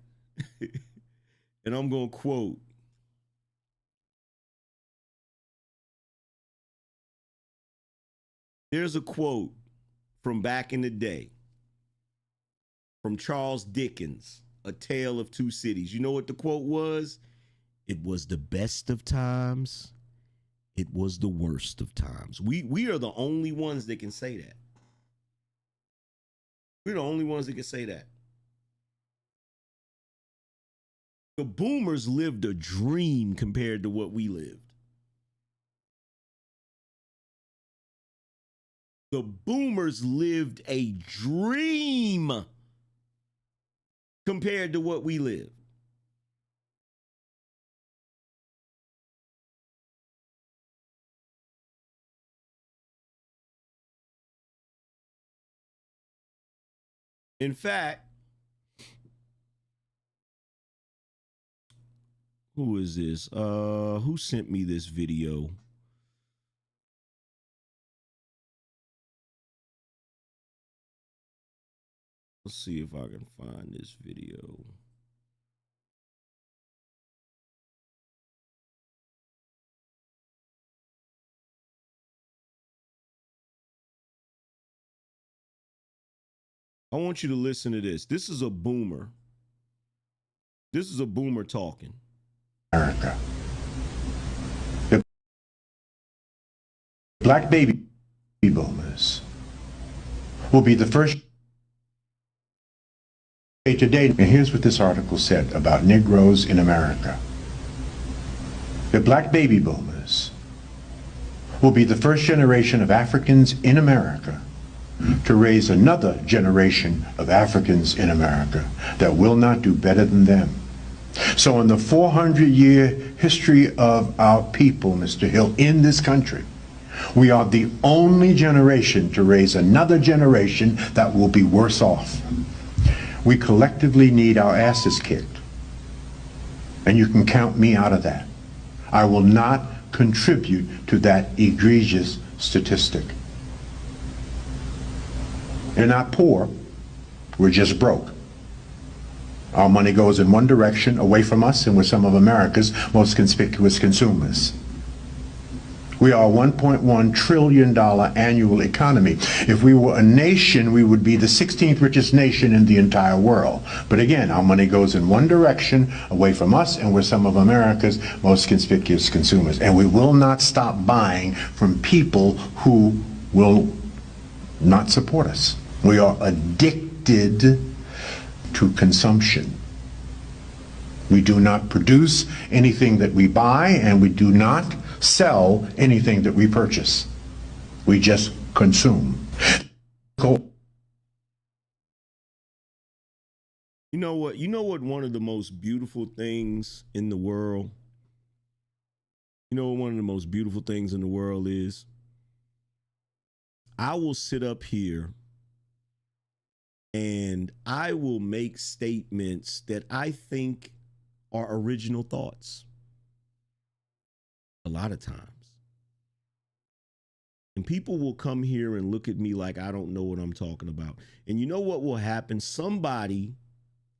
And I'm going to quote, there's a quote from back in the day from Charles Dickens, A Tale of Two Cities. You know what the quote was? It was the best of times. It was the worst of times. We are the only ones that can say that. We're the only ones that can say that. The boomers lived a dream compared to what we lived. The boomers lived a dream compared to what we lived. In fact, who is this? Who sent me this video? Let's see if I can find this video. I want you to listen to this. This is a boomer. This is a boomer talking. America. The black baby boomers will be the first today. And here's what this article said about Negroes in America. The black baby boomers will be the first generation of Africans in America to raise another generation of Africans in America that will not do better than them. So in the 400-year history of our people, Mr. Hill, in this country, we are the only generation to raise another generation that will be worse off. We collectively need our asses kicked. And you can count me out of that. I will not contribute to that egregious statistic. They're not poor, we're just broke. Our money goes in one direction, away from us, and we're some of America's most conspicuous consumers. We are a $1.1 trillion annual economy. If we were a nation, we would be the 16th richest nation in the entire world. But again, our money goes in one direction, away from us, and we're some of America's most conspicuous consumers. And we will not stop buying from people who will not support us. We are addicted to consumption. We do not produce anything that we buy, and we do not sell anything that we purchase. We just consume. You know what? You know what one of the most beautiful things in the world? You know what one of the most beautiful things in the world is? I will sit up here and I will make statements that I think are original thoughts. A lot of times. And people will come here and look at me like I don't know what I'm talking about. And you know what will happen? Somebody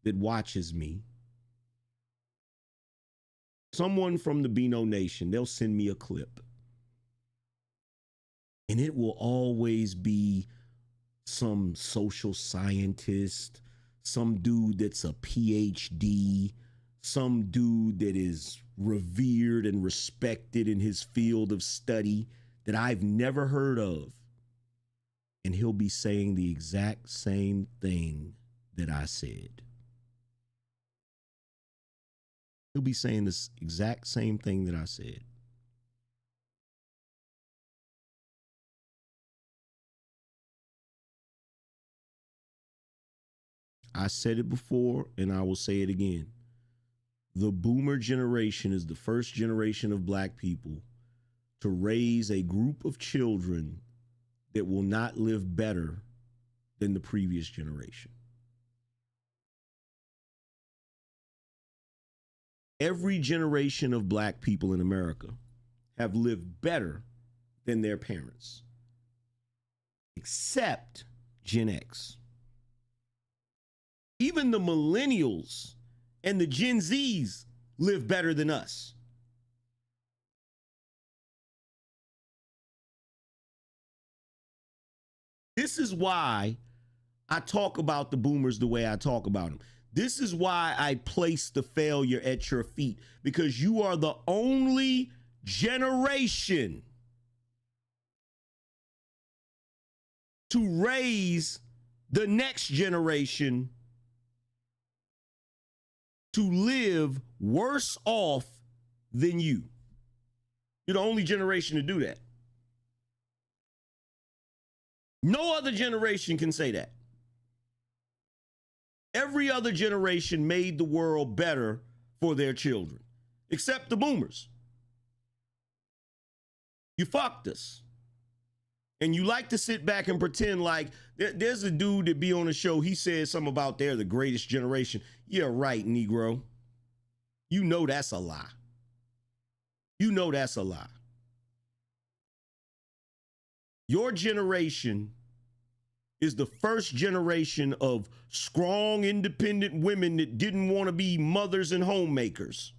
that watches me, someone from the BINO Nation, they'll send me a clip. And it will always be some social scientist, some dude that's a PhD, some dude that is revered and respected in his field of study that I've never heard of. And he'll be saying the exact same thing that I said. He'll be saying this exact same thing that I said. I said it before and I will say it again. The boomer generation is the first generation of black people to raise a group of children that will not live better than the previous generation. Every generation of black people in America have lived better than their parents, except Gen X. Even the millennials and the Gen Zs live better than us. This is why I talk about the boomers the way I talk about them. This is why I place the failure at your feet, because you are the only generation to raise the next generation to live worse off than you. You're the only generation to do that. No other generation can say that. Every other generation made the world better for their children, except the boomers. You fucked us. And you like to sit back and pretend like there's a dude that be on the show. He said something about they're the greatest generation. Yeah, right, Negro. You know that's a lie. You know that's a lie. Your generation is the first generation of strong, independent women that didn't want to be mothers and homemakers.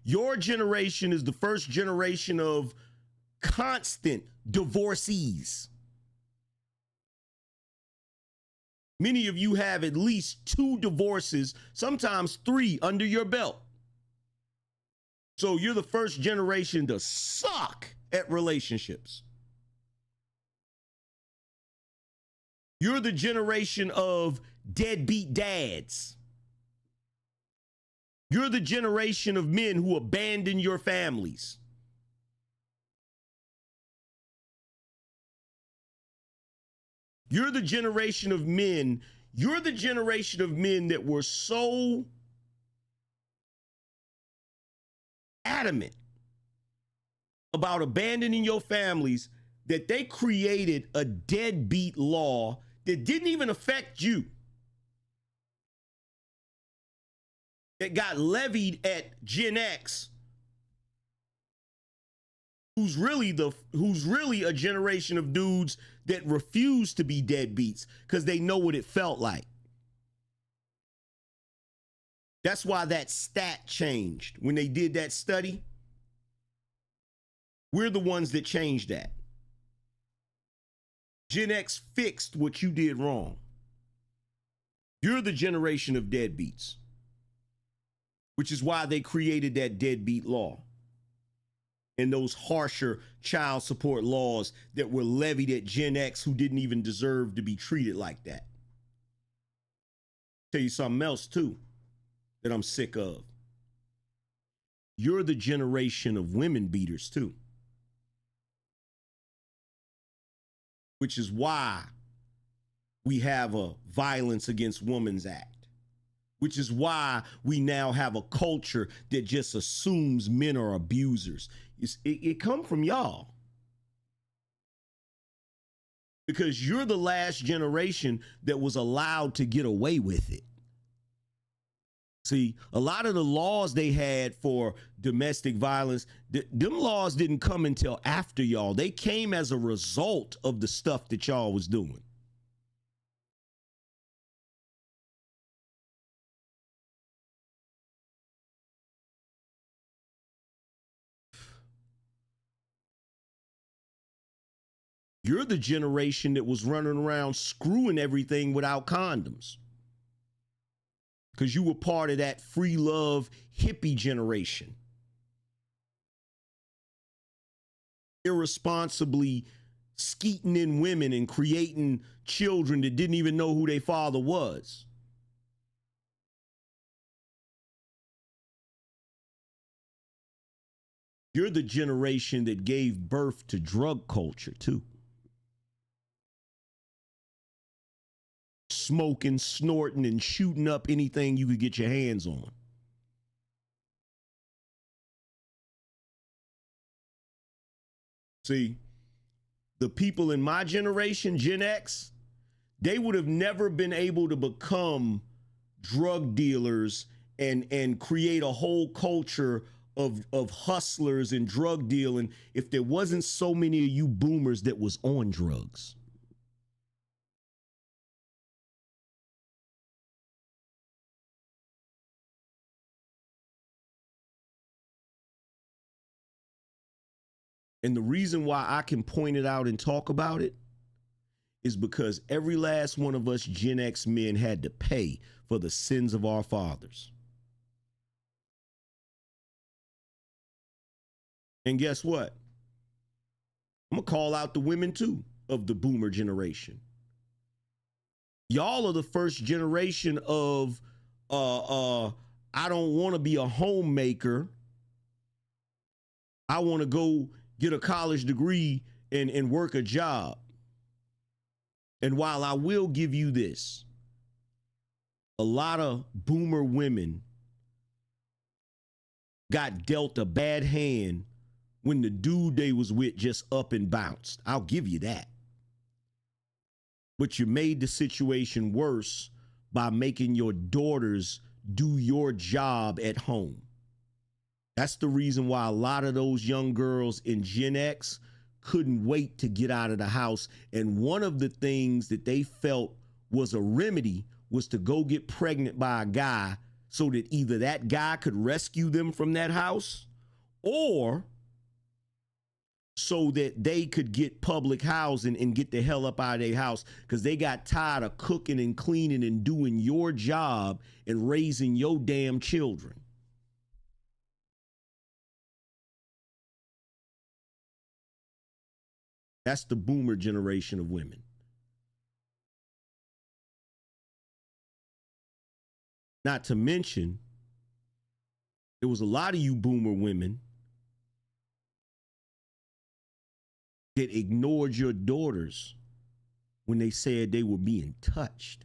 Your generation is the first generation of constant divorcees. Many of you have at least 2 divorces, sometimes 3 under your belt. So you're the first generation to suck at relationships. You're the generation of deadbeat dads. You're the generation of men who abandon your families. You're the generation of men. You're the generation of men that were so adamant about abandoning your families that they created a deadbeat law that didn't even affect you, that got levied at Gen X, who's really a generation of dudes that refuse to be deadbeats because they know what it felt like. That's why that stat changed when they did that study. We're the ones that changed that. Gen X fixed what you did wrong. You're the generation of deadbeats, which is why they created that deadbeat law and those harsher child support laws that were levied at Gen X who didn't even deserve to be treated like that. Tell you something else too that I'm sick of. You're the generation of women beaters too. Which is why we have a Violence Against Women's Act. Which is why we now have a culture that just assumes men are abusers. It come from y'all. Because you're the last generation that was allowed to get away with it. See, a lot of the laws they had for domestic violence, them laws didn't come until after y'all. They came as a result of the stuff that y'all was doing. You're the generation that was running around screwing everything without condoms. Because you were part of that free love hippie generation. Irresponsibly skeeting in women and creating children that didn't even know who their father was. You're the generation that gave birth to drug culture too. Smoking, snorting, and shooting up anything you could get your hands on. See, the people in my generation, Gen X, they would have never been able to become drug dealers and create a whole culture of hustlers and drug dealing if there wasn't so many of you boomers that was on drugs. And the reason why I can point it out and talk about it is because every last one of us Gen X men had to pay for the sins of our fathers. And guess what? I'm going to call out the women too of the boomer generation. Y'all are the first generation of I don't want to be a homemaker. I want to go get a college degree and work a job. And while I will give you this, a lot of boomer women got dealt a bad hand when the dude they was with just up and bounced. I'll give you that. But you made the situation worse by making your daughters do your job at home. That's the reason why a lot of those young girls in Gen X couldn't wait to get out of the house. And one of the things that they felt was a remedy was to go get pregnant by a guy so that either that guy could rescue them from that house or so that they could get public housing and get the hell up out of their house, because they got tired of cooking and cleaning and doing your job and raising your damn children. That's the boomer generation of women. Not to mention, there was a lot of you boomer women that ignored your daughters when they said they were being touched,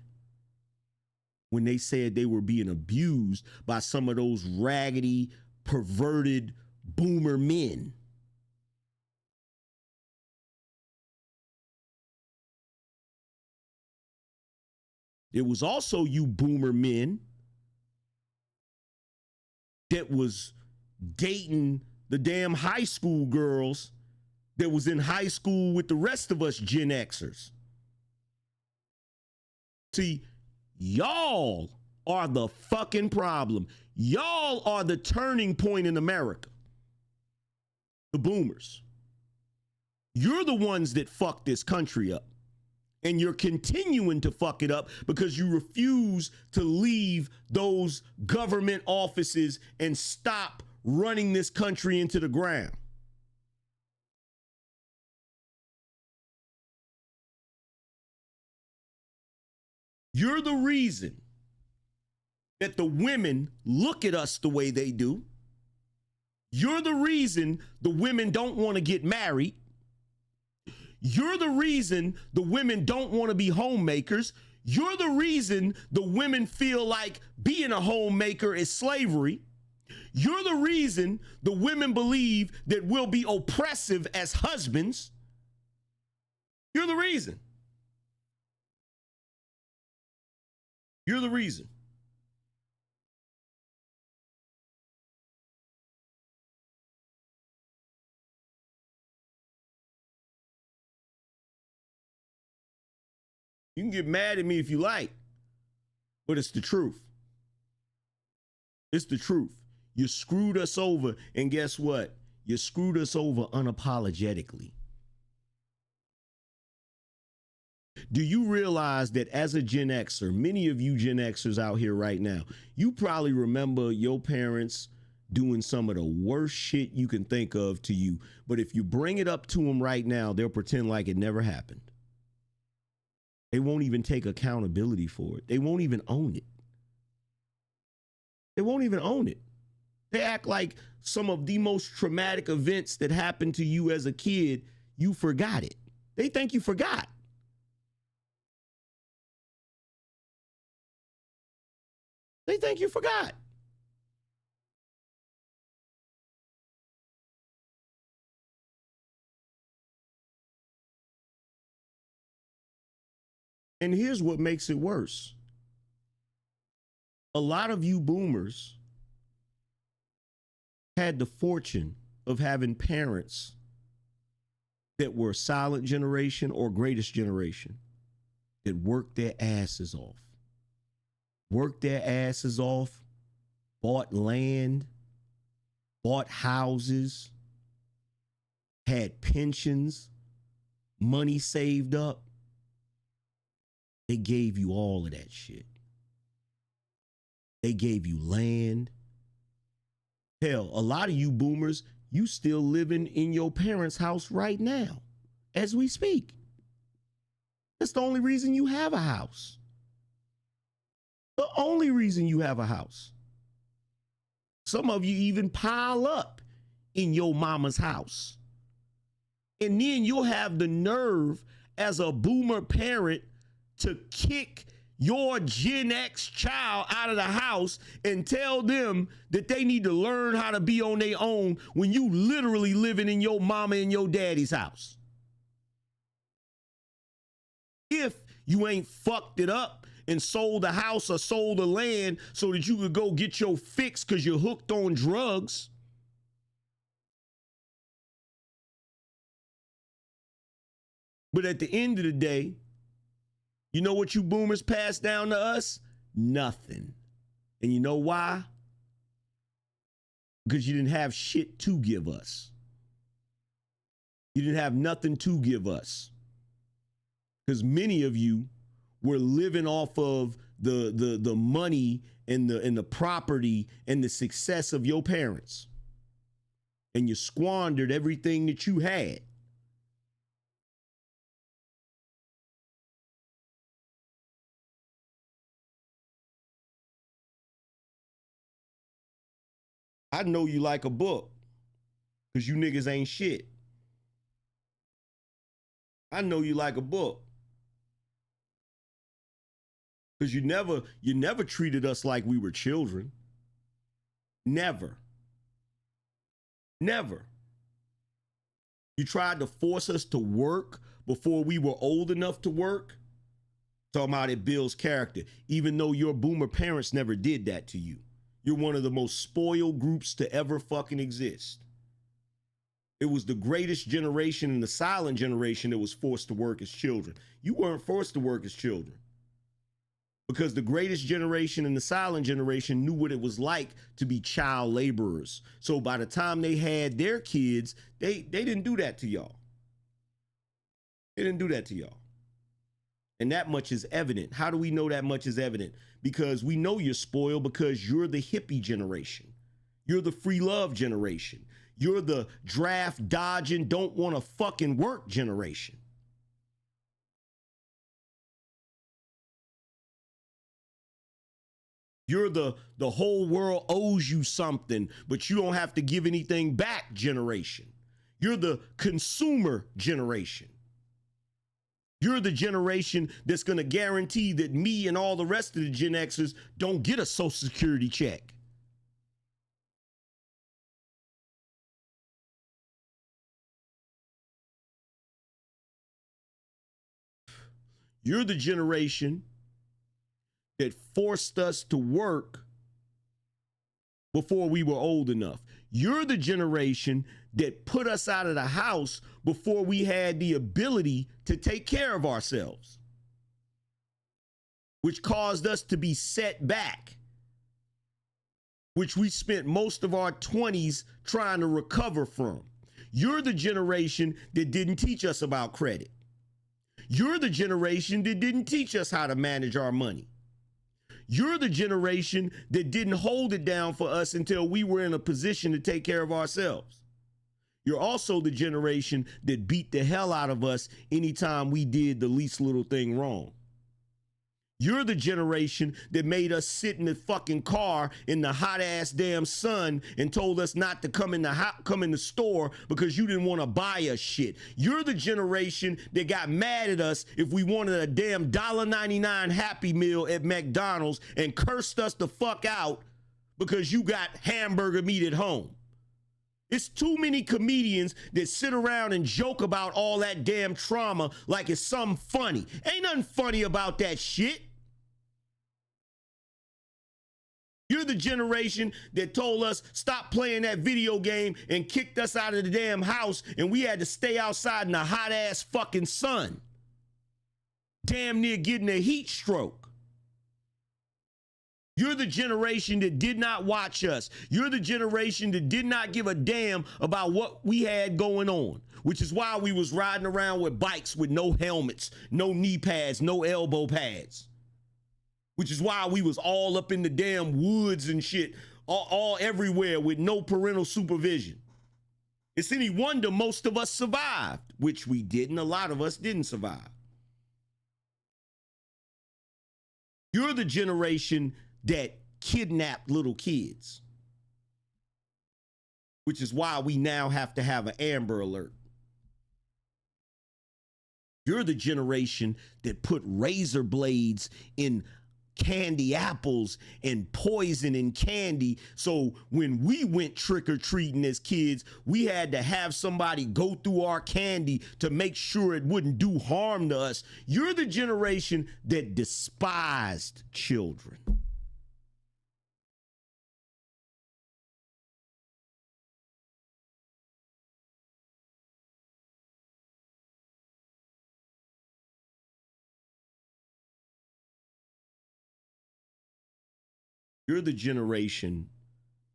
when they said they were being abused by some of those raggedy, perverted boomer men. It was also you boomer men that was dating the damn high school girls that was in high school with the rest of us Gen Xers. See, y'all are the fucking problem. Y'all are the turning point in America. The boomers. You're the ones that fucked this country up. And you're continuing to fuck it up because you refuse to leave those government offices and stop running this country into the ground. You're the reason that the women look at us the way they do. You're the reason the women don't want to get married. You're the reason the women don't want to be homemakers. You're the reason the women feel like being a homemaker is slavery. You're the reason the women believe that we'll be oppressive as husbands. You're the reason. You're the reason. You can get mad at me if you like, but it's the truth. It's the truth. You screwed us over, and guess what? You screwed us over unapologetically. Do you realize that as a Gen Xer, many of you Gen Xers out here right now, you probably remember your parents doing some of the worst shit you can think of to you, but if you bring it up to them right now, they'll pretend like it never happened. They won't even take accountability for it. They won't even own it. They won't even own it. They act like some of the most traumatic events that happened to you as a kid, you forgot it. They think you forgot. They think you forgot. And here's what makes it worse. A lot of you boomers had the fortune of having parents that were silent generation or greatest generation that worked their asses off. Worked their asses off, bought land, bought houses, had pensions, money saved up. They gave you all of that shit. They gave you land. Hell, a lot of you boomers, you still living in your parents' house right now as we speak. That's the only reason you have a house. The only reason you have a house. Some of you even pile up in your mama's house. And then you'll have the nerve as a boomer parent to kick your Gen X child out of the house and tell them that they need to learn how to be on their own when you literally living in your mama and your daddy's house. If you ain't fucked it up and sold a house or sold a land so that you could go get your fix because you're hooked on drugs. But at the end of the day, you know what you boomers passed down to us? Nothing. And you know why? Because you didn't have shit to give us. You didn't have nothing to give us. Because many of you were living off of the money and the property and the success of your parents. And you squandered everything that you had. I know you like a book because you niggas ain't shit. I know you like a book because you never treated us like we were children. Never. Never. You tried to force us to work before we were old enough to work. Talking about it builds character, even though your boomer parents never did that to you. You're one of the most spoiled groups to ever fucking exist. It was the greatest generation and the silent generation that was forced to work as children. You weren't forced to work as children because the greatest generation and the silent generation knew what it was like to be child laborers. So by the time they had their kids, they didn't do that to y'all. They didn't do that to y'all. And that much is evident. How do we know that much is evident? Because we know you're spoiled because you're the hippie generation. You're the free love generation. You're the draft dodging, don't want to fucking work generation. You're the whole world owes you something, but you don't have to give anything back generation. You're the consumer generation. You're the generation that's going to guarantee that me and all the rest of the Gen Xers don't get a Social Security check. You're the generation that forced us to work before we were old enough. You're the generation that put us out of the house before we had the ability to take care of ourselves, which caused us to be set back, which we spent most of our 20s trying to recover from. You're the generation that didn't teach us about credit. You're the generation that didn't teach us how to manage our money. You're the generation that didn't hold it down for us until we were in a position to take care of ourselves. You're also the generation that beat the hell out of us anytime we did the least little thing wrong. You're the generation that made us sit in the fucking car in the hot ass damn sun and told us not to come in the store because you didn't want to buy us shit. You're the generation that got mad at us if we wanted a damn $1.99 Happy Meal at McDonald's and cursed us the fuck out because you got hamburger meat at home. It's too many comedians that sit around and joke about all that damn trauma like it's something funny. Ain't nothing funny about that shit. You're the generation that told us stop playing that video game and kicked us out of the damn house and we had to stay outside in the hot ass fucking sun. Damn near getting a heat stroke. You're the generation that did not watch us. You're the generation that did not give a damn about what we had going on, which is why we was riding around with bikes with no helmets, no knee pads, no elbow pads, which is why we was all up in the damn woods and shit, all everywhere with no parental supervision. It's any wonder most of us survived, which we didn't. A lot of us didn't survive. You're the generation that kidnapped little kids, which is why we now have to have an Amber Alert. You're the generation that put razor blades in candy apples and poison in candy. So when we went trick-or-treating as kids, we had to have somebody go through our candy to make sure it wouldn't do harm to us. You're the generation that despised children. You're the generation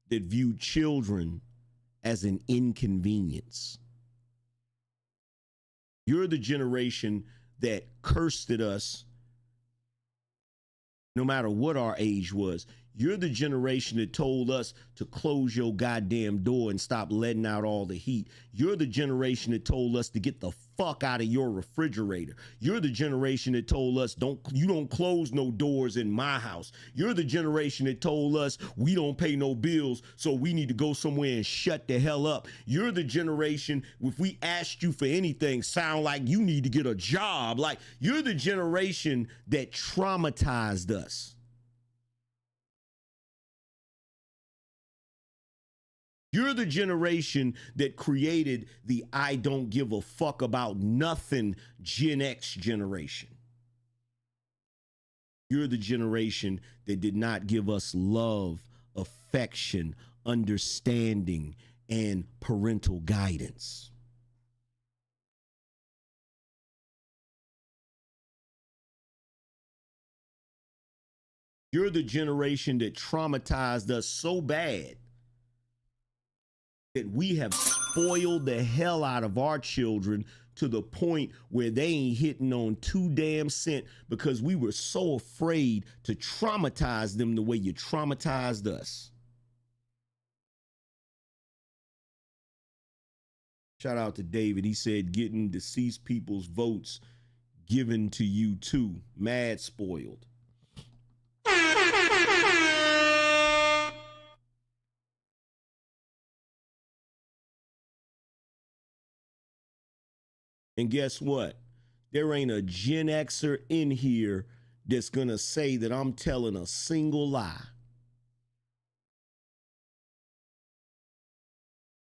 that viewed children as an inconvenience. You're the generation that cursed at us no matter what our age was. You're the generation that told us to close your goddamn door and stop letting out all the heat. You're the generation that told us to get the fuck out of your refrigerator. You're the generation that told us you don't close no doors in my house. You're the generation that told us we don't pay no bills, so we need to go somewhere and shut the hell up. You're the generation, if we asked you for anything, sound like you need to get a job. Like, you're the generation that traumatized us. You're the generation that created the I don't give a fuck about nothing Gen X generation. You're the generation that did not give us love, affection, understanding, and parental guidance. You're the generation that traumatized us so bad that we have spoiled the hell out of our children to the point where they ain't hitting on 2 damn cents because we were so afraid to traumatize them the way you traumatized us. Shout out to David. He said getting deceased people's votes given to you too. Mad spoiled. And guess what? There ain't a Gen Xer in here that's going to say that I'm telling a single lie.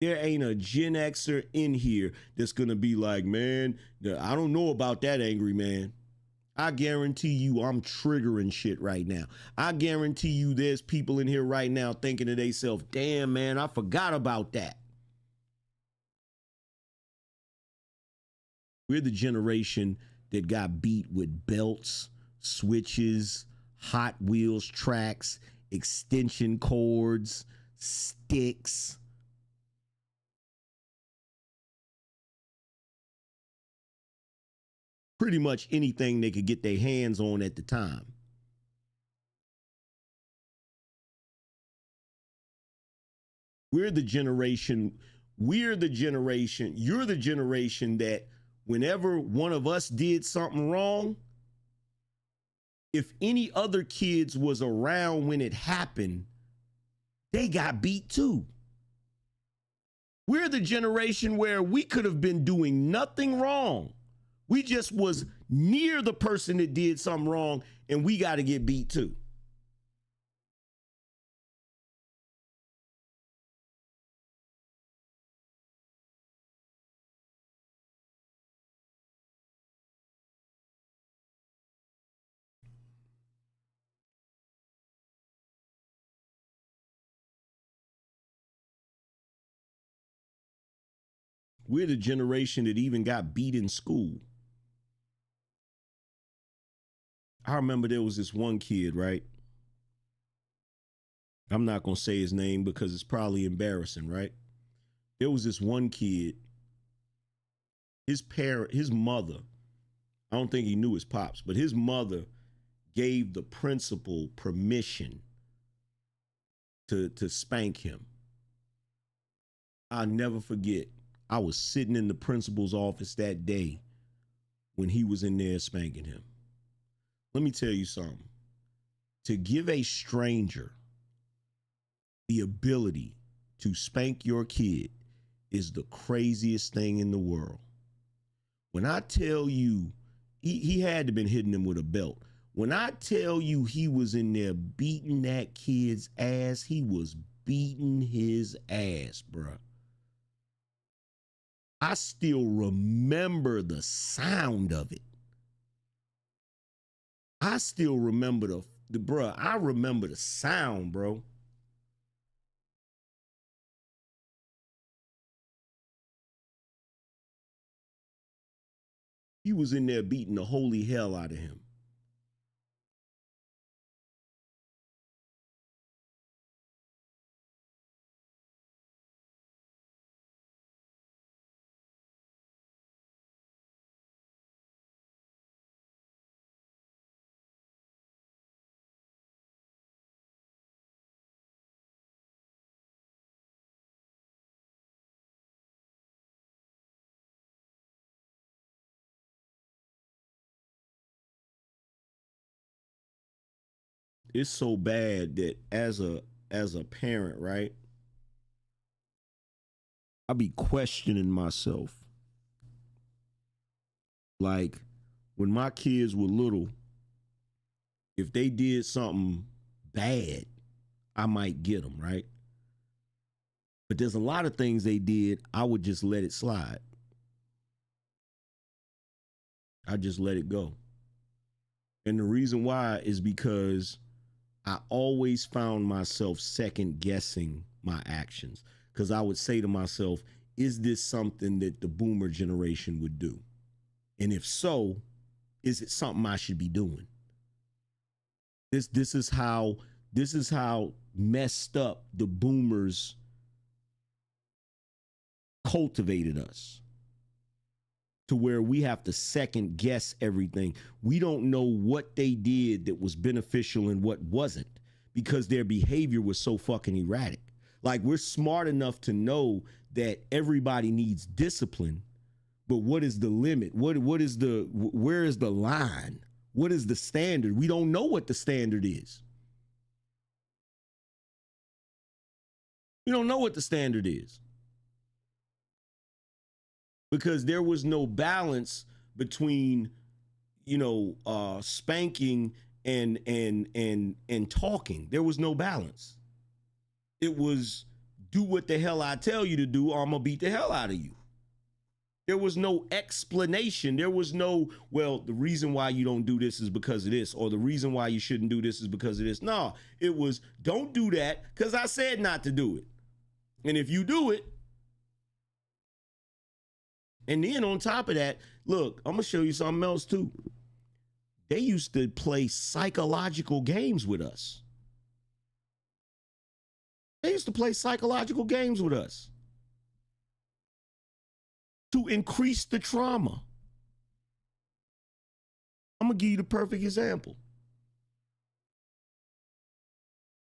There ain't a Gen Xer in here that's going to be like, man, I don't know about that, Angryman. I guarantee you I'm triggering shit right now. I guarantee you there's people in here right now thinking to themselves, damn, man, I forgot about that. We're the generation that got beat with belts, switches, Hot Wheels tracks, extension cords, sticks. Pretty much anything they could get their hands on at the time. You're the generation that whenever one of us did something wrong, if any other kids was around when it happened, they got beat too. We're the generation where we could have been doing nothing wrong. We just was near the person that did something wrong and we got to get beat too. We're the generation that even got beat in school. I remember there was this one kid, right? I'm not going to say his name because it's probably embarrassing, right? There was this one kid, his mother, I don't think he knew his pops, but his mother gave the principal permission to spank him. I'll never forget. I was sitting in the principal's office that day when he was in there spanking him. Let me tell you something. to give a stranger the ability to spank your kid is the craziest thing in the world. When I tell you, he had to been hitting him with a belt. When I tell you he was in there beating that kid's ass, he was beating his ass, bruh. I still remember the sound of it. I still remember I remember the sound, bro. He was in there beating the holy hell out of him. It's so bad that as a parent, right? I be questioning myself. Like when my kids were little, if they did something bad, I might get them, right? But there's a lot of things they did, I would just let it slide. I just let it go. And the reason why is because I always found myself second guessing my actions, because I would say to myself, is this something that the boomer generation would do? And if so, is it something I should be doing? This is how messed up the boomers cultivated us, to where we have to second guess everything. We don't know what they did that was beneficial and what wasn't, because their behavior was so fucking erratic. Like, we're smart enough to know that everybody needs discipline, but what is the limit? Where is the line? What is the standard? We don't know what the standard is. We don't know what the standard is. Because there was no balance between, spanking and talking. There was no balance. It was do what the hell I tell you to do, or I'm gonna beat the hell out of you. There was no explanation. There was no, well, the reason why you don't do this is because of this, or the reason why you shouldn't do this is because of this. No, it was, don't do that because I said not to do it. And if you do it, and then on top of that, look, I'm gonna show you something else too. They used to play psychological games with us. They used to play psychological games with us to increase the trauma. I'm gonna give you the perfect example.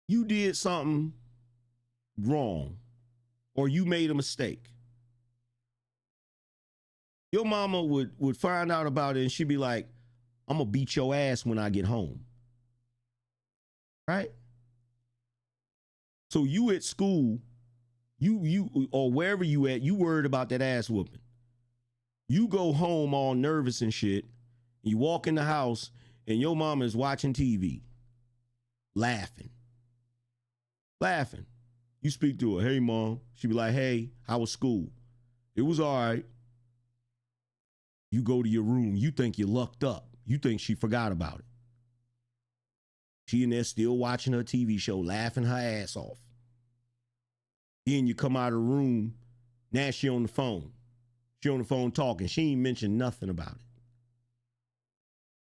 You did something wrong, or you made a mistake. Your mama would find out about it and she'd be like, I'm gonna beat your ass when I get home. Right? So you at school, you or wherever you at, you worried about that ass whooping. You go home all nervous and shit. You walk in the house and your mama is watching TV, laughing. You speak to her, hey mom. She be like, hey, how was school? It was all right. You go to your room, you think you lucked up. You think she forgot about it. She in there still watching her TV show, laughing her ass off. Then you come out of the room, now she on the phone. She on the phone talking. She ain't mentioned nothing about it.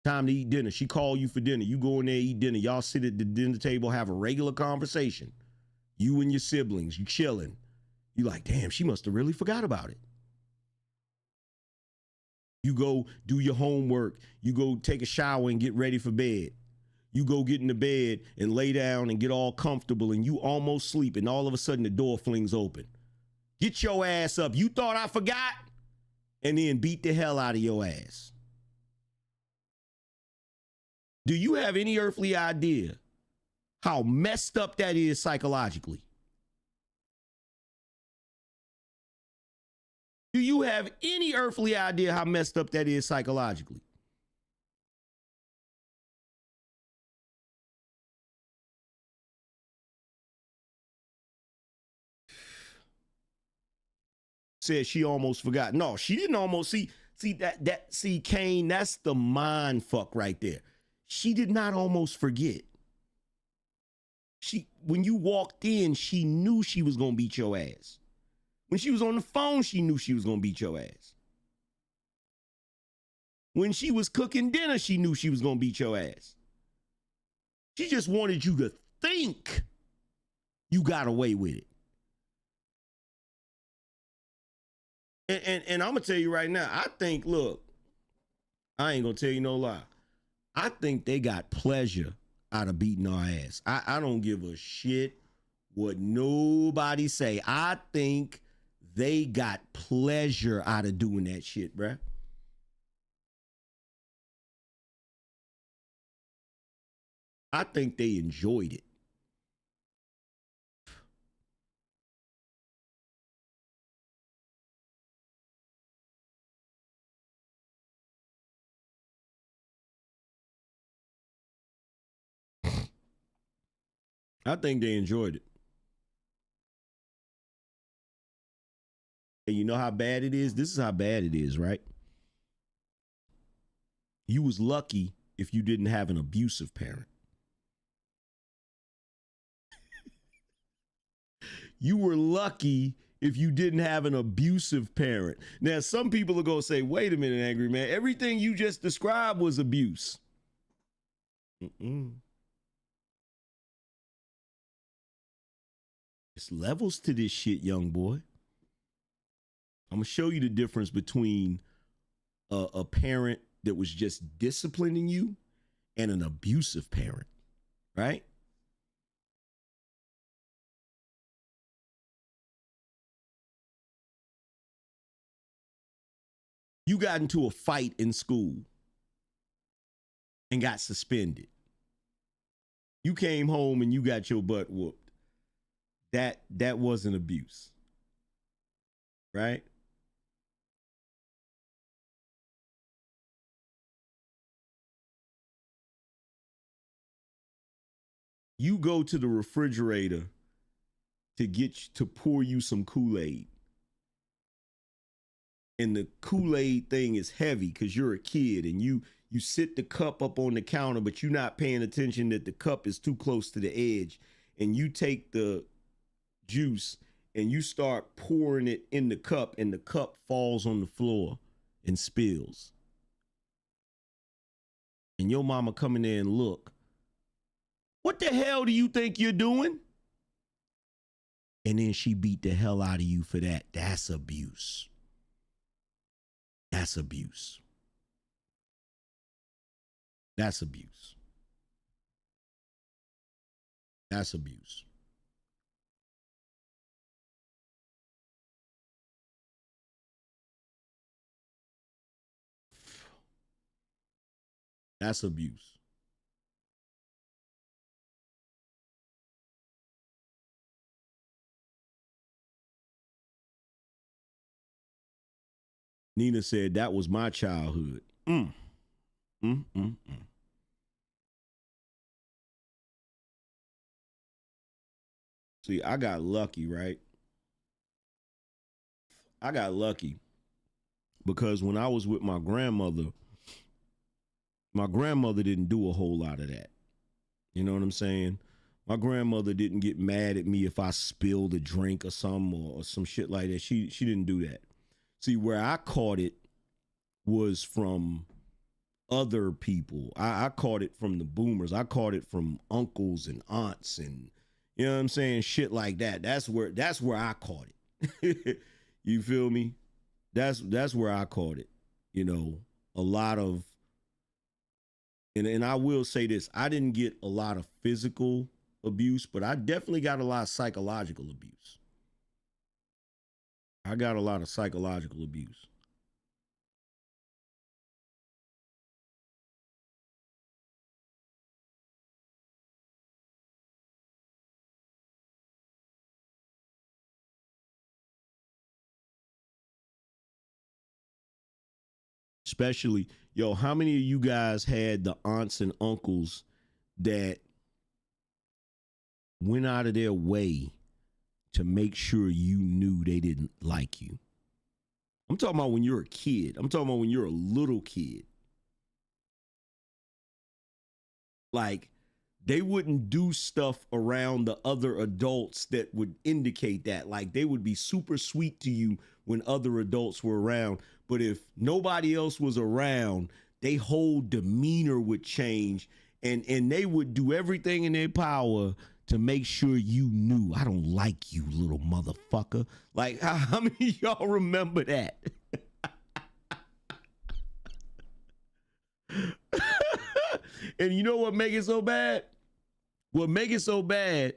Time to eat dinner. She call you for dinner. You go in there, eat dinner. Y'all sit at the dinner table, have a regular conversation. You and your siblings, you chilling. You like, damn, she must have really forgot about it. You go do your homework. You go take a shower and get ready for bed. You go get in the bed and lay down and get all comfortable and you almost sleep and all of a sudden the door flings open. Get your ass up. You thought I forgot? And then beat the hell out of your ass. Do you have any earthly idea how messed up that is psychologically? Do you have any earthly idea how messed up that is psychologically? Said she almost forgot. No, she didn't almost see Kane, that's the mind fuck right there. She did not almost forget. When you walked in, she knew she was gonna beat your ass. When she was on the phone, she knew she was gonna beat your ass. When she was cooking dinner, she knew she was gonna beat your ass. She just wanted you to think you got away with it. And I'm gonna tell you right now, I think, look, I ain't gonna tell you no lie. I think they got pleasure out of beating our ass. I don't give a shit what nobody say. I think they got pleasure out of doing that shit, bruh. I think they enjoyed it. I think they enjoyed it. And you know how bad it is? This is how bad it is, right? You was lucky if you didn't have an abusive parent. You were lucky if you didn't have an abusive parent. Now, some people are going to say, wait a minute, Angry Man, everything you just described was abuse. It's levels to this shit, young boy. I'm going to show you the difference between a parent that was just disciplining you and an abusive parent, right? You got into a fight in school and got suspended. You came home and you got your butt whooped. That wasn't abuse, right? You go to the refrigerator to pour you some Kool-Aid. And the Kool-Aid thing is heavy because you're a kid, and you sit the cup up on the counter, but you're not paying attention that the cup is too close to the edge. And you take the juice and you start pouring it in the cup, and the cup falls on the floor and spills. And your mama come in there and look. What the hell do you think you're doing? And then she beat the hell out of you for that. That's abuse. That's abuse. That's abuse. That's abuse. That's abuse. Nina said that was my childhood. See, I got lucky, right? I got lucky because when I was with my grandmother didn't do a whole lot of that. You know what I'm saying? My grandmother didn't get mad at me if I spilled a drink or some shit like that. She didn't do that. See, where I caught it was from other people. I caught it from the boomers. I caught it from uncles and aunts and, you know what I'm saying, shit like that. That's where I caught it. You feel me? That's where I caught it. You know, a lot of, and I will say this, I didn't get a lot of physical abuse, but I definitely got a lot of psychological abuse. I got a lot of psychological abuse. Especially, yo, how many of you guys had the aunts and uncles that went out of their way to make sure you knew they didn't like you? I'm talking about when you're a kid. I'm talking about when you're a little kid. Like, they wouldn't do stuff around the other adults that would indicate that. Like, they would be super sweet to you when other adults were around. But if nobody else was around, their whole demeanor would change, and they would do everything in their power to make sure you knew, I don't like you, little motherfucker. Like, how many of y'all remember that? And you know what make it so bad? What make it so bad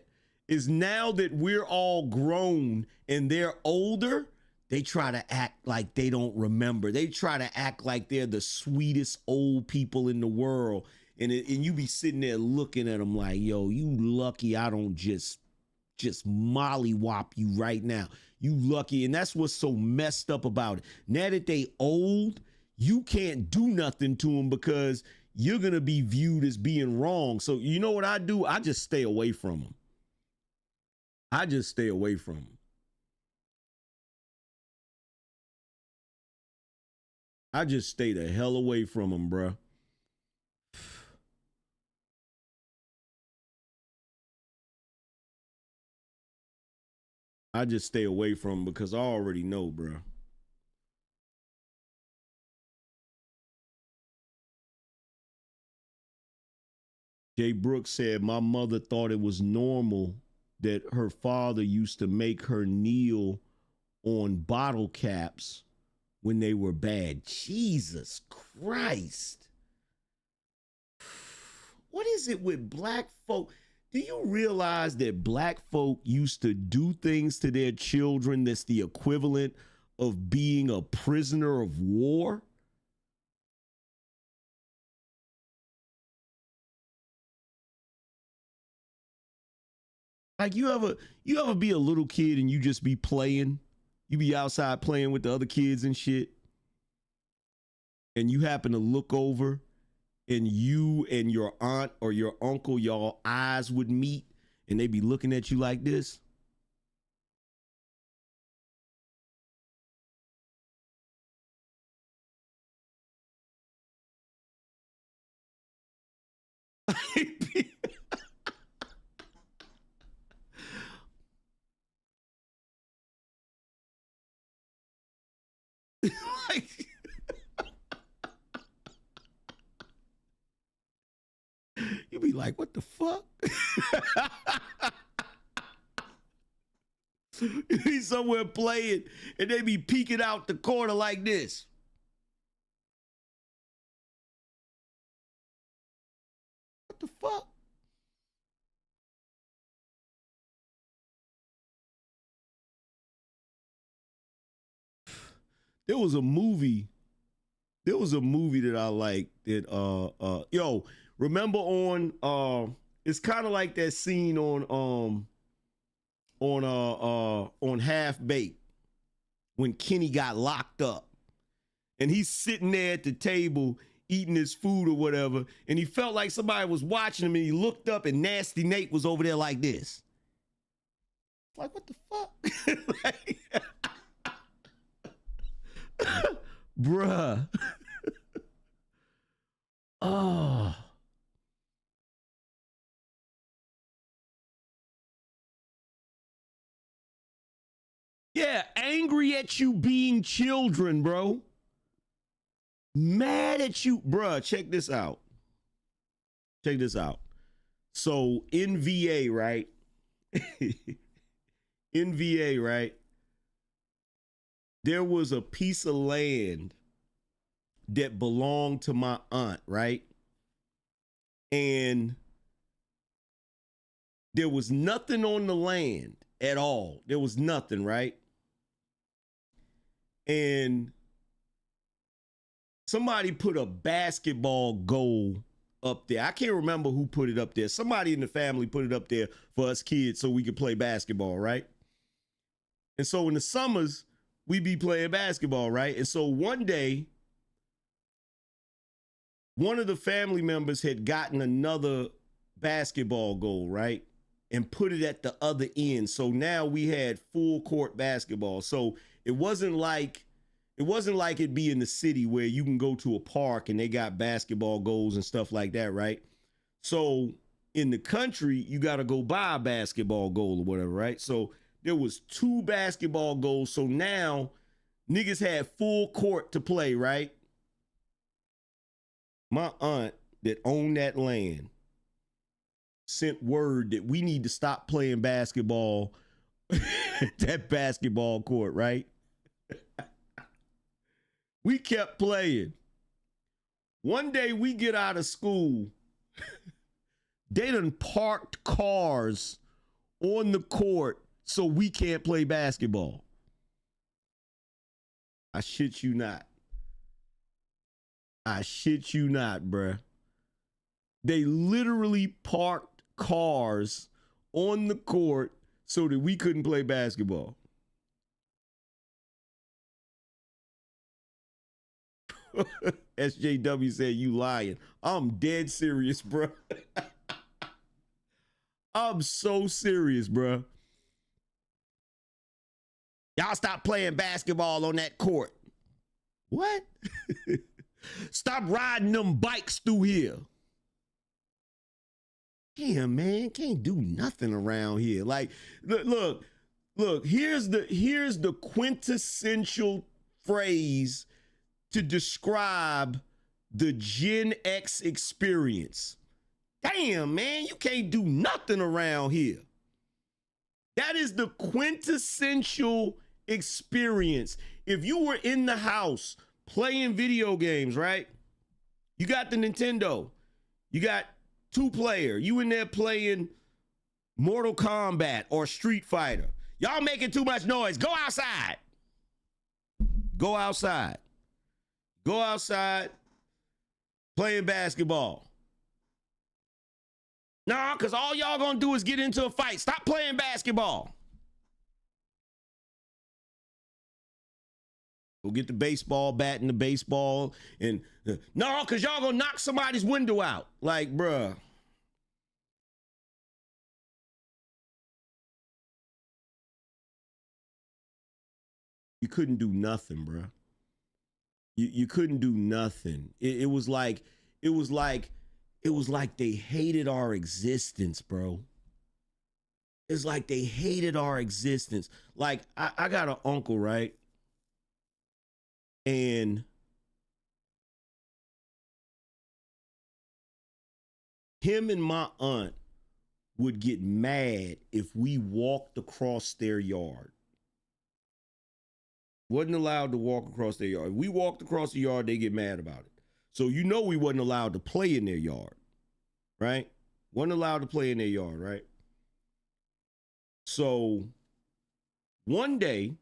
is now that we're all grown and they're older, they try to act like they don't remember. They try to act like they're the sweetest old people in the world. And you be sitting there looking at them like, yo, you lucky I don't just mollywop you right now. You lucky. And that's what's so messed up about it. Now that they old, you can't do nothing to them because you're going to be viewed as being wrong. So you know what I do? I just stay away from them. I just stay away from them. I just stay the hell away from them, bruh. I just stay away from them because I already know, bruh. Jay Brooks said, my mother thought it was normal that her father used to make her kneel on bottle caps when they were bad. Jesus Christ. What is it with black folk? Do you realize that black folk used to do things to their children that's the equivalent of being a prisoner of war? Like, you ever be a little kid and you just be playing? You be outside playing with the other kids and shit, and you happen to look over and you and your aunt or your uncle, y'all eyes would meet and they be looking at you like this. Like, you be like, what the fuck? You be somewhere playing and they be peeking out the corner like this. What the fuck? There was a movie that I liked that yo, remember on it's kind of like that scene on Half Baked when Kenny got locked up and he's sitting there at the table eating his food or whatever, and he felt like somebody was watching him and he looked up and Nasty Nate was over there like this. Like, what the fuck? Like, bruh. Oh. Yeah, angry at you being children, bro. Mad at you. Bruh, check this out. Check this out. So in VA, right? In VA, right? There was a piece of land that belonged to my aunt, right? And there was nothing on the land at all. There was nothing, right? And somebody put a basketball goal up there. I can't remember who put it up there. Somebody in the family put it up there for us kids so we could play basketball, right? And so in the summers, we be playing basketball, right? And so one day, one of the family members had gotten another basketball goal, right? And put it at the other end. So now we had full court basketball. So it wasn't like it be in the city where you can go to a park and they got basketball goals and stuff like that, right? So in the country, you got to go buy a basketball goal or whatever, right? So there was 2 basketball goals. So now niggas had full court to play, right? My aunt that owned that land sent word that we need to stop playing basketball at that basketball court, right? We kept playing. One day we get out of school. They done parked cars on the court so we can't play basketball. I shit you not. I shit you not, bruh. They literally parked cars on the court so that we couldn't play basketball. SJW said, you lying. I'm dead serious, bro. I'm so serious, bro. Y'all stop playing basketball on that court. What? Stop riding them bikes through here. Damn, man, can't do nothing around here. Like, look, here's the quintessential phrase to describe the Gen X experience. Damn, man, you can't do nothing around here. That is the quintessential experience. If you were in the house playing video games, right? You got the Nintendo. You got 2-player. You in there playing Mortal Kombat or Street Fighter. Y'all making too much noise. Go outside. Go outside. Go outside playing basketball. Nah, because all y'all gonna do is get into a fight. Stop playing basketball. Go get the baseball bat and the baseball. And no, because y'all gonna knock somebody's window out. Like, bruh. You couldn't do nothing, bruh. You couldn't do nothing. It was like they hated our existence, bro. It's like they hated our existence. Like, I got an uncle, right? And him and my aunt would get mad if we walked across their yard. Wasn't allowed to walk across their yard. If we walked across the yard, they get mad about it. So you know we wasn't allowed to play in their yard, right? Wasn't allowed to play in their yard, right? So one day,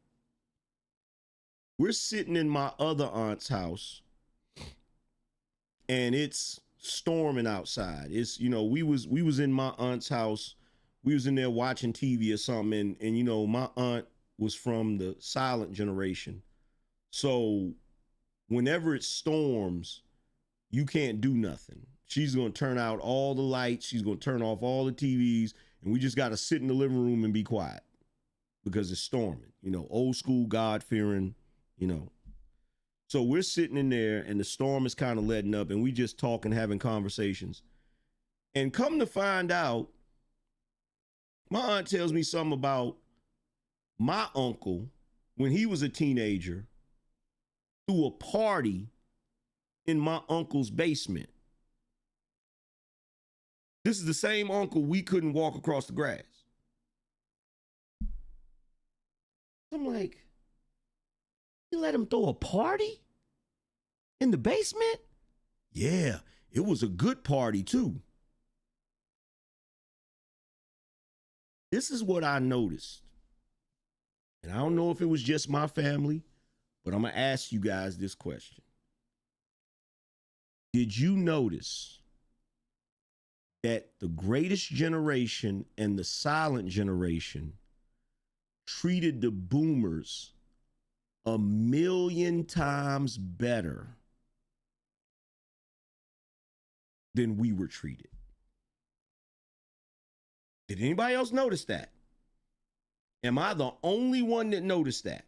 we're sitting in my other aunt's house, and it's storming outside. It's, you know, we was in my aunt's house. We was in there watching TV or something, and you know, my aunt was from the silent generation. So whenever it storms, you can't do nothing. She's going to turn out all the lights. She's going to turn off all the TVs, and we just got to sit in the living room and be quiet because it's storming, you know, old school, God-fearing, you know. So we're sitting in there, and the storm is kind of letting up, and we just talking, having conversations. And come to find out, my aunt tells me something about my uncle, when he was a teenager, threw a party in my uncle's basement. This is the same uncle we couldn't walk across the grass. I'm like, you let him throw a party in the basement? Yeah, it was a good party too. This is what I noticed. And I don't know if it was just my family, but I'm going to ask you guys this question. Did you notice that the greatest generation and the silent generation treated the boomers 1,000,000 times better than we were treated. Did anybody else notice that? Am I the only one that noticed that?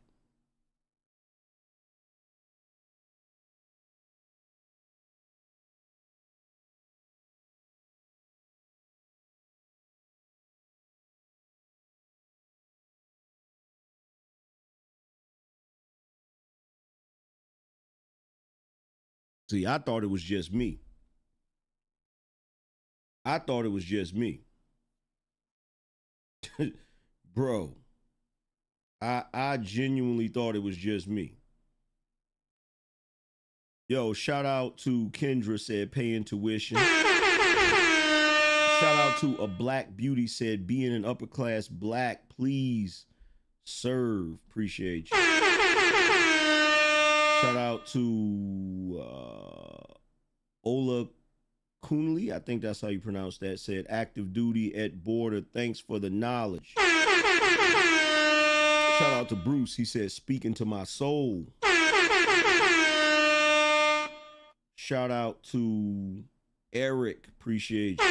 See, I thought it was just me. I thought it was just me. Bro, I genuinely thought it was just me. Yo, shout out to Kendra said paying tuition. Shout out to a Black Beauty said being an upper class Black, please serve. Appreciate you. Shout out to Ola Kunli, I think that's how you pronounce that, said active duty at border. Thanks for the knowledge. Shout out to Bruce. He said speaking to my soul. Shout out to Eric. Appreciate you.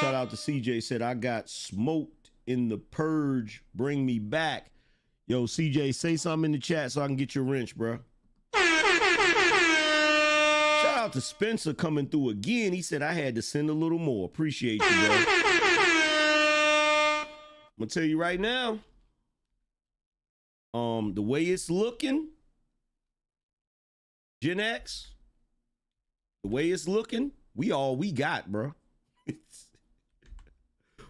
Shout out to CJ. Said I got smoked in the purge. Bring me back. Yo, CJ, say something in the chat so I can get your wrench, bro. Shout out to Spencer coming through again. He said I had to send a little more. Appreciate you, bro. I'm gonna tell you right now. The way it's looking, Gen X, the way it's looking, we all we got, bro.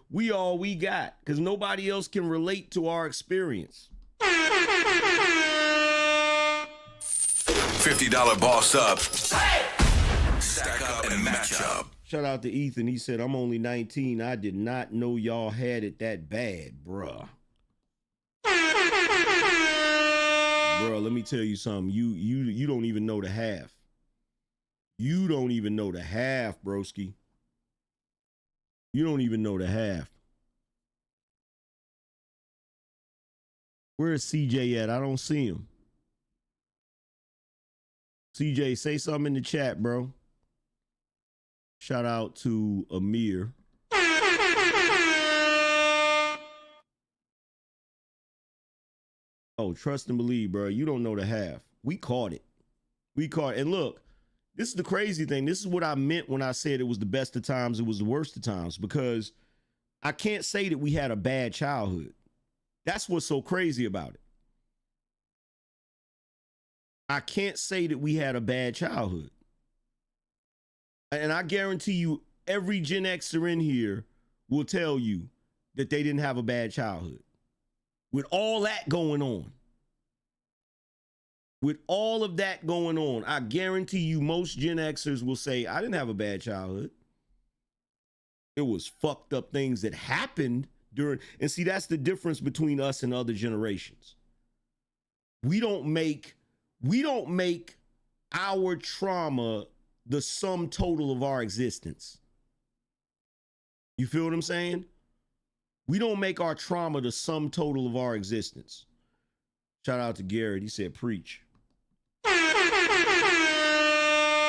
We all we got, because nobody else can relate to our experience. $50 boss up. Stack up and match up. Shout out to Ethan. He said, I'm only 19. I did not know y'all had it that bad, bruh. Bruh, let me tell you something. You don't even know the half. You don't even know the half, broski. You don't even know the half. Where's CJ at? I don't see him. CJ, say something in the chat, bro. Shout out to Amir. Oh, trust and believe, bro. You don't know the half. We caught it. We caught it. And look, this is the crazy thing. This is what I meant when I said it was the best of times, it was the worst of times, because I can't say that we had a bad childhood. That's what's so crazy about it. I can't say that we had a bad childhood. And I guarantee you, every Gen Xer in here will tell you that they didn't have a bad childhood. With all that going on, with all of that going on, I guarantee you most Gen Xers will say, I didn't have a bad childhood. It was fucked up things that happened during, and see, that's the difference between us and other generations. We don't make our trauma the sum total of our existence. You feel what I'm saying? We don't make our trauma the sum total of our existence. Shout out to Garrett. He said, preach.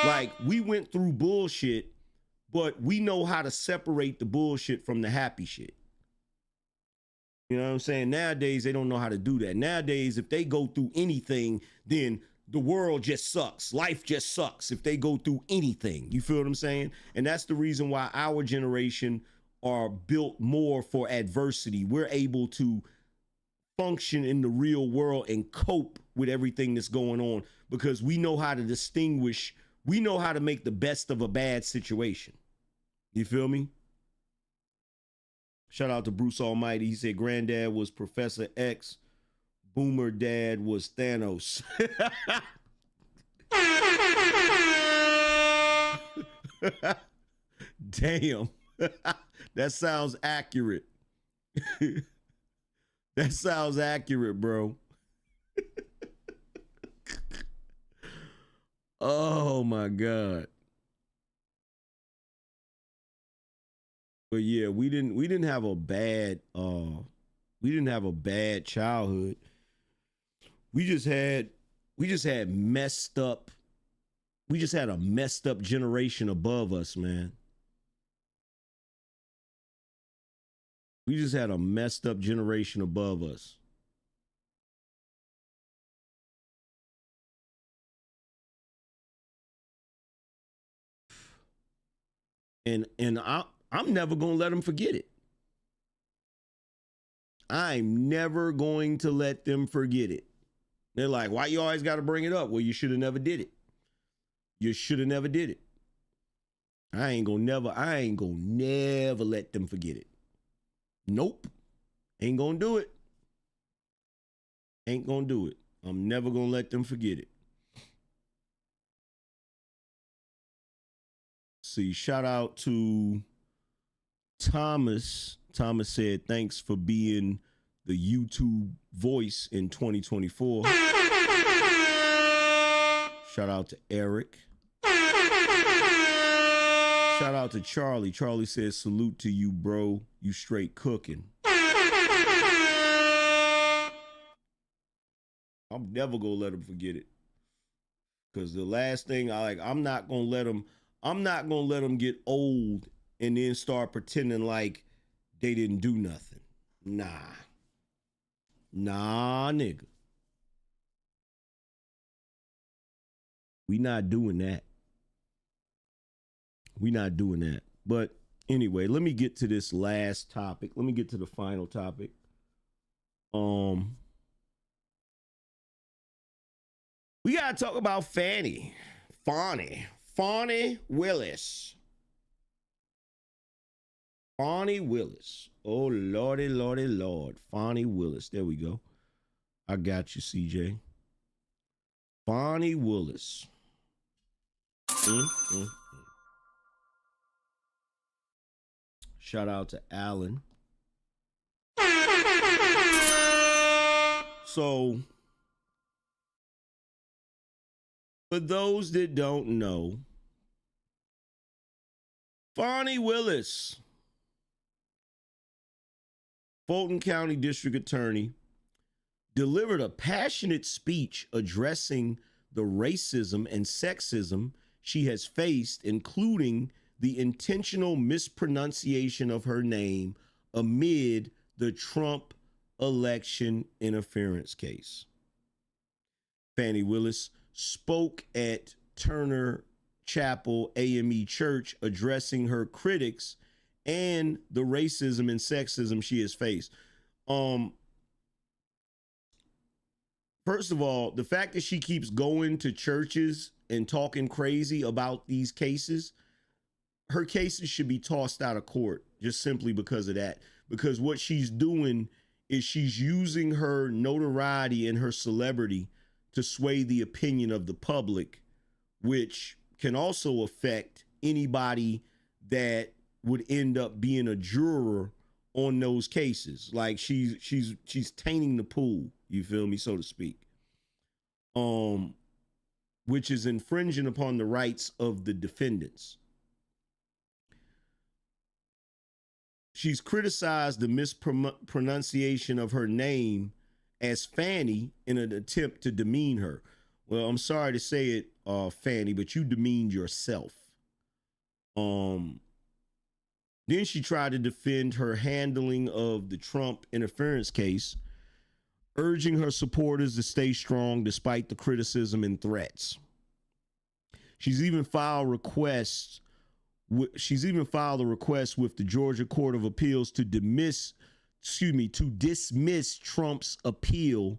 Like, we went through bullshit, but we know how to separate the bullshit from the happy shit. You know what I'm saying? Nowadays, they don't know how to do that. Nowadays, if they go through anything, then the world just sucks. Life just sucks if they go through anything. You feel what I'm saying? And that's the reason why our generation are built more for adversity. We're able to function in the real world and cope with everything that's going on because we know how to distinguish. We know how to make the best of a bad situation. You feel me? Shout out to Bruce Almighty. He said Granddad was Professor X. Boomer Dad was Thanos. Damn. That sounds accurate. That sounds accurate, bro. Oh my God. But yeah, we didn't have a bad childhood. We just had messed up We just had a messed up generation above us, man. We just had a messed up generation above us. And I'm never going to let them forget it. I'm never going to let them forget it. They're like, why you always got to bring it up? Well, you should have never did it. You should have never did it. I ain't gonna never let them forget it. Nope. Ain't gonna do it. Ain't gonna do it. I'm never gonna let them forget it. See, shout out to Thomas. Thomas said, thanks for being the YouTube voice in 2024. Shout out to Eric. Shout out to Charlie. Charlie says, salute to you, bro. You straight cooking. I'm never gonna let them forget it. Because the last thing I'm not gonna let them get old and then start pretending like they didn't do nothing. Nah, nigga. We not doing that. We not doing that. But anyway, let me get to this last topic. Let me get to the final topic. We gotta talk about Fani Willis. Fani Willis. Oh, lordy, lordy, lord. Fani Willis. There we go. I got you, CJ. Fani Willis. Shout out to Alan. So, for those that don't know, Fani Willis, Fulton County District Attorney, delivered a passionate speech addressing the racism and sexism she has faced, including the intentional mispronunciation of her name amid the Trump election interference case. Fani Willis spoke at Turner Chapel AME Church, addressing her critics and the racism and sexism she has faced. First of all, the fact that she keeps going to churches and talking crazy about these cases, her cases should be tossed out of court just simply because of that. Because what she's doing is she's using her notoriety and her celebrity to sway the opinion of the public, which can also affect anybody that would end up being a juror on those cases. Like she's tainting the pool, you feel me, so to speak. Which is infringing upon the rights of the defendants. She's criticized the mispronunciation of her name as Fani in an attempt to demean her. Well, I'm sorry to say it, Fani, but you demeaned yourself. Then she tried to defend her handling of the Trump interference case, urging her supporters to stay strong despite the criticism and threats. She's even filed a request with the Georgia Court of Appeals to dismiss Trump's appeal,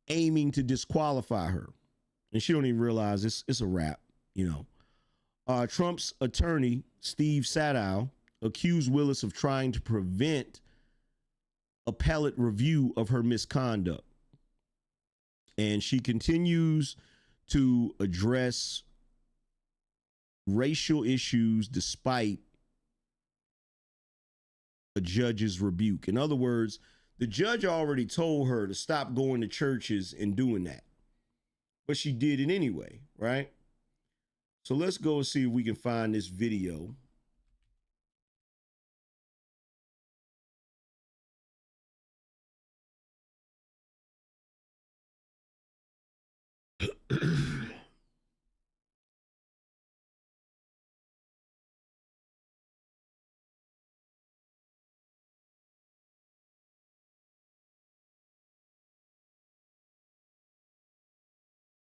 aiming to disqualify her. And she don't even realize it's a wrap, you know. Trump's attorney, Steve Sadow, accused Willis of trying to prevent appellate review of her misconduct. And she continues to address racial issues despite a judge's rebuke. In other words, the judge already told her to stop going to churches and doing that, but she did it anyway, right? So let's go and see if we can find this video.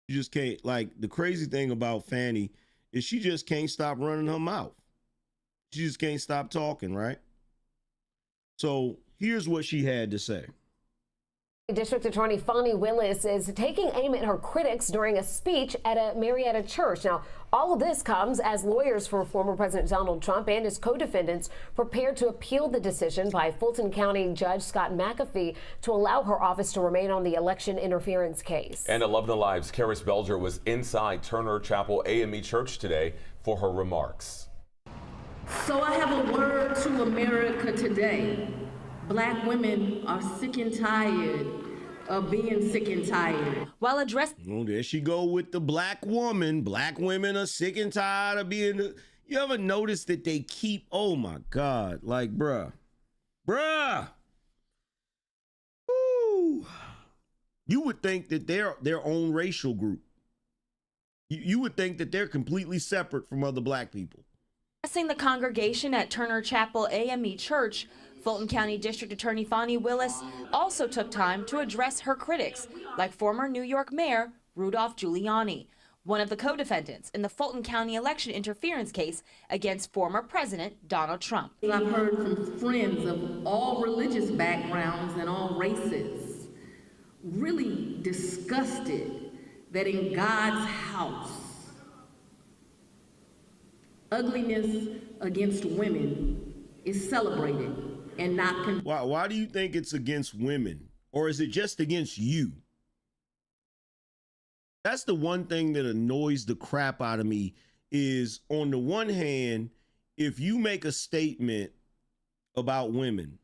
You just can't. Like, the crazy thing about Fani is she just can't stop running her mouth. She just can't stop talking, right? So here's what she had to say. District Attorney Fani Willis is taking aim at her critics during a speech at a Marietta church. Now, all of this comes as lawyers for former President Donald Trump and his co-defendants prepare to appeal the decision by Fulton County Judge Scott McAfee to allow her office to remain on the election interference case. And 11 Alive's Karis Belger was inside Turner Chapel AME Church today for her remarks. So I have a word to America today. Black women are sick and tired of being sick and tired. While addressing, Oh, there she go with the black woman. Black women are sick and tired of being. You ever notice that they keep? Oh my God! Like, bruh. Woo. You would think that they're their own racial group. You would think that they're completely separate from other black people. addressing the congregation at Turner Chapel AME Church, Fulton County District Attorney Fani Willis also took time to address her critics, like former New York Mayor Rudolph Giuliani, one of the co-defendants in the Fulton County election interference case against former President Donald Trump. I've heard from friends of all religious backgrounds and all races, really disgusted that in God's house, ugliness against women is celebrated and not Why do you think it's against women? Or is it just against you? That's the one thing that annoys the crap out of me is, on the one hand, if you make a statement about women,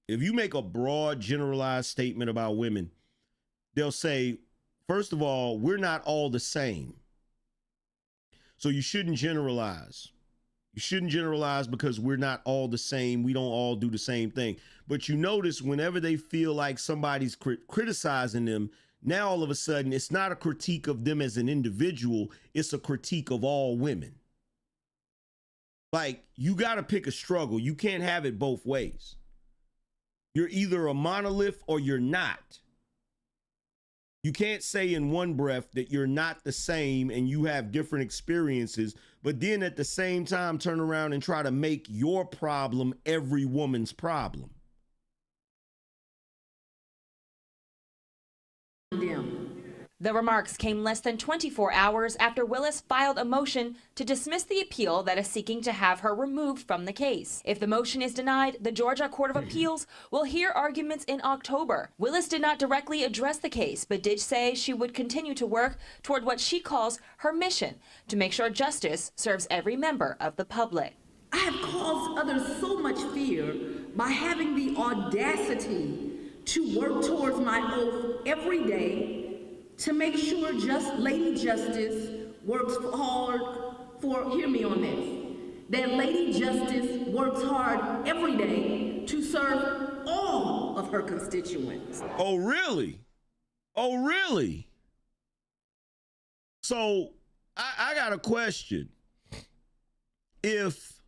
if you make a broad generalized statement about women, they'll say, first of all, we're not all the same. So you shouldn't generalize. You shouldn't generalize because we're not all the same. We don't all do the same thing. But you notice whenever they feel like somebody's criticizing them, now all of a sudden it's not a critique of them as an individual. It's a critique of all women. Like, you got to pick a struggle. You can't have it both ways. You're either a monolith or you're not. You can't say in one breath that you're not the same and you have different experiences, but then at the same time turn around and try to make your problem every woman's problem. The remarks came less than 24 hours after Willis filed a motion to dismiss the appeal that is seeking to have her removed from the case. If the motion is denied, the Georgia Court of Appeals will hear arguments in October. Willis did not directly address the case, but did say she would continue to work toward what she calls her mission to make sure justice serves every member of the public. I have caused others so much fear by having the audacity to work towards my oath every day to make sure Lady Justice works hard for, hear me on this, that Lady Justice works hard every day to serve all of her constituents. Oh, really? Oh, really? So I got a question. If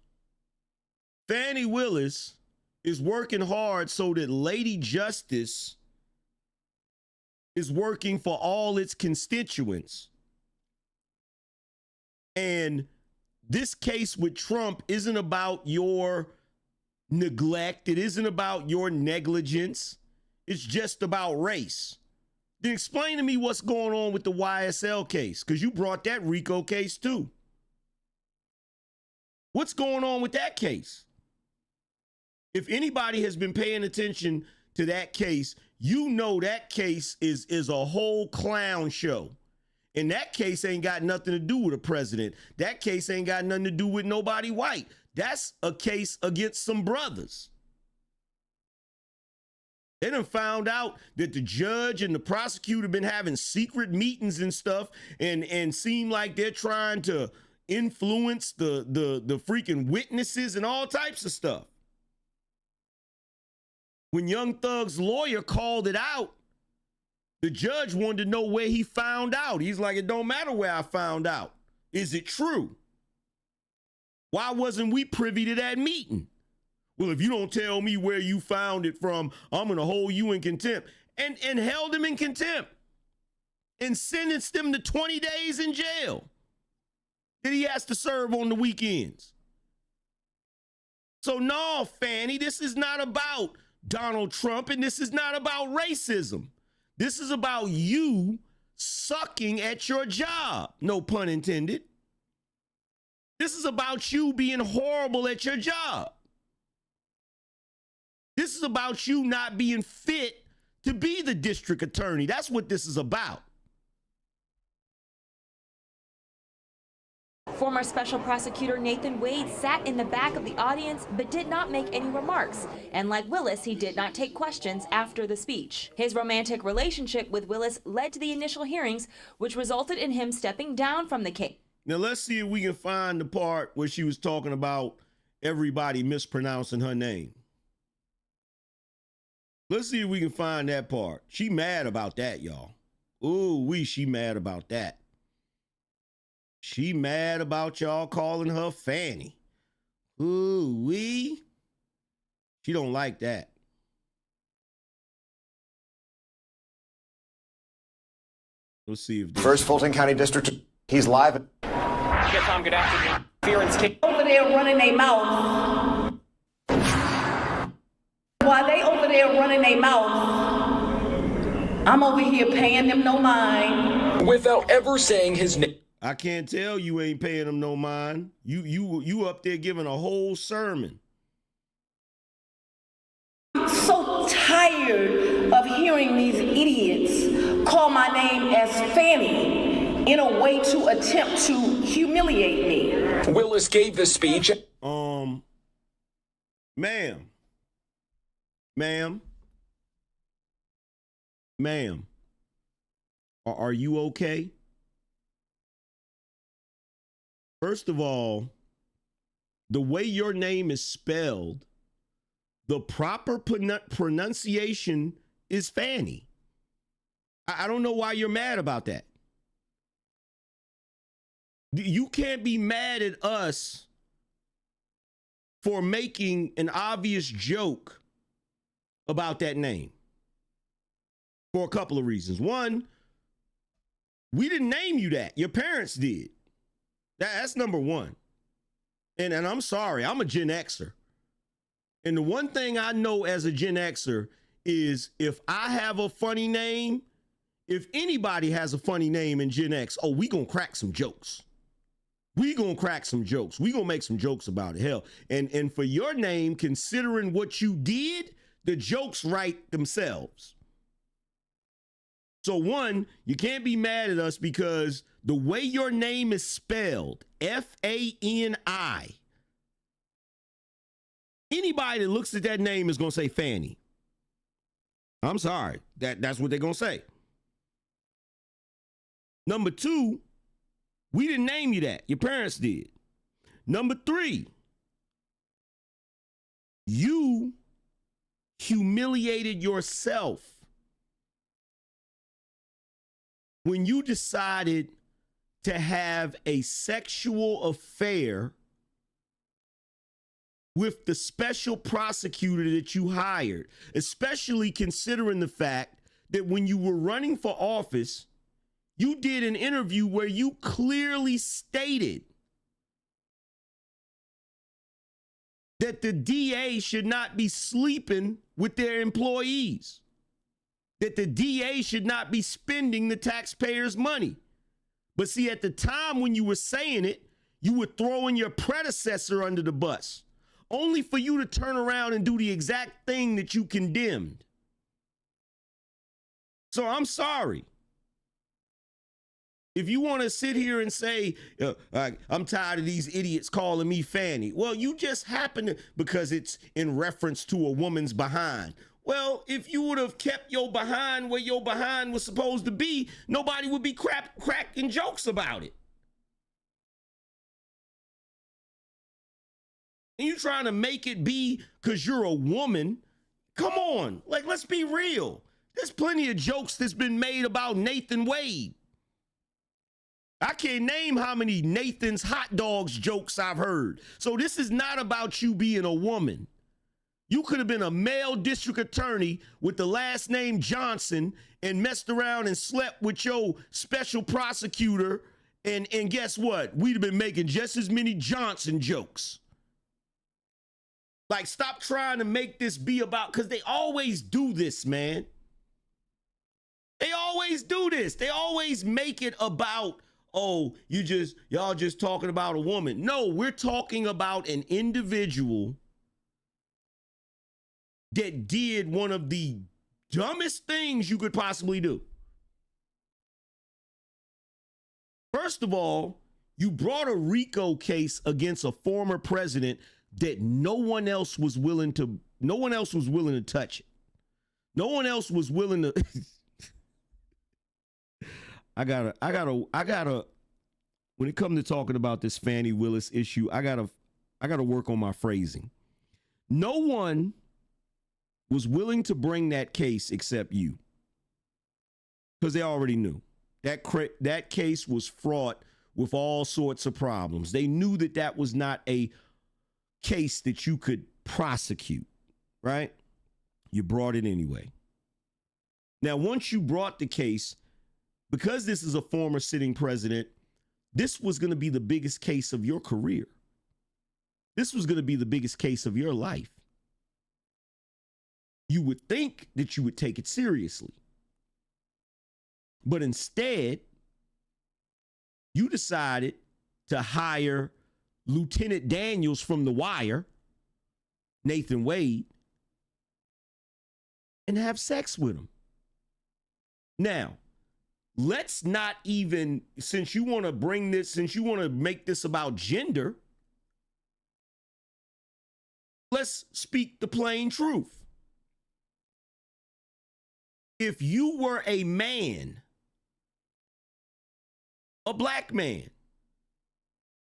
Fani Willis is working hard so that Lady Justice is working for all its constituents, and this case with Trump isn't about your neglect, it isn't about your negligence, it's just about race, then explain to me what's going on with the YSL case, because you brought that RICO case too. What's going on with that case? If anybody has been paying attention to that case, you know that case is a whole clown show. And that case ain't got nothing to do with a president. That case ain't got nothing to do with nobody white. That's a case against some brothers. They done found out that the judge and the prosecutor been having secret meetings and stuff, and seem like they're trying to influence the freaking witnesses and all types of stuff. When Young Thug's lawyer called it out, the judge wanted to know where he found out. He's like, it don't matter where I found out. Is it true? Why wasn't we privy to that meeting? Well, if you don't tell me where you found it from, I'm going to hold you in contempt. And held him in contempt. and sentenced him to 20 days in jail that he has to serve on the weekends. So no, Fani, this is not about Donald Trump, and this is not about racism. This is about you sucking at your job, no pun intended. This is about you being horrible at your job. This is about you not being fit to be the district attorney. That's what this is about. Former Special Prosecutor Nathan Wade sat in the back of the audience but did not make any remarks. And like Willis, he did not take questions after the speech. His romantic relationship with Willis led to the initial hearings, which resulted in him stepping down from the case. Now let's see if we can find the part where she was talking about everybody mispronouncing her name. Let's see if we can find that part. She mad about that, y'all. Ooh, she mad about that. She mad about y'all calling her Fani. Ooh, she don't like that. Let's see if First Fulton County District, he's live. Yes, Tom, good afternoon. Fearon's kick. Over there running their mouth. While they over there running their mouth, I'm over here paying them no mind. Without ever saying his name. I can't tell you ain't paying them no mind. You up there giving a whole sermon. I'm so tired of hearing these idiots call my name as Fani in a way to attempt to humiliate me. Willis gave the speech. Ma'am, are you okay? First of all, the way your name is spelled, the proper pronunciation is Fani. I don't know why you're mad about that. You can't be mad at us for making an obvious joke about that name for a couple of reasons. One, we didn't name you that. Your parents did. That's number one. And I'm sorry, I'm a Gen Xer. And the one thing I know as a Gen Xer is if I have a funny name, if anybody has a funny name in Gen X, we gonna crack some jokes. We gonna crack some jokes. We gonna make some jokes about it. Hell, and for your name, considering what you did, the jokes write themselves. So one, you can't be mad at us because the way your name is spelled, F-A-N-I, anybody that looks at that name is going to say Fani. I'm sorry. That's what they're going to say. Number two, we didn't name you that. Your parents did. Number three, you humiliated yourself when you decided to have a sexual affair with the special prosecutor that you hired, especially considering the fact that when you were running for office, you did an interview where you clearly stated that the DA should not be sleeping with their employees, that the DA should not be spending the taxpayers' money. But see, at the time when you were saying it, you were throwing your predecessor under the bus, only for you to turn around and do the exact thing that you condemned. So I'm sorry. If you want to sit here and say, I'm tired of these idiots calling me Fani, well, you just happen to, because it's in reference to a woman's behind. Well, if you would have kept your behind where your behind was supposed to be, nobody would be cracking jokes about it. And you trying to make it be because you're a woman? Come on, let's be real. There's plenty of jokes that's been made about Nathan Wade. I can't name how many Nathan's hot dogs jokes I've heard. So this is not about you being a woman. You could have been a male district attorney with the last name Johnson and messed around and slept with your special prosecutor. And guess what? We'd have been making just as many Johnson jokes. Like, stop trying to make this be about, because they always do this, man. They always do this. They always make it about, oh, y'all just talking about a woman. No, we're talking about an individual that did one of the dumbest things you could possibly do. First of all, you brought a RICO case against a former president that no one else was willing to touch it. No one else was willing to. I gotta, when it comes to talking about this Fani Willis issue, I gotta work on my phrasing. No one was willing to bring that case except you, because they already knew that case was fraught with all sorts of problems. They knew that was not a case that you could prosecute, right? You brought it anyway. Now, once you brought the case, because this is a former sitting president, this was going to be the biggest case of your career. This was going to be the biggest case of your life. You would think that you would take it seriously. But instead, you decided to hire Lieutenant Daniels from The Wire, Nathan Wade, and have sex with him. Now, let's not even, since you want to make this about gender, let's speak the plain truth. If you were a man, a black man,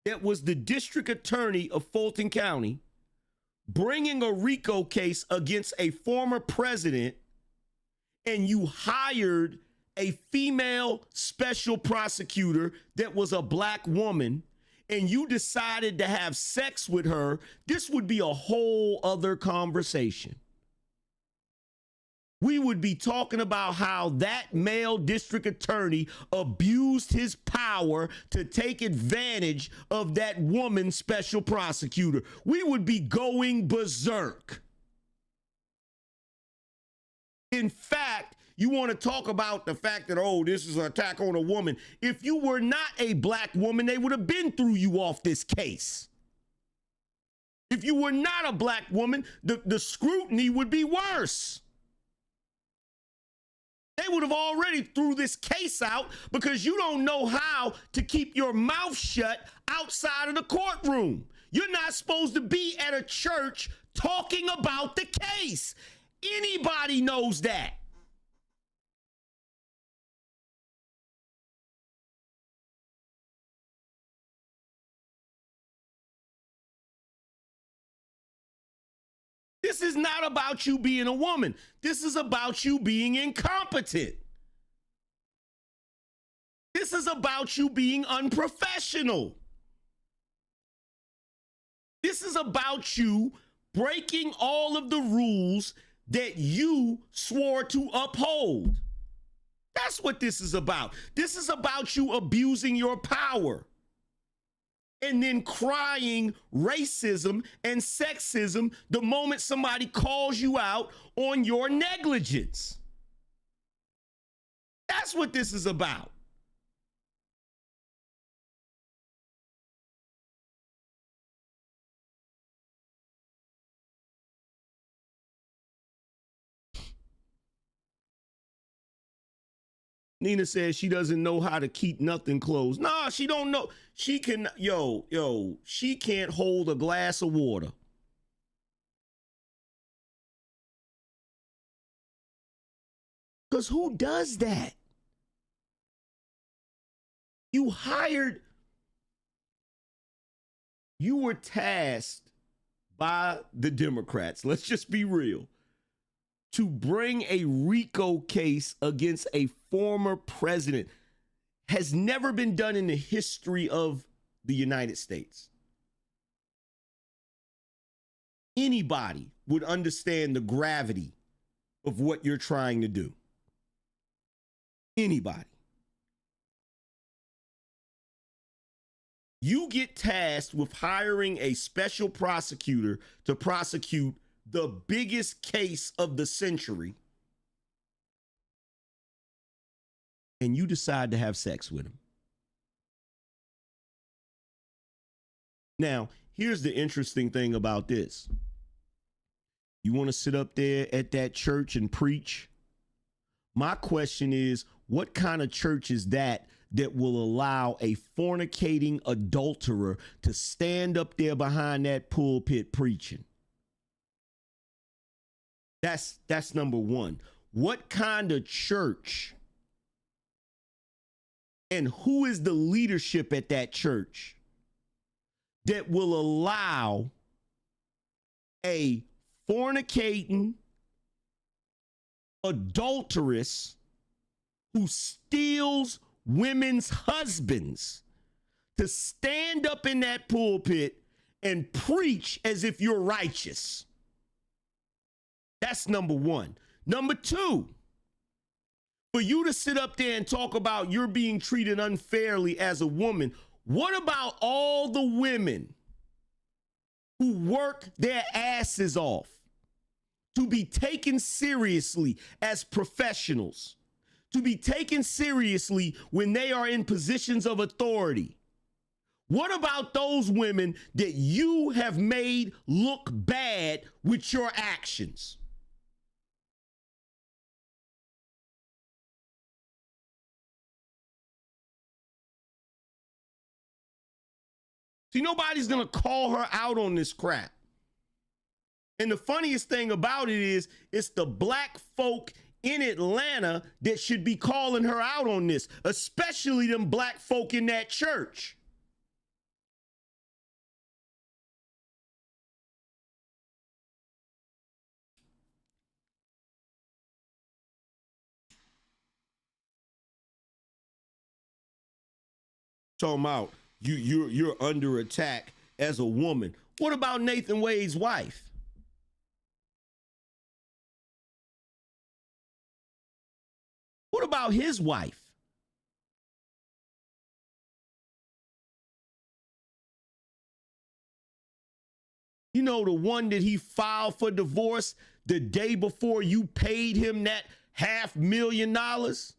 that was the district attorney of Fulton County, bringing a RICO case against a former president, and you hired a female special prosecutor that was a black woman, and you decided to have sex with her, this would be a whole other conversation. We would be talking about how that male district attorney abused his power to take advantage of that woman special prosecutor. We would be going berserk. In fact, you want to talk about the fact that, oh, this is an attack on a woman. If you were not a black woman, they would have been threw you off this case. If you were not a black woman, the scrutiny would be worse. They would have already threw this case out because you don't know how to keep your mouth shut outside of the courtroom. You're not supposed to be at a church talking about the case. Anybody knows that. This is not about you being a woman. This is about you being incompetent. This is about you being unprofessional. This is about you breaking all of the rules that you swore to uphold. That's what this is about. This is about you abusing your power and then crying racism and sexism the moment somebody calls you out on your negligence. That's what this is about. Nina says she doesn't know how to keep nothing closed. Nah, she don't know. She can, she can't hold a glass of water. Because who does that? You were tasked by the Democrats, let's just be real, to bring a RICO case against a former president. Has never been done in the history of the United States. Anybody would understand the gravity of what you're trying to do. Anybody. You get tasked with hiring a special prosecutor to prosecute the biggest case of the century, and you decide to have sex with him. Now, here's the interesting thing about this. You want to sit up there at that church and preach? My question is, what kind of church is that will allow a fornicating adulterer to stand up there behind that pulpit preaching? That's number one. What kind of church and who is the leadership at that church that will allow a fornicating adulteress who steals women's husbands to stand up in that pulpit and preach as if you're righteous? That's number one. Number two, for you to sit up there and talk about you're being treated unfairly as a woman, what about all the women who work their asses off to be taken seriously as professionals, to be taken seriously when they are in positions of authority? What about those women that you have made look bad with your actions? See, nobody's going to call her out on this crap. And the funniest thing about it is, it's the black folk in Atlanta that should be calling her out on this, especially them black folk in that church. Talking about you're under attack as a woman. What about Nathan Wade's wife? What about his wife? You know, the one that he filed for divorce the day before you paid him that $500,000.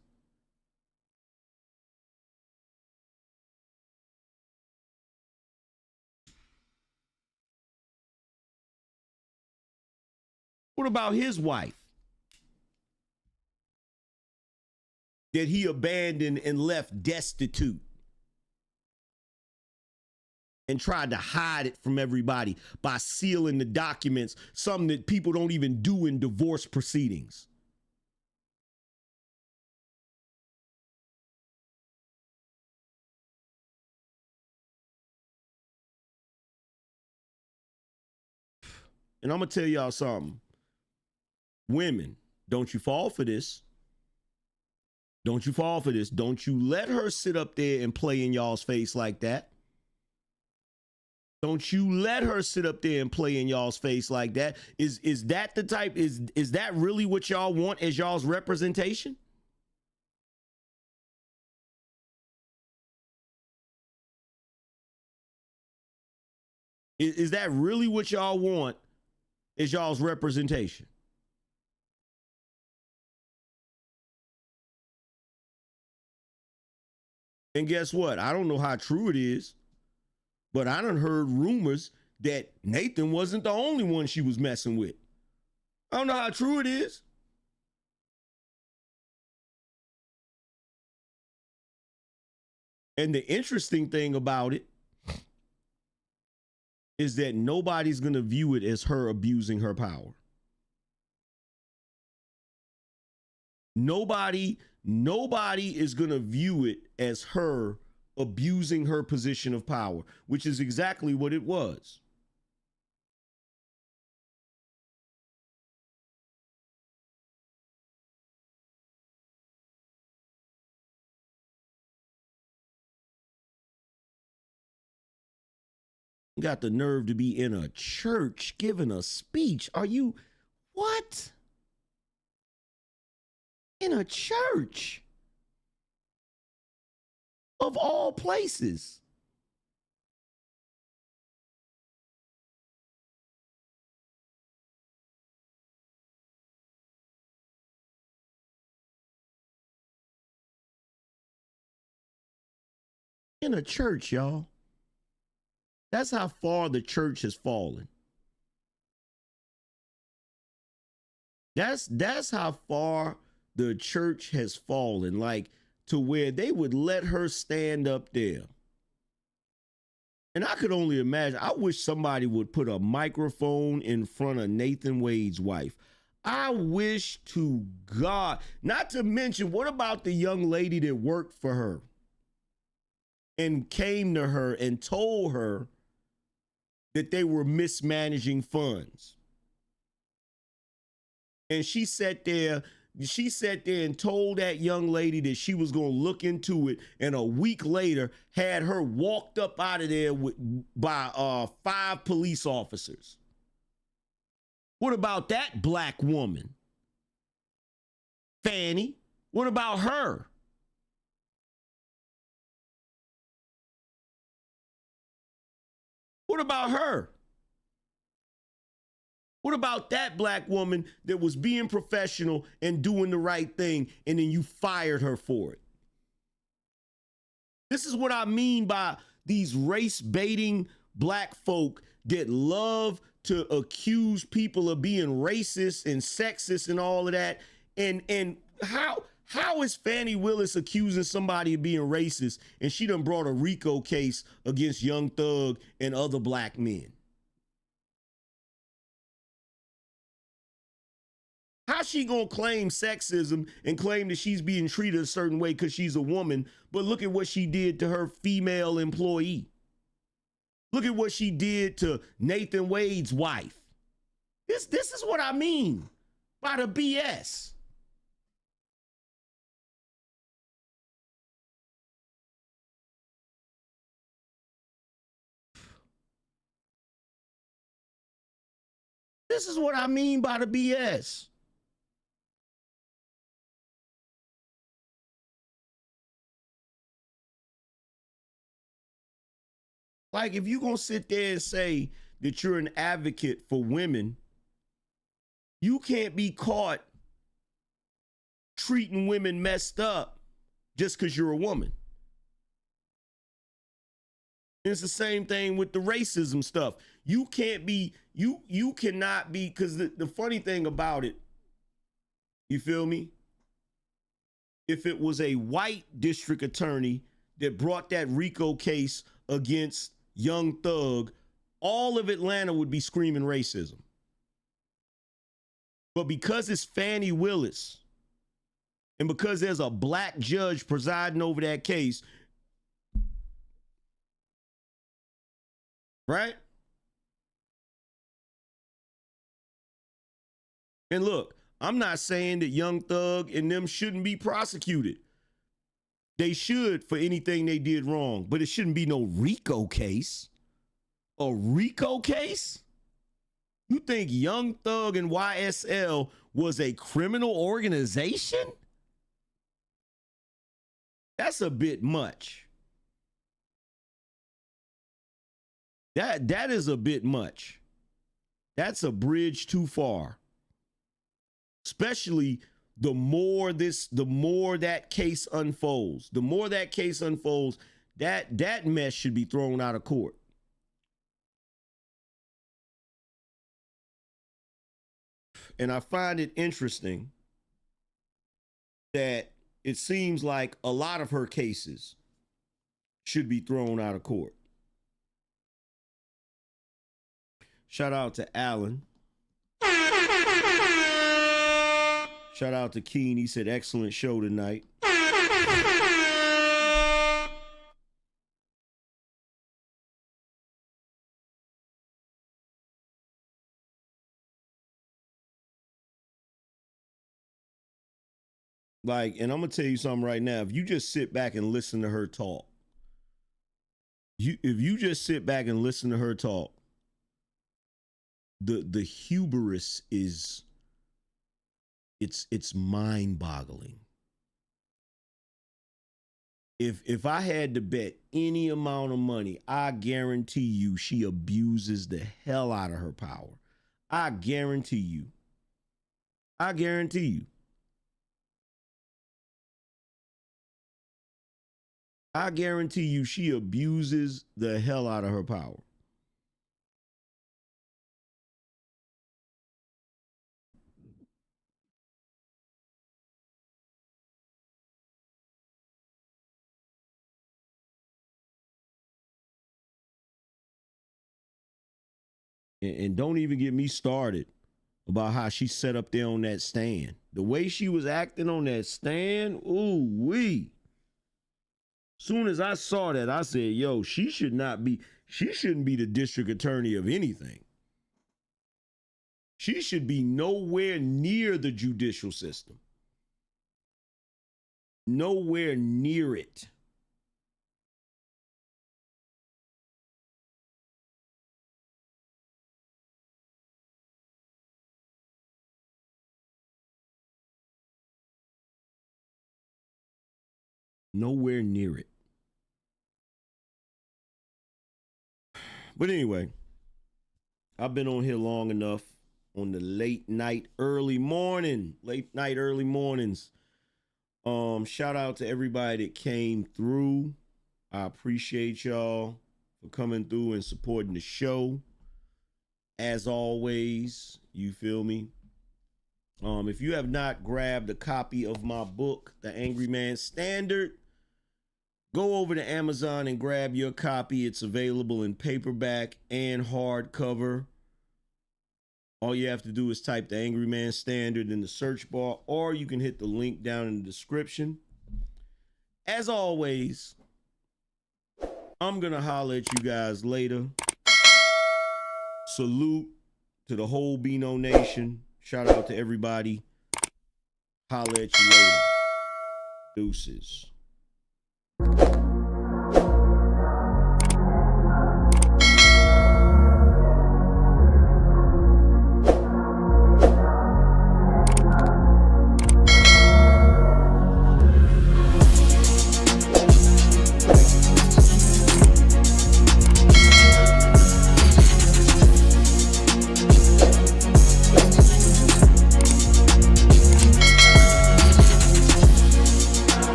What about his wife that he abandoned and left destitute and tried to hide it from everybody by sealing the documents, something that people don't even do in divorce proceedings? And I'm going to tell y'all something. Women, don't you fall for this. Don't you fall for this. Don't you let her sit up there and play in y'all's face like that. Don't you let her sit up there and play in y'all's face like that. Is that the type, is that really what y'all want as y'all's representation? Is that really what y'all want as y'all's representation? And guess what? I don't know how true it is, but I done heard rumors that Nathan wasn't the only one she was messing with. I don't know how true it is. And the interesting thing about it is that nobody's going to view it as her abusing her power. Nobody is going to view it as her abusing her position of power, which is exactly what it was. Got the nerve to be in a church giving a speech. Are you what? In a church? Of all places. In a church, y'all. That's how far the church has fallen. That's how far the church has fallen, like to where they would let her stand up there. And I could only imagine, I wish somebody would put a microphone in front of Nathan Wade's wife. I wish to God, not to mention, what about the young lady that worked for her and came to her and told her that they were mismanaging funds? And she sat there and told that young lady that she was going to look into it, and a week later had her walked up out of there by 5 police officers. What about that black woman? Fani, what about her? What about her? What about that black woman that was being professional and doing the right thing, and then you fired her for it? This is what I mean by these race baiting black folk that love to accuse people of being racist and sexist and all of that. And how is Fani Willis accusing somebody of being racist, and she done brought a RICO case against Young Thug and other black men? How's she gonna claim sexism and claim that she's being treated a certain way because she's a woman, but look at what she did to her female employee? Look at what she did to Nathan Wade's wife. This is what I mean by the BS. This is what I mean by the BS. Like, if you're going to sit there and say that you're an advocate for women, you can't be caught treating women messed up just because you're a woman. It's the same thing with the racism stuff. You can't be, you cannot be, because the funny thing about it, you feel me? If it was a white district attorney that brought that RICO case against Young Thug, all of Atlanta would be screaming racism. But because it's Fani Willis, and because there's a black judge presiding over that case, right? And look, I'm not saying that Young Thug and them shouldn't be prosecuted. They should for anything they did wrong, but it shouldn't be no RICO case. A RICO case? You think Young Thug and YSL was a criminal organization? That's a bit much. That is a bit much. That's a bridge too far. Especially the more that case unfolds, that mess should be thrown out of court. And I find it interesting that it seems like a lot of her cases should be thrown out of court. Shout out to Alan. Shout out to Keen. He said, excellent show tonight. Like, and I'm going to tell you something right now. If you just sit back and listen to her talk, If you just sit back and listen to her talk, the hubris is it's mind-boggling. If I had to bet any amount of money, I guarantee you she abuses the hell out of her power. I guarantee you. I guarantee you. I guarantee you she abuses the hell out of her power. And don't even get me started about how she sat up there on that stand. The way she was acting on that stand, ooh wee. Soon as I saw that, I said, yo, she shouldn't be the district attorney of anything. She should be nowhere near the judicial system. Nowhere near it. Nowhere near it. But anyway, I've been on here long enough on the late night, early mornings. Shout out to everybody that came through. I appreciate y'all for coming through and supporting the show. As always, you feel me? If you have not grabbed a copy of my book, The Angryman Standard, go over to Amazon and grab your copy. It's available in paperback and hardcover. All you have to do is type The Angryman Standard in the search bar, or you can hit the link down in the description. As always, I'm going to holler at you guys later. Salute to the whole BINO Nation. Shout out to everybody. Holler at you later. Deuces.